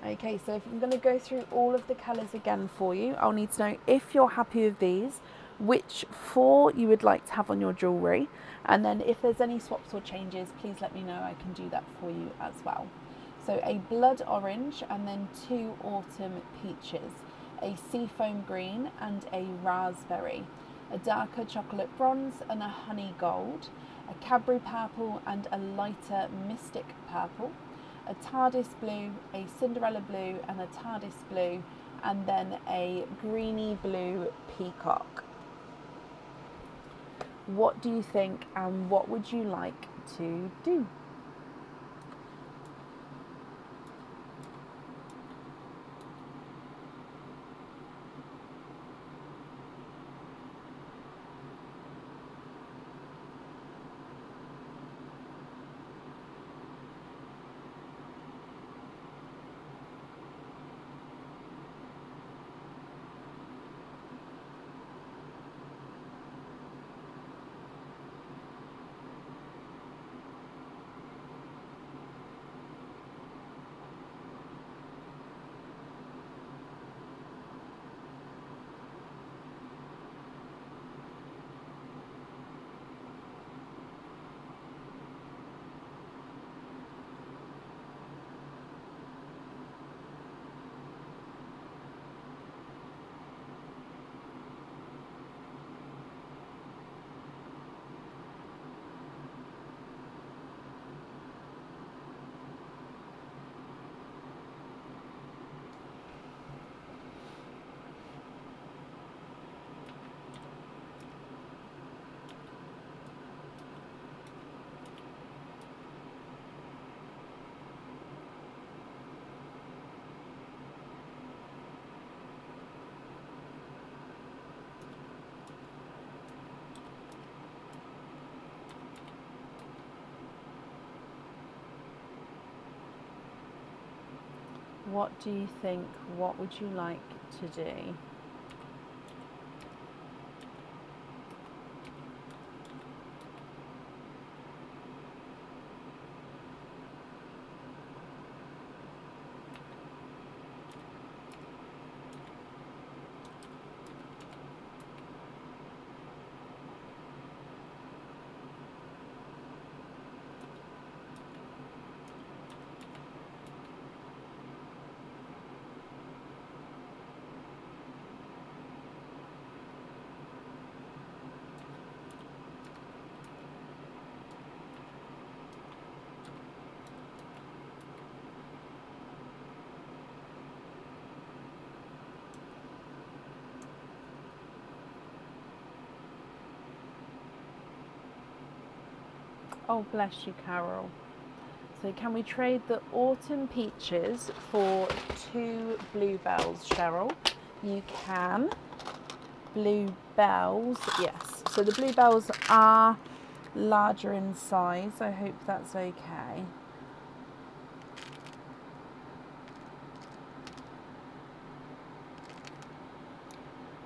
Okay, so if I'm going to go through all of the colours again for you, I'll need to know if you're happy with these, which 4 you would like to have on your jewellery, and then if there's any swaps or changes, please let me know, I can do that for you as well. So a blood orange, and then 2 autumn peaches, a seafoam green and a raspberry, a darker chocolate bronze and a honey gold, a Cadbury purple and a lighter mystic purple, a TARDIS blue, a Cinderella blue and a TARDIS blue, and then a greeny blue peacock. What do you think, and what would you like to do? What do you think? What would you like to do? Oh, bless you, Carol. So can we trade the autumn peaches for 2 bluebells, Cheryl? You can. Bluebells, yes. So the bluebells are larger in size. I hope that's okay.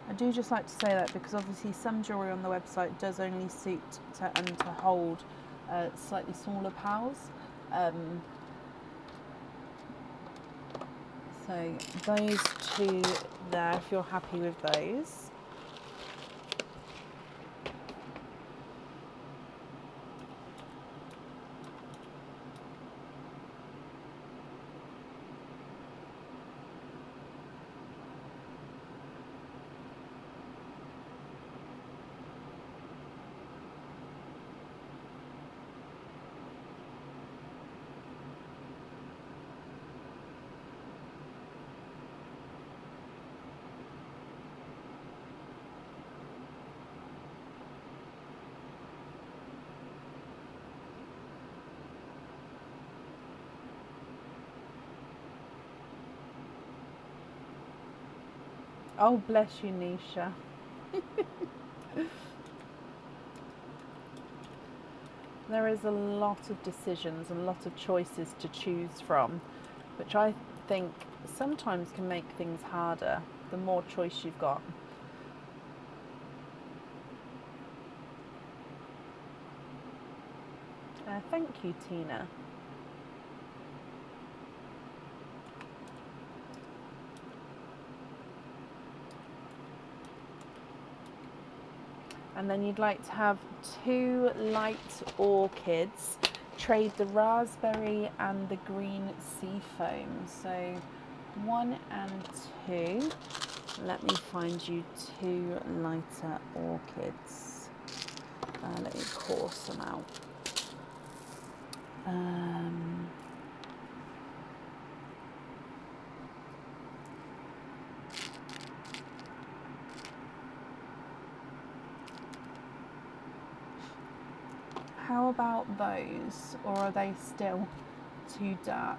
I do just like to say that because obviously some jewellery on the website does only suit to hold slightly smaller pals. So those 2 there, if you're happy with those. Oh, bless you, Nisha. There is a lot of decisions and a lot of choices to choose from, which I think sometimes can make things harder. the more choice you've got. Thank you, Tina. And then you'd like to have 2 light orchids. Trade the raspberry and the green sea foam. So 1 and 2. Let me find you 2 lighter orchids. Let me course them out. How about those, or are they still too dark?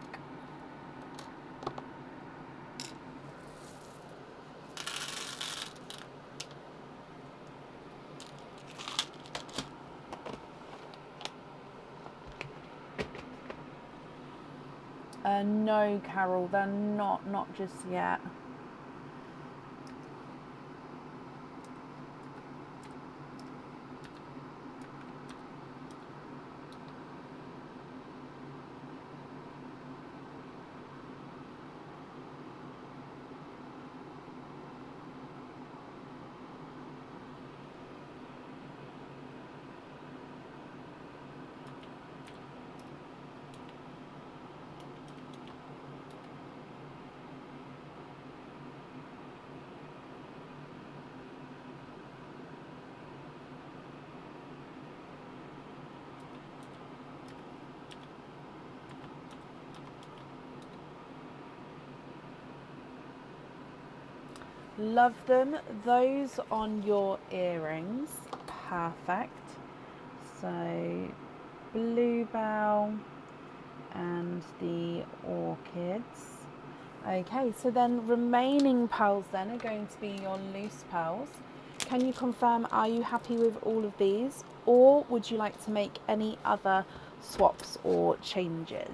No, Carol, they're not just yet. Love them. Those on your earrings, perfect. So bluebell and the orchids. Okay, so then remaining pearls then are going to be your loose pearls. Can you confirm, are you happy with all of these, or would you like to make any other swaps or changes?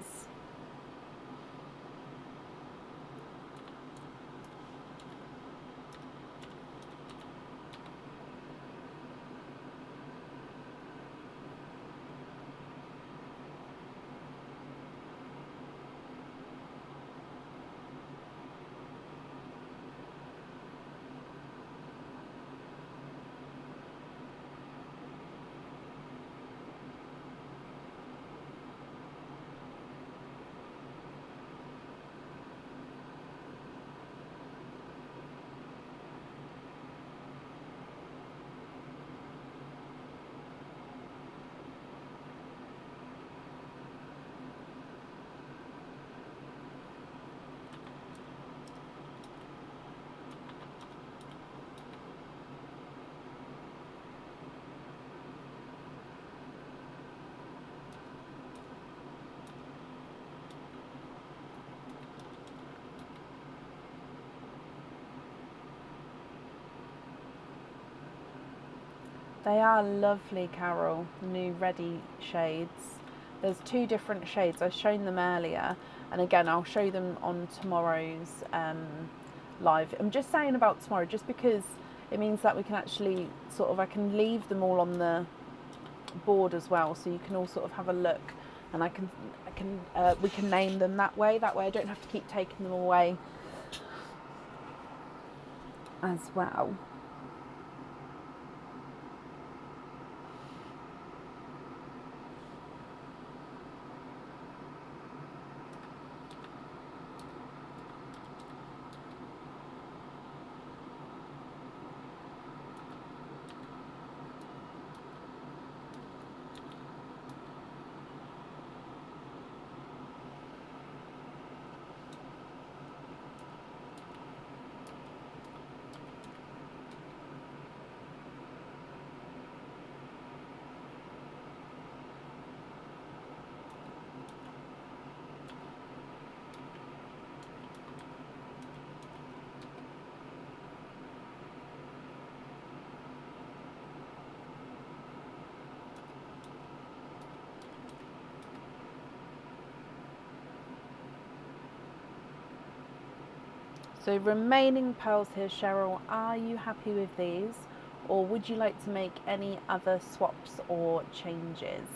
They are lovely, Carol, the new ready shades. There's 2 different shades. I've shown them earlier, and again I'll show them on tomorrow's live. I'm just saying about tomorrow just because it means that we can actually sort of, I can leave them all on the board as well, so you can all sort of have a look, and we can name them that way. That way I don't have to keep taking them away as well. So remaining pearls here, Cheryl, are you happy with these? Or would you like to make any other swaps or changes?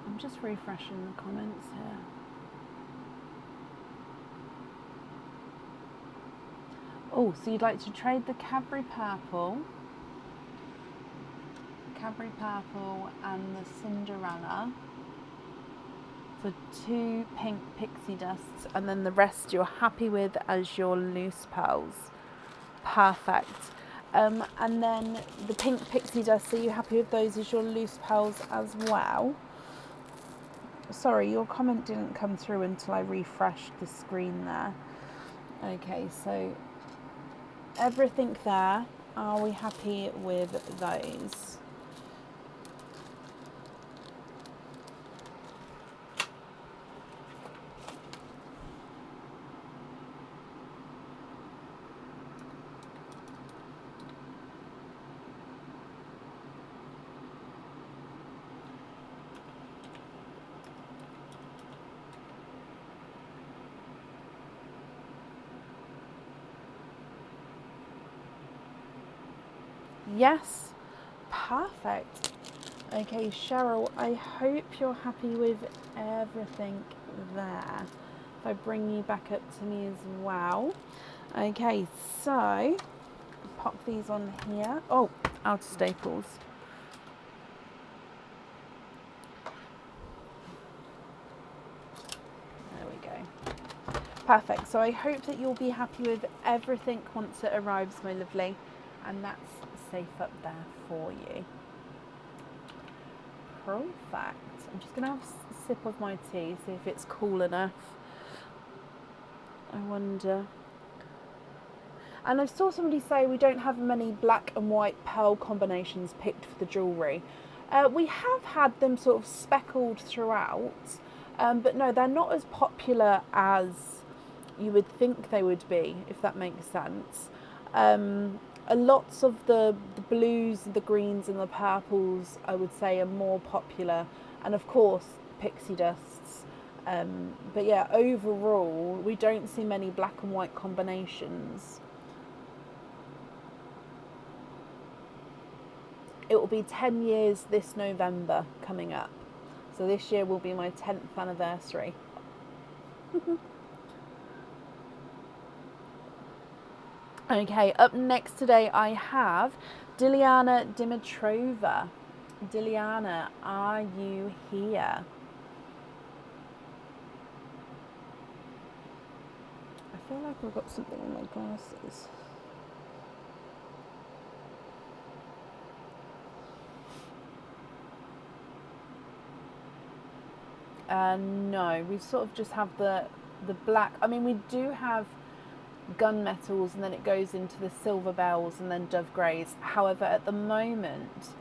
I'm just refreshing the comments here. Oh, so you'd like to trade the Cadbury Purple and the Cinderella for 2 pink pixie dusts, and then the rest you're happy with as your loose pearls. Perfect. And then the pink pixie dusts, are you happy with those as your loose pearls as well? Sorry, your comment didn't come through until I refreshed the screen there. Okay, so everything there, are we happy with those? Yes, perfect. Okay, Cheryl, I hope you're happy with everything there. If I bring you back up to me as well. Okay, so pop these on here. Oh, out of staples. There we go. Perfect. So I hope that you'll be happy with everything once it arrives, my lovely. And that's safe up there for you. Perfect. I'm just going to have a sip of my tea, see if it's cool enough. I wonder. And I saw somebody say we don't have many black and white pearl combinations picked for the jewellery. We have had them sort of speckled throughout, but no, they're not as popular as you would think they would be, if that makes sense. Lots of the blues, the greens and the purples, I would say, are more popular, and of course pixie dusts. But yeah, overall we don't see many black and white combinations. It will be 10 years this November coming up, so this year will be my 10th anniversary. Okay, up next today I have Dilyana Dimitrova. Dilyana, are you here? I feel like I've got something in my glasses. No, we sort of just have the black. I mean, we do have gunmetals, and then it goes into the silver bells and then dove greys. However, at the moment,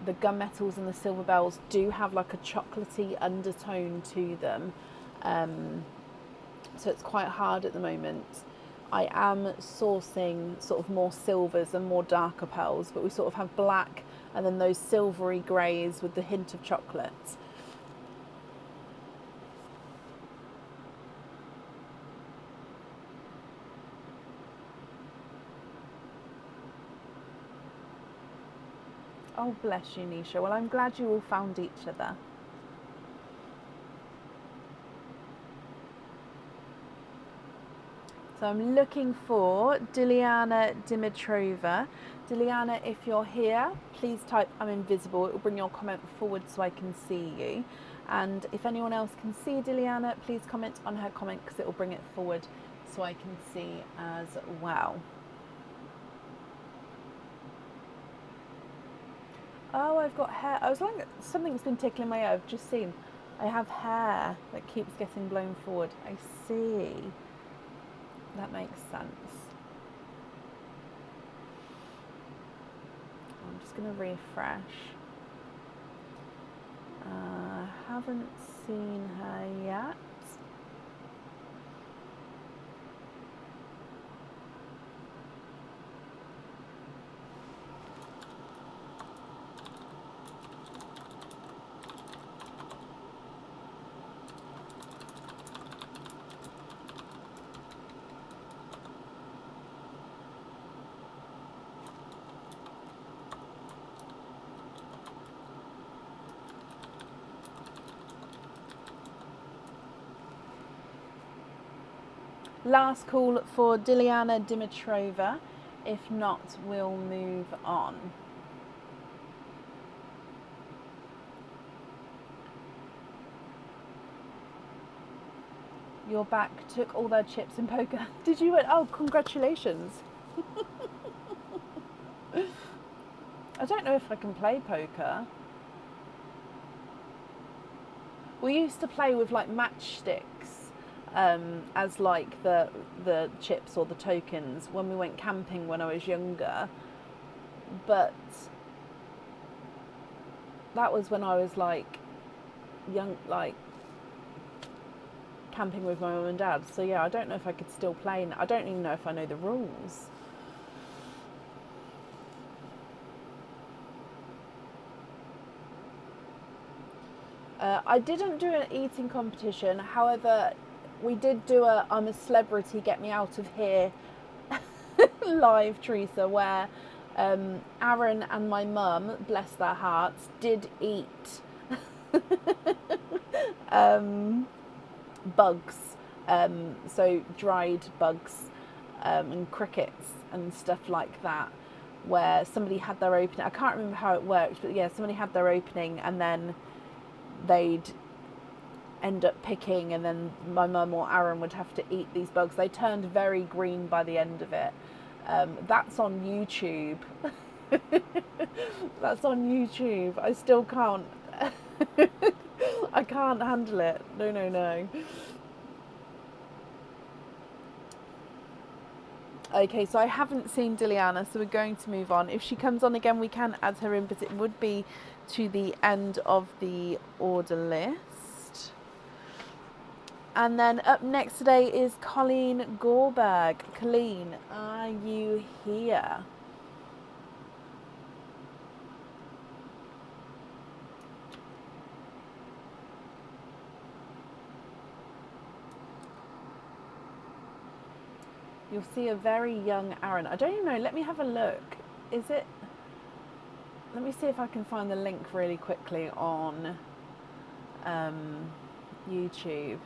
the gunmetals and the silver bells do have like a chocolatey undertone to them, so it's quite hard at the moment. I am sourcing sort of more silvers and more darker pearls, but we sort of have black and then those silvery greys with the hint of chocolate. Oh, bless you, Nisha. Well, I'm glad you all found each other. So I'm looking for Diliana Dimitrova. Diliana, if you're here, please type I'm invisible. It will bring your comment forward so I can see you. And if anyone else can see Diliana, please comment on her comment because it will bring it forward so I can see as well. Oh, I've got hair. I was like, something's been tickling my ear. I've just seen. I have hair that keeps getting blown forward. I see. That makes sense. I'm just going to refresh. Haven't seen her yet. Last call for Diliana Dimitrova. If not, we'll move on. Your back took all their chips in poker. Did you win? Oh, congratulations. I don't know if I can play poker. We used to play with like matchsticks as like the chips or the tokens when we went camping when I was younger. But that was when I was like young, like camping with my mum and dad. So yeah, I don't know if I could still play. I don't even know if I know the rules. I didn't do an eating competition. However, we did do a I'm a Celebrity, Get Me Out of Here live, Teresa, where Aaron and my mum, bless their hearts, did eat bugs, so dried bugs and crickets and stuff like that, where somebody had their opening. I can't remember how it worked, but yeah, somebody had their opening and then they'd end up picking, and then my mum or Aaron would have to eat these bugs. They turned very green by the end of it. That's on YouTube. That's on YouTube. I still can't. I can't handle it. No. Okay, so I haven't seen Diliana, so we're going to move on. If she comes on again, we can add her in, but it would be to the end of the order list. And then up next today is Colleen Gorberg. Colleen, are you here? You'll see a very young Aaron. I don't even know. Let me have a look. Is it? Let me see if I can find the link really quickly on YouTube.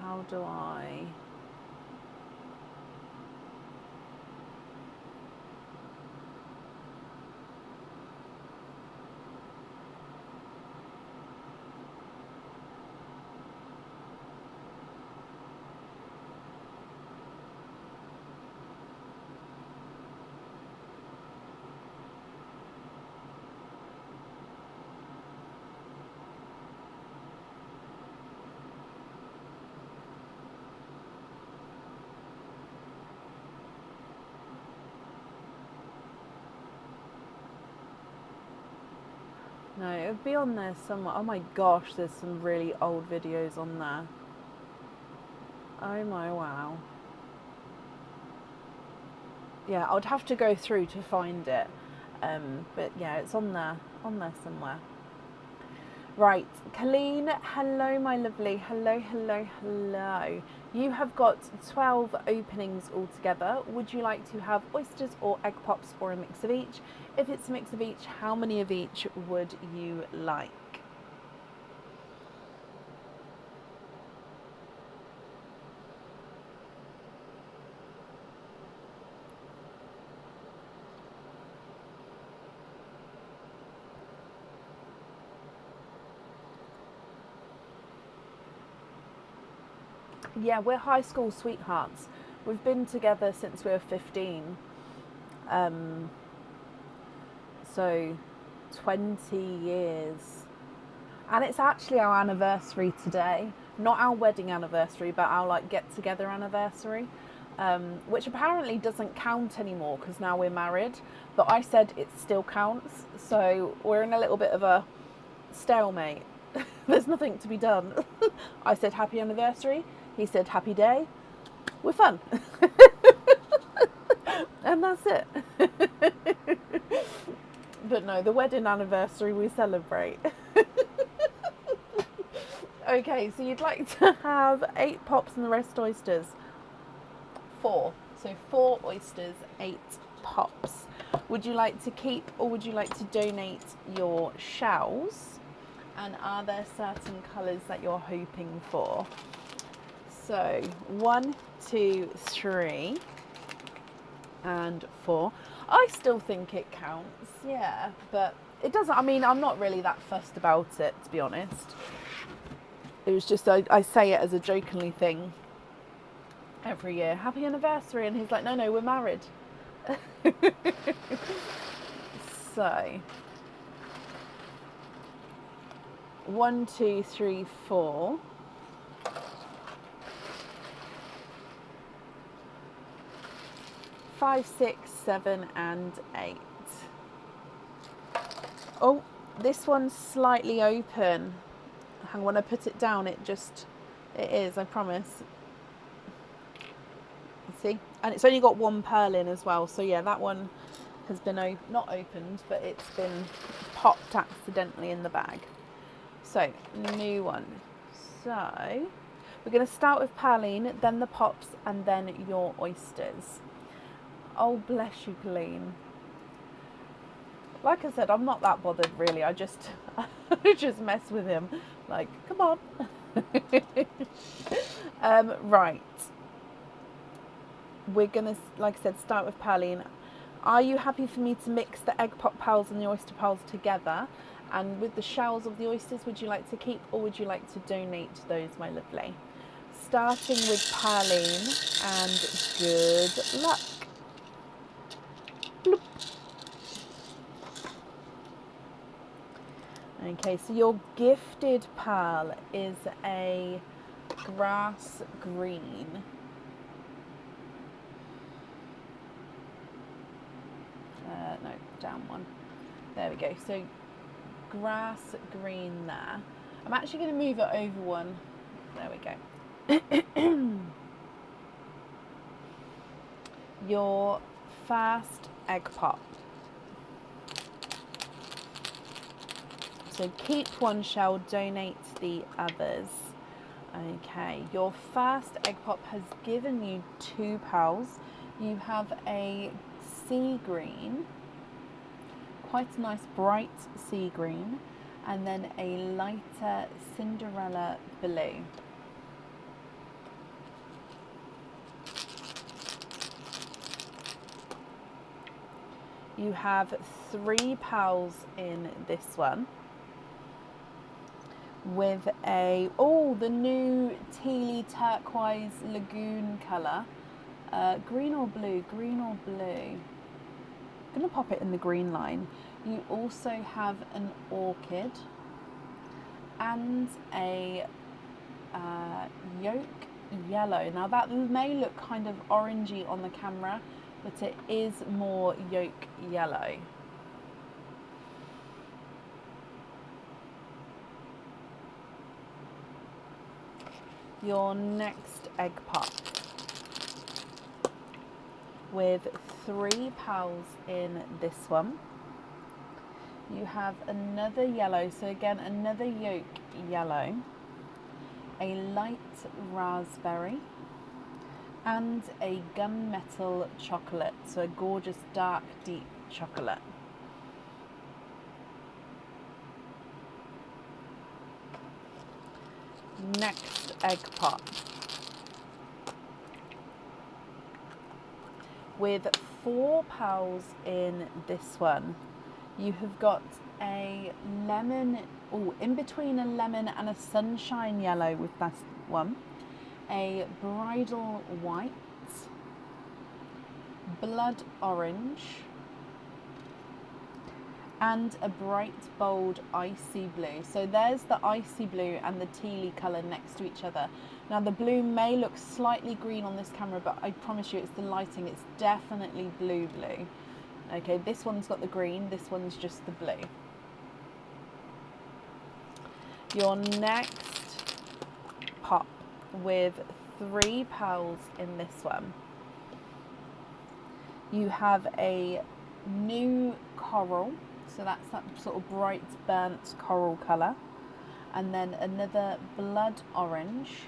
How do I? No, it would be on there somewhere. Oh my gosh, there's some really old videos on there. Oh my wow. Yeah, I'd have to go through to find it. But yeah, it's on there somewhere. Right, Colleen, hello my lovely, hello, hello, hello. You have got 12 openings altogether. Would you like to have oysters or egg pops or a mix of each? If it's a mix of each, how many of each would you like? Yeah, we're high school sweethearts. We've been together since we were 15. Um, so 20 years. And it's actually our anniversary today. Not our wedding anniversary, but our like get together anniversary. Which apparently doesn't count anymore because now we're married. But I said it still counts. So we're in a little bit of a stalemate. There's nothing to be done. I said happy anniversary. He said happy day. We're fun. And that's it. But no, the wedding anniversary we celebrate. Okay, so you'd like to have 8 pops and the rest oysters? 4. So 4 oysters, 8 pops. Would you like to keep or would you like to donate your shells? And are there certain colours that you're hoping for? So 1, 2, 3, and 4. I still think it counts, yeah, but it doesn't. I mean, I'm not really that fussed about it, to be honest. It was just I say it as a jokingly thing every year. Happy anniversary, and he's like, no, we're married. So 1, 2, 3, 4. 5, 6, 7, and 8. Oh, this one's slightly open. And when I put it down, it is, I promise. You see? And it's only got 1 pearl in as well. So yeah, that one has been not opened, but it's been popped accidentally in the bag. So, new one. So, we're going to start with Pauline, then the pops, and then your oysters. Oh, bless you, Colleen. Like I said, I'm not that bothered, really. I just mess with him. Like, come on. Right. We're going to, like I said, start with Pauline. Are you happy for me to mix the egg pop pearls and the oyster pearls together? And with the shells of the oysters, would you like to keep or would you like to donate those, my lovely? Starting with Pauline, and good luck. Bloop. Okay, so your gifted pearl is a grass green. No, down one. There we go. So grass green there. I'm actually going to move it over one. There we go. Your first egg pop. So keep one shell, donate the others. Okay, your first egg pop has given you 2 pearls. You have a sea green, quite a nice bright sea green, and then a lighter Cinderella blue. You have 3 pearls in this one with the new tealy turquoise lagoon colour. Green or blue? I'm going to pop it in the green line. You also have an orchid and a yolk yellow. Now that may look kind of orangey on the camera, but it is more yolk yellow. Your next egg pop with 3 pals in this one. You have another yellow, so again another yolk yellow, a light raspberry, and a gunmetal chocolate, so a gorgeous dark deep chocolate. Next egg pop with 4 pals in this one. You have got a lemon, in between a lemon and a sunshine yellow with that one, a bridal white, blood orange, and a bright bold icy blue. So there's the icy blue and the tealy colour next to each other. Now the blue may look slightly green on this camera, but I promise you it's the lighting, it's definitely blue. Okay, this one's got the green, this one's just the blue. Your next pop with 3 pals in this one. You have a new coral, so that's that sort of bright burnt coral colour, and then another blood orange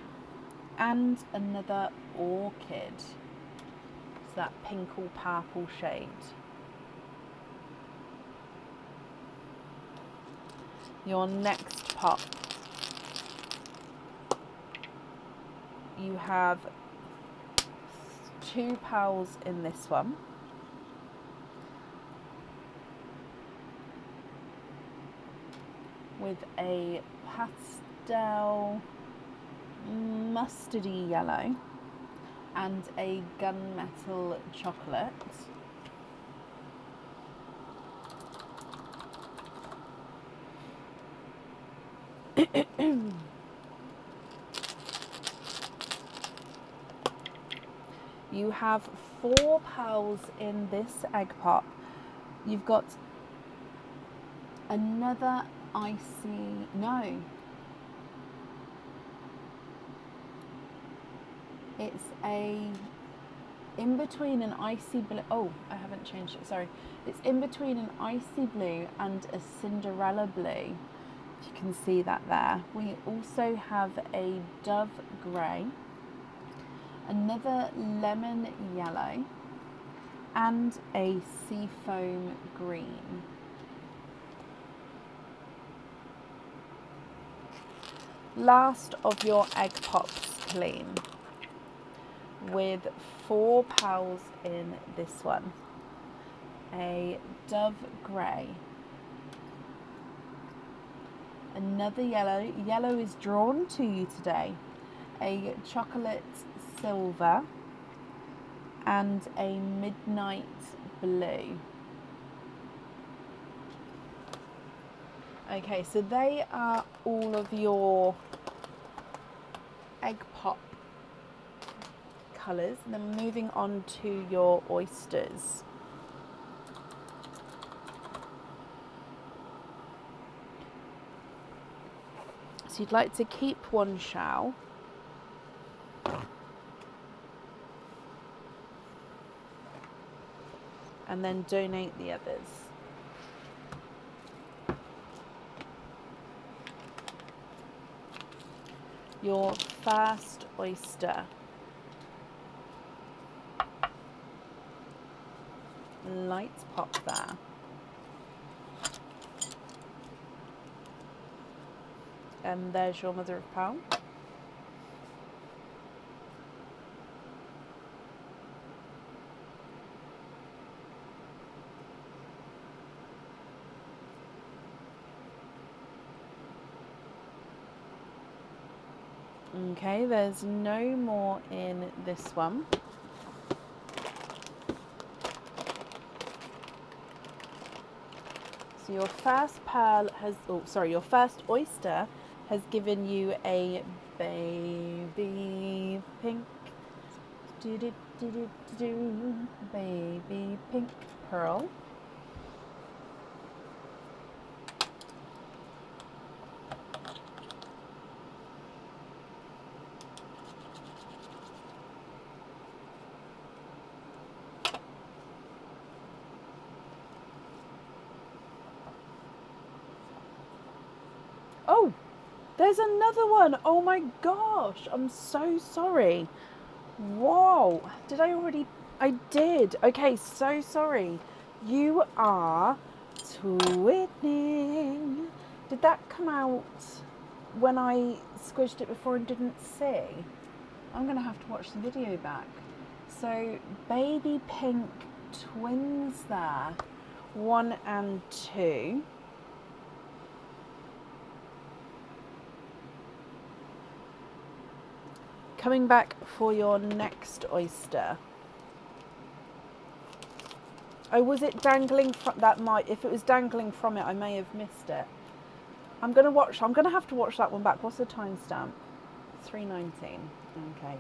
and another orchid, so that pink or purple shade. Your next pop, you have 2 pals in this one. With a pastel mustardy yellow and a gunmetal chocolate. You have 4 pals in this egg pop. You've got another icy, no, it's in between an icy blue, oh, I haven't changed it, sorry. It's in between an icy blue and a Cinderella blue, if you can see that there. We also have a dove grey, another lemon yellow, and a seafoam green. Last of your egg pops clean with 4 pals in this one. A dove grey, another yellow, yellow is drawn to you today, a chocolate silver, and a midnight blue. Okay, so they are all of your egg pop colours. And then moving on to your oysters. So you'd like to keep one shell. And then donate the others. Your first oyster. Light pop there. And there's your mother of pearl. Okay, there's no more in this one. So your first pearl has, your first oyster has given you a baby pink, baby pink pearl. Oh, there's another one. Oh my gosh, I'm so sorry. Whoa, did I already? I did. Okay, so sorry. You are twinning. Did that come out when I squished it before and didn't see? I'm going to have to watch the video back. So, baby pink twins there. 1 and 2. Coming back for your next oyster. Oh, was it dangling from that? Might, if it was dangling from it, I may have missed it. I'm gonna have to watch that one back. What's the timestamp? 3:19. Okay.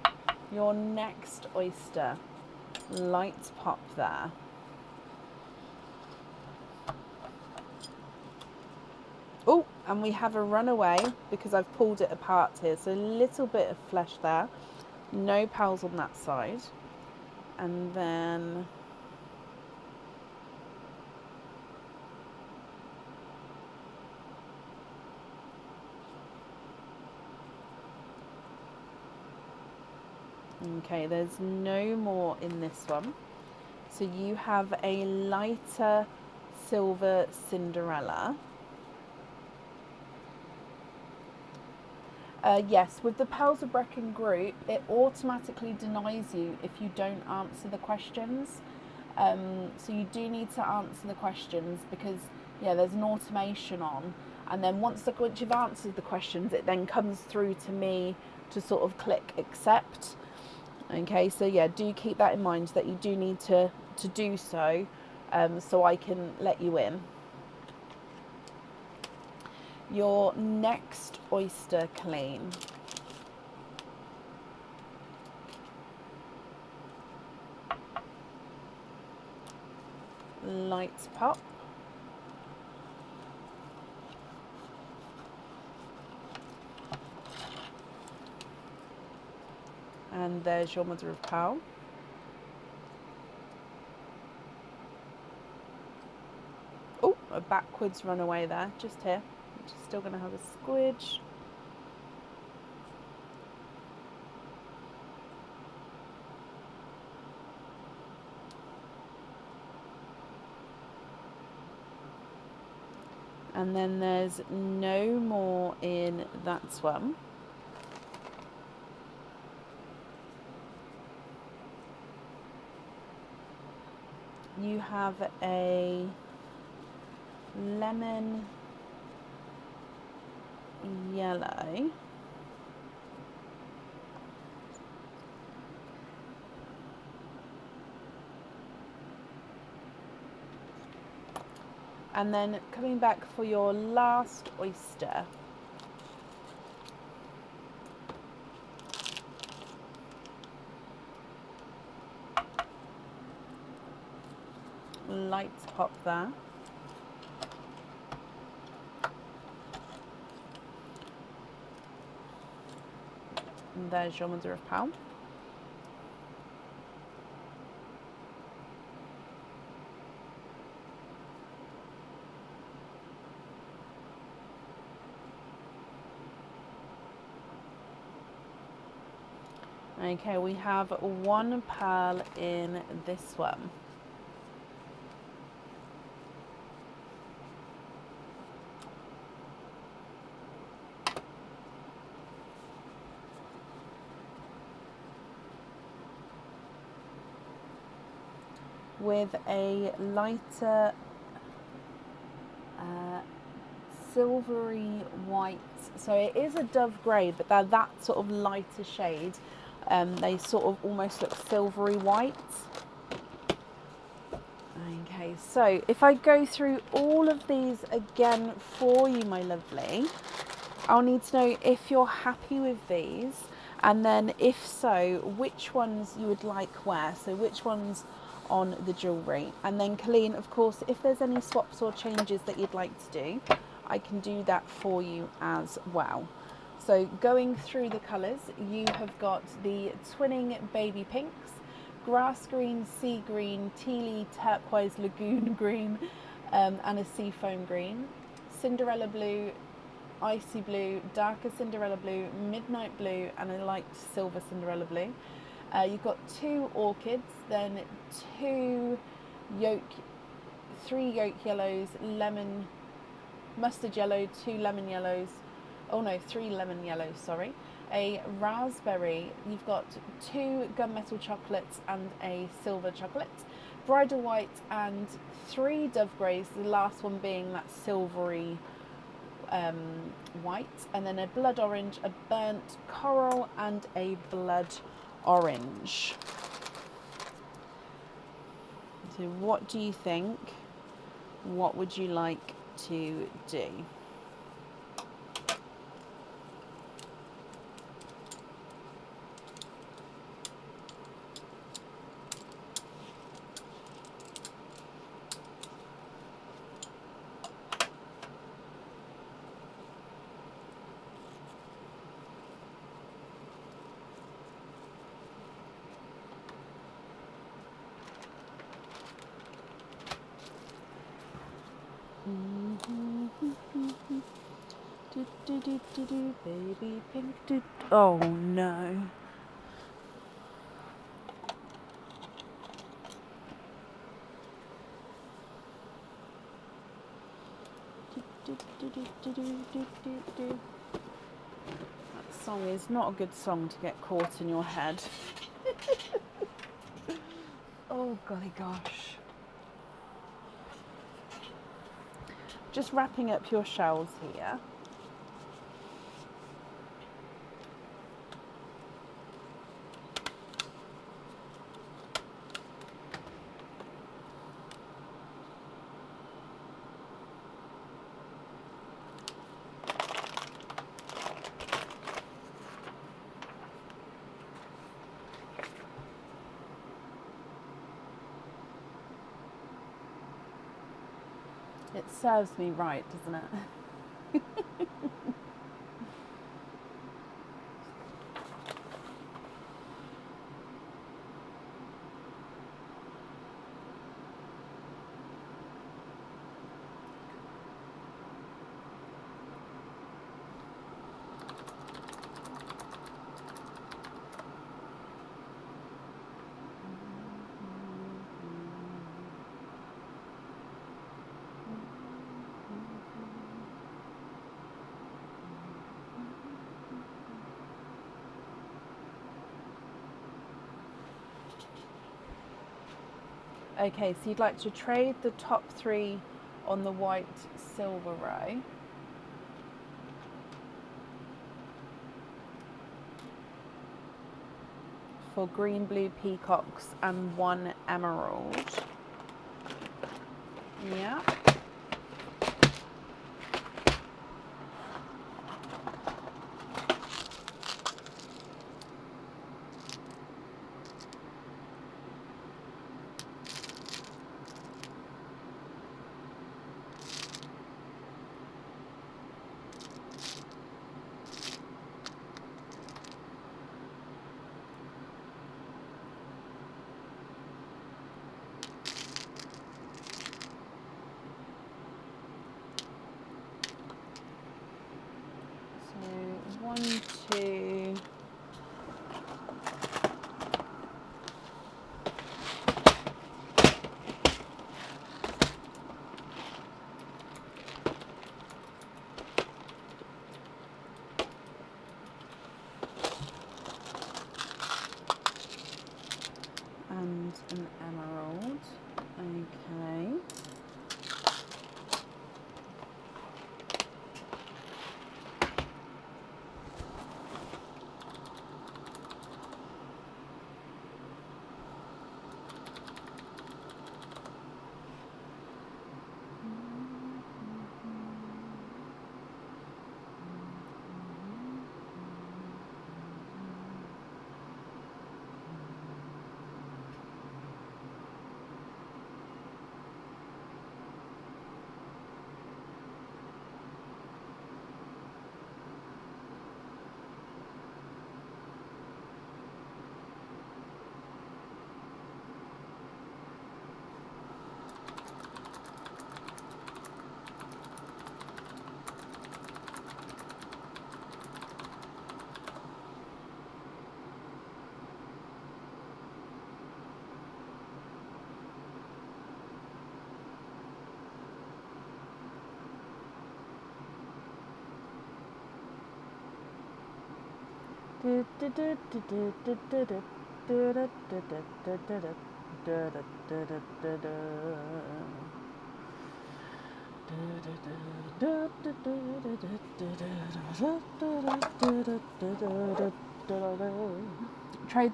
Your next oyster. Lights pop there. Oh, and we have a runaway because I've pulled it apart here. So a little bit of flesh there. No pearls on that side. And then okay, there's no more in this one. So you have a lighter silver Cinderella. Yes, with the Pearls of Brecon group, it automatically denies you if you don't answer the questions. So you do need to answer the questions because, yeah, there's an automation on. And then once you've answered the questions, it then comes through to me to sort of click accept. Okay, so yeah, do keep that in mind that you do need to do so, so I can let you in. Your next oyster clean. Lights pop. And there's your mother of pearl. Oh, a backwards runaway there, just here. Just still going to have a squidge. And then there's no more in that one. You have a lemon yellow. And then coming back for your last oyster. Lights pop there. And there's your mother of pearl. Okay, we have one pearl in this one. With a lighter silvery white, so it is a dove grey, but they're that sort of lighter shade. They sort of almost look silvery white. Okay, so if I go through all of these again for you, my lovely, I'll need to know if you're happy with these, and then if so, which ones you would like where, so which ones on the jewellery. And then Colleen, of course, if there's any swaps or changes that you'd like to do, I can do that for you as well. So going through the colours, you have got the twinning baby pinks, grass green, sea green, tealy, turquoise, lagoon green, and a seafoam green, Cinderella blue, icy blue, darker Cinderella blue, midnight blue, and a light silver Cinderella blue. You've got 2 orchids, then 2 yolk, 3 yolk yellows, lemon, mustard yellow, 2 lemon yellows. Oh no, 3 lemon yellows, sorry. A raspberry, you've got 2 gunmetal chocolates and a silver chocolate, bridal white, and 3 dove greys, the last one being that silvery white, and then a blood orange, a burnt coral, and a blood orange. So what do you think? What would you like to do? Baby pink. Oh no. That song is not a good song to get caught in your head. Oh golly gosh. Just wrapping up your shells here. It serves me right, doesn't it? Okay, so you'd like to trade the top 3 on the white silver row. For green blue peacocks and 1 emerald. Yeah. So 1, 2. And an emerald. Okay. Trade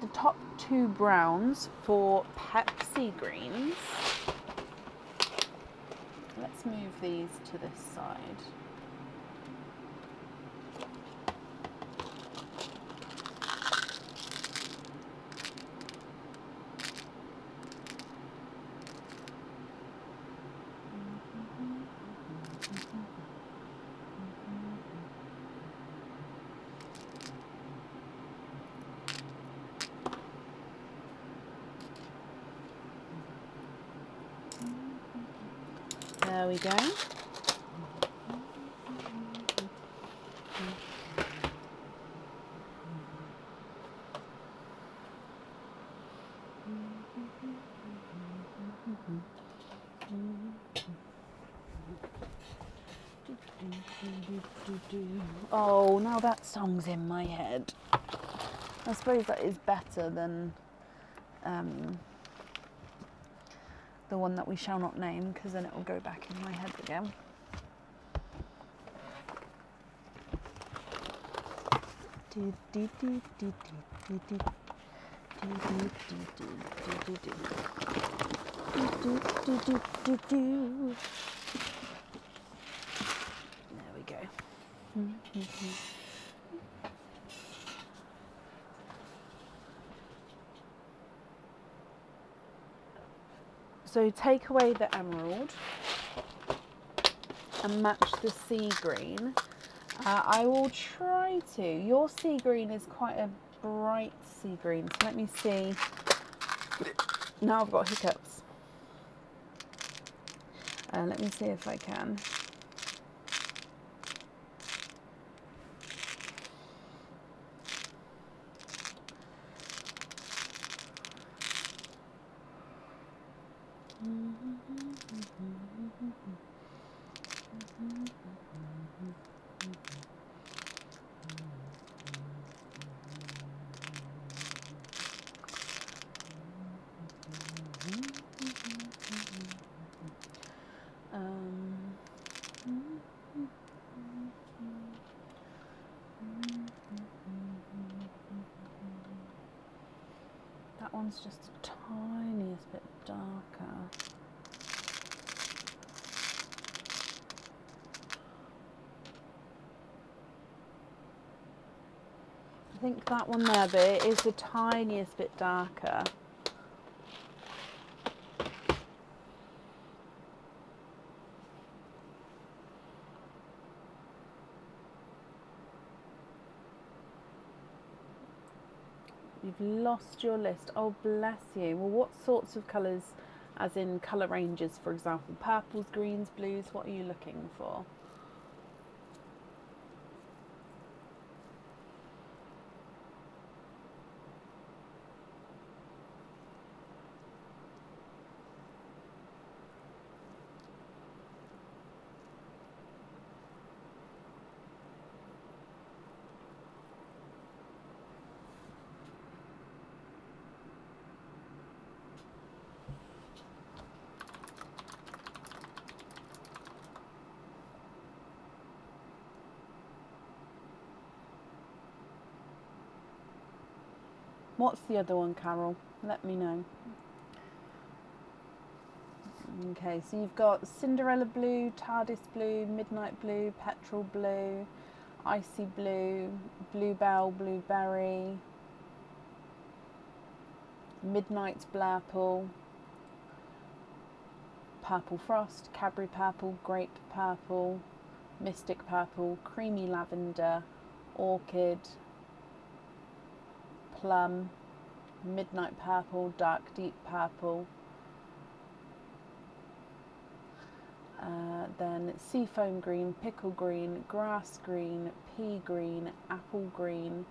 the top 2 browns for Pepsi greens. Let's move these to this side. There we go. Oh, now that song's in my head. I suppose that is better than the one that we shall not name, because then it will go back in my head again. There we go. So take away the emerald and match the sea green. I will try to. Your sea green is quite a bright sea green, so let me see. Now I've got hiccups. Let me see if I can. That one's just the tiniest bit darker. I think that one there, but it is the tiniest bit darker. You've lost your list. Oh, bless you. Well, what sorts of colours, as in colour ranges, for example, purples, greens, blues, what are you looking for? What's the other one, Carol? Let me know. Okay, so you've got Cinderella blue, TARDIS blue, midnight blue, petrol blue, icy blue, bluebell, blueberry, midnight blurple, purple frost, Cadbury purple, grape purple, mystic purple, creamy lavender, orchid, plum, midnight purple, dark deep purple, then seafoam green, pickle green, grass green, pea green, apple green,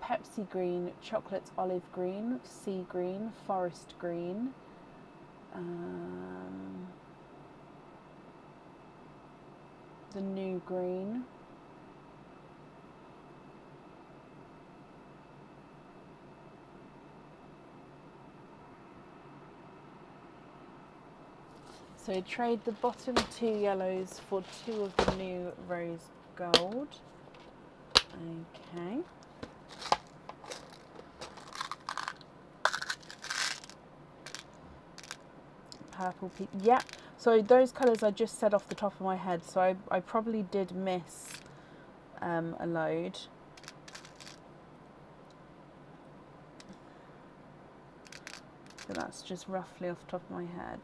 Pepsi green, chocolate olive green, sea green, forest green, the new green, So trade the bottom 2 yellows for 2 of the new rose gold. Okay. Purple, yeah. So those colours I just said off the top of my head. So I probably did miss a load. But that's just roughly off the top of my head.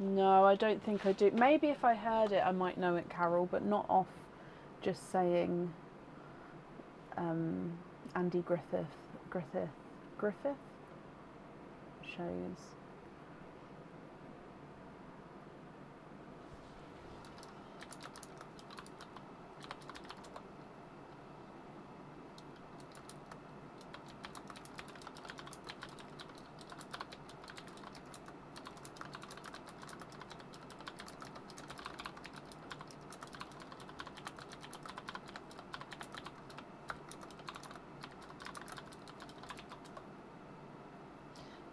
No, I don't think I do. Maybe if I heard it, I might know it, Carol, but not off just saying Andy Griffith shows.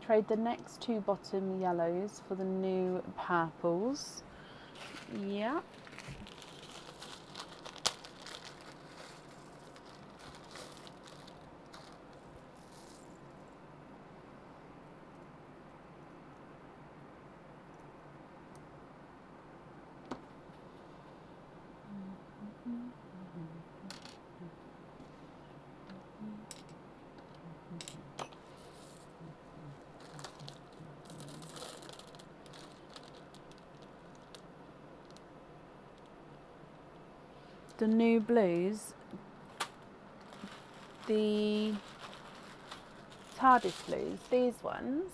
Trade the next 2 bottom yellows for the new purples. Yeah. The new blues, the TARDIS blues, these ones.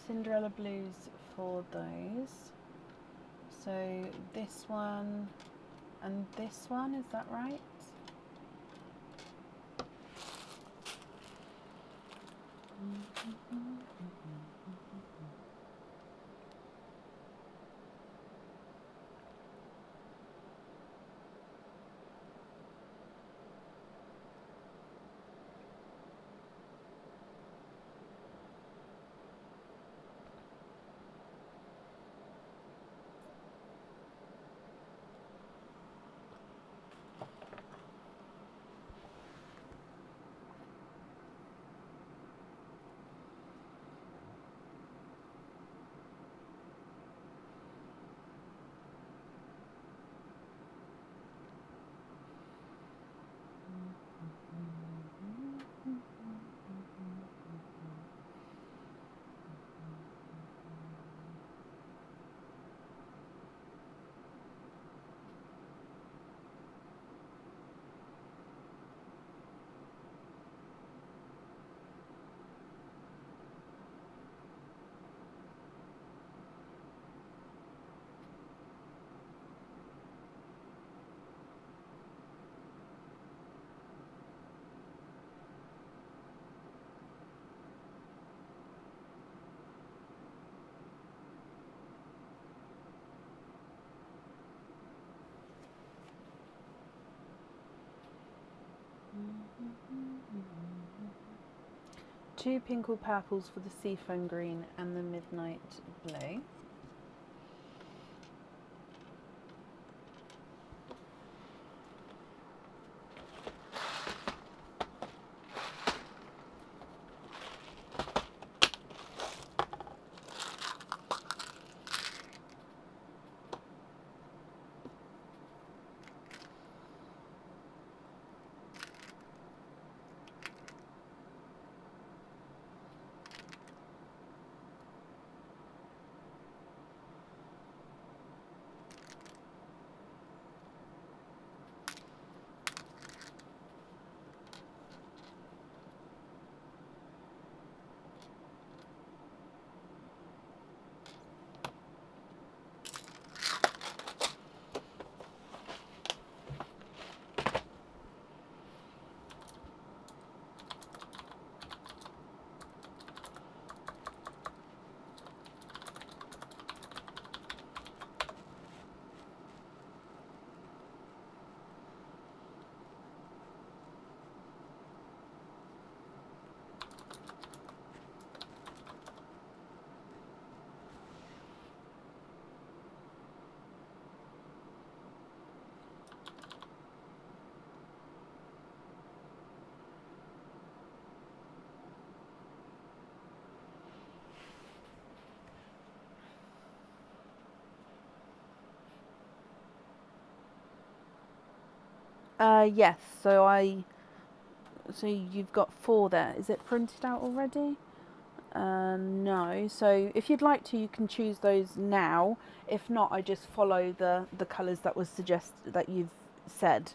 Cinderella blues for those. So this one and this one, is that right? Two pink or purples for the seafoam green and the midnight blue. Yes, so you've got 4 there. Is it printed out already? No. So if you'd like to, you can choose those now. If not, I just follow the colours that was that you've said.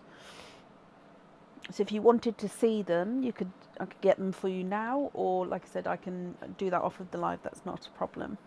So if you wanted to see them, I could get them for you now, or like I said, I can do that off of the live. That's not a problem.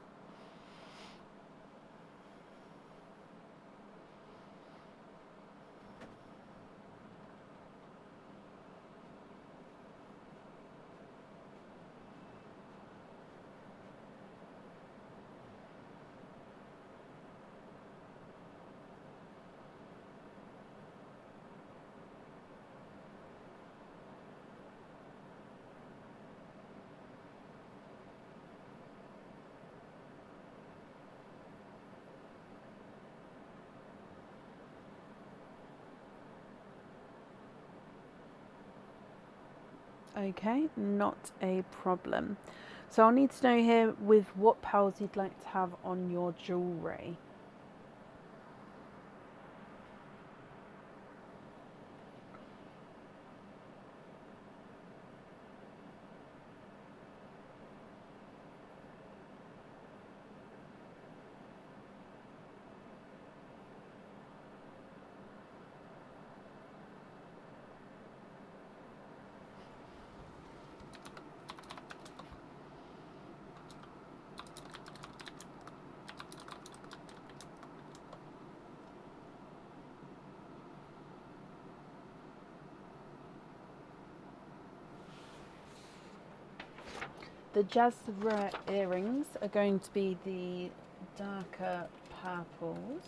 Okay, not a problem. So I'll need to know here with what pearls you'd like to have on your jewellery. The Jazzra earrings are going to be the darker purples.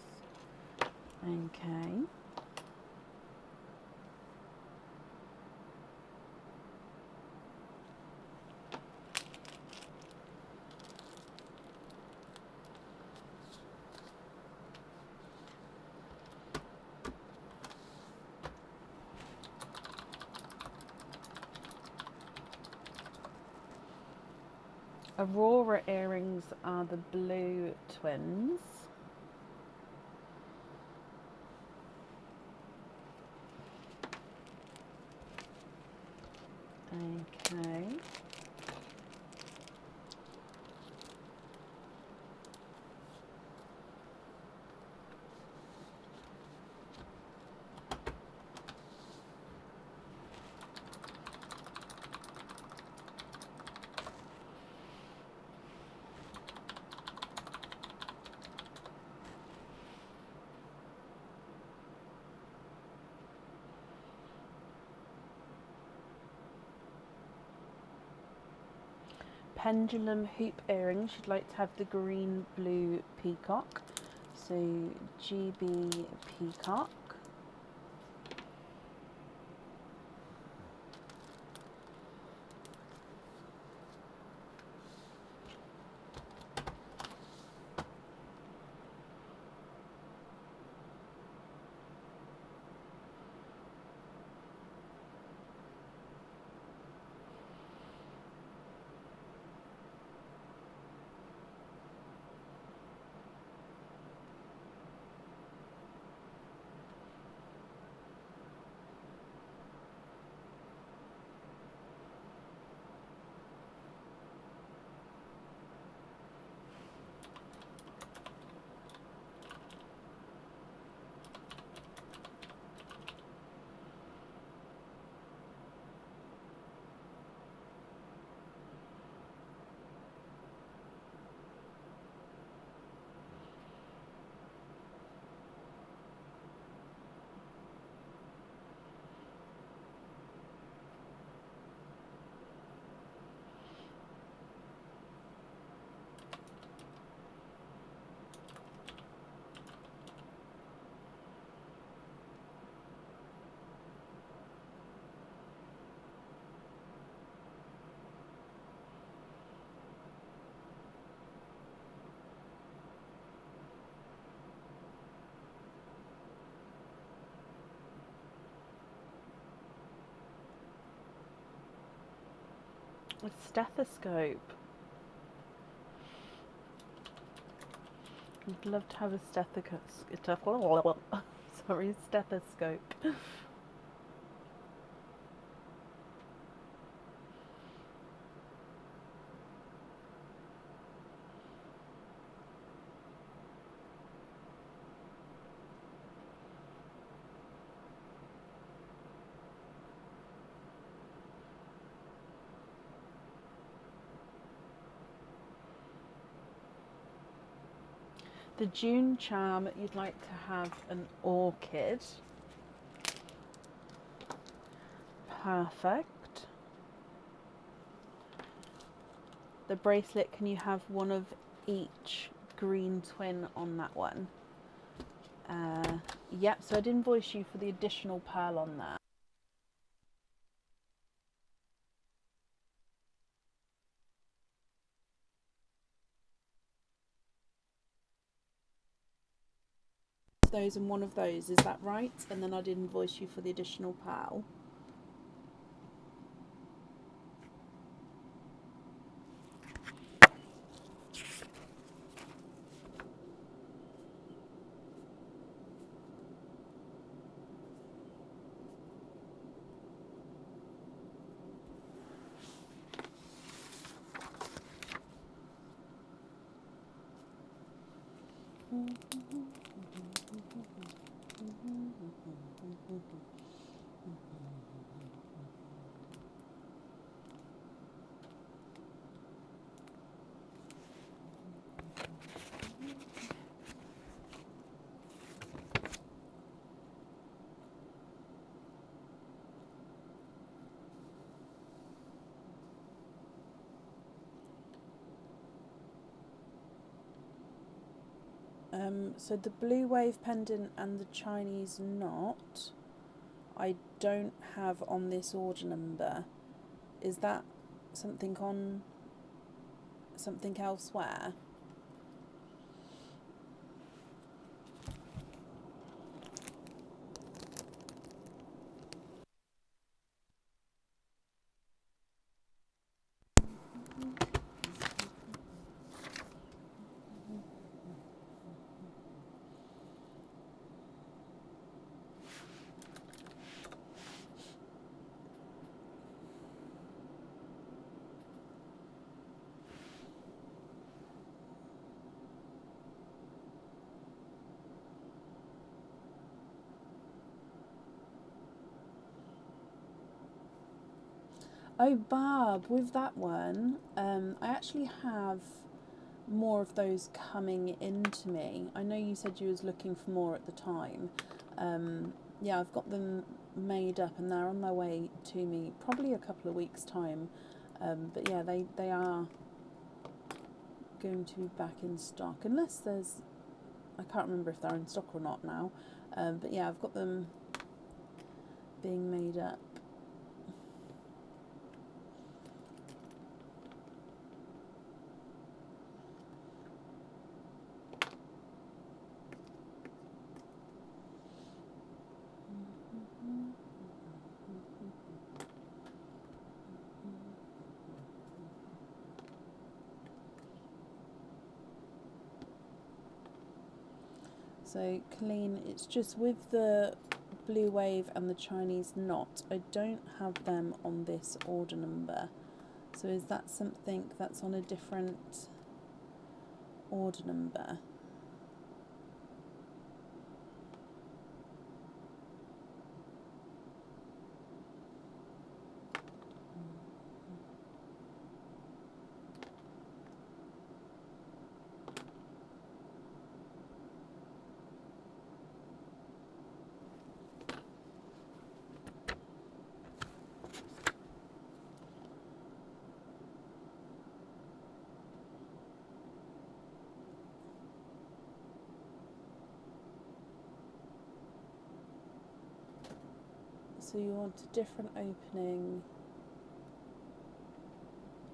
Okay. Aurora earrings are the blue twins. Okay. Pendulum hoop earrings, you'd like to have the green blue peacock. So GB peacock. A stethoscope. I'd love to have a stethoscope. Sorry, stethoscope. The June charm, you'd like to have an orchid. Perfect. The bracelet, can you have one of each green twin on that one? Yep, so I'd invoice you for the additional pearl on that. Those and one of those, is that right? And then I'd invoice you for the additional pearl. So the blue wave pendant and the Chinese knot, I don't have on this order number. Is that something on something elsewhere? Oh, Barb, with that one, I actually have more of those coming into me. I know you said you was looking for more at the time. Yeah, I've got them made up and they're on their way to me probably a couple of weeks' time. But yeah, they are going to be back in stock, unless there's, I can't remember if they're in stock or not now. But yeah, I've got them being made up. So Colleen, it's just with the blue wave and the Chinese knot, I don't have them on this order number. So is that something that's on a different order number? So you want a different opening.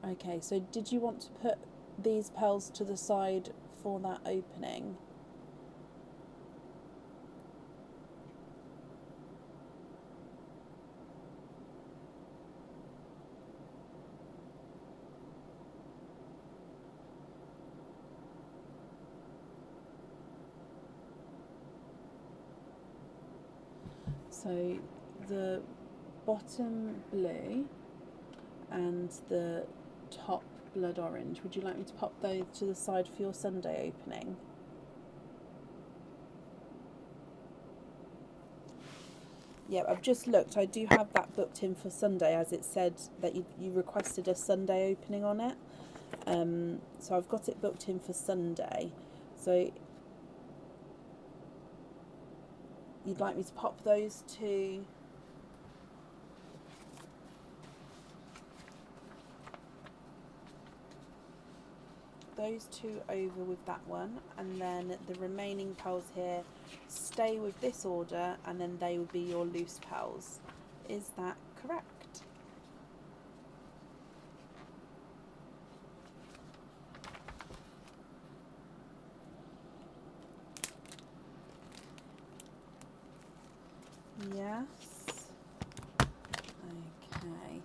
Okay, so did you want to put these pearls to the side for that opening? So the bottom blue and the top blood orange. Would you like me to pop those to the side for your Sunday opening? Yeah, I've just looked. I do have that booked in for Sunday, as it said that you requested a Sunday opening on it. So I've got it booked in for Sunday. So you'd like me to pop those two over with that one, and then the remaining pearls here stay with this order, and then they will be your loose pearls. Is that correct? Yes. Okay.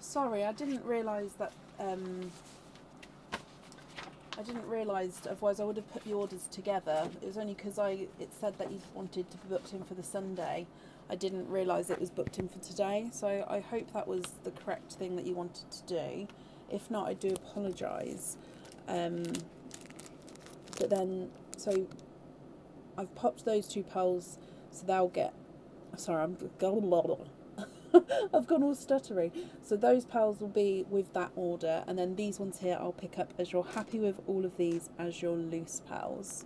Sorry, I didn't realise that. I didn't realise, otherwise I would have put the orders together. It was only because it said that you wanted to be booked in for the Sunday. I didn't realise it was booked in for today, so I hope that was the correct thing that you wanted to do. If not, I do apologise. But then, so I've popped those two pearls, so they'll get. Sorry, I've gone all stuttery. So those pearls will be with that order, and then these ones here I'll pick up as you're happy with all of these as your loose pearls.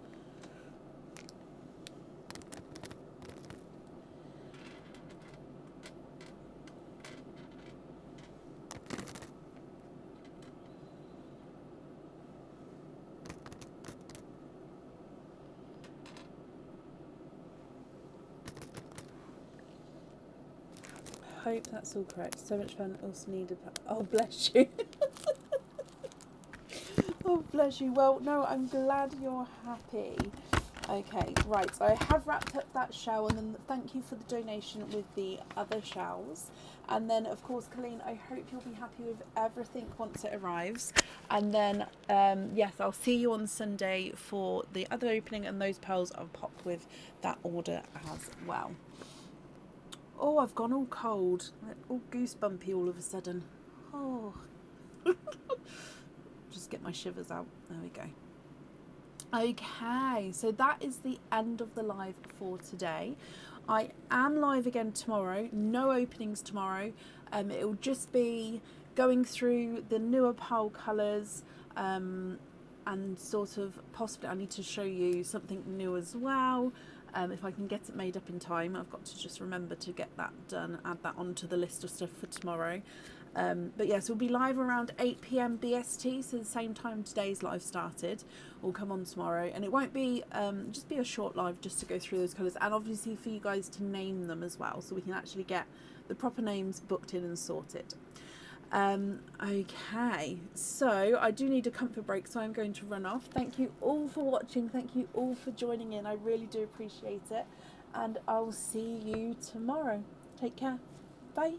Hope that's all correct. So much fun. Also needed. Oh, bless you. Oh, bless you. Well, no, I'm glad you're happy. Okay, right. So I have wrapped up that shell, and then thank you for the donation with the other shells. And then, of course, Colleen, I hope you'll be happy with everything once it arrives. And then, yes, I'll see you on Sunday for the other opening, and those pearls I'll pop with that order as well. Oh, I've gone all cold, all goosebumpy all of a sudden. Oh, just get my shivers out. There we go. Okay, so that is the end of the live for today. I am live again tomorrow. No openings tomorrow. It'll just be going through the newer pearl colours, and sort of possibly I need to show you something new as well. If I can get it made up in time. I've got to just remember to get that done, add that onto the list of stuff for tomorrow. But yes, we'll be live around 8 PM BST, so the same time today's live started. We'll come on tomorrow, and it won't be, just be a short live just to go through those colours, and obviously for you guys to name them as well, so we can actually get the proper names booked in and sorted. Okay, so I do need a comfort break, so I'm going to run off. Thank you all for watching. Thank you all for joining in. I really do appreciate it. And I'll see you tomorrow. Take care. Bye.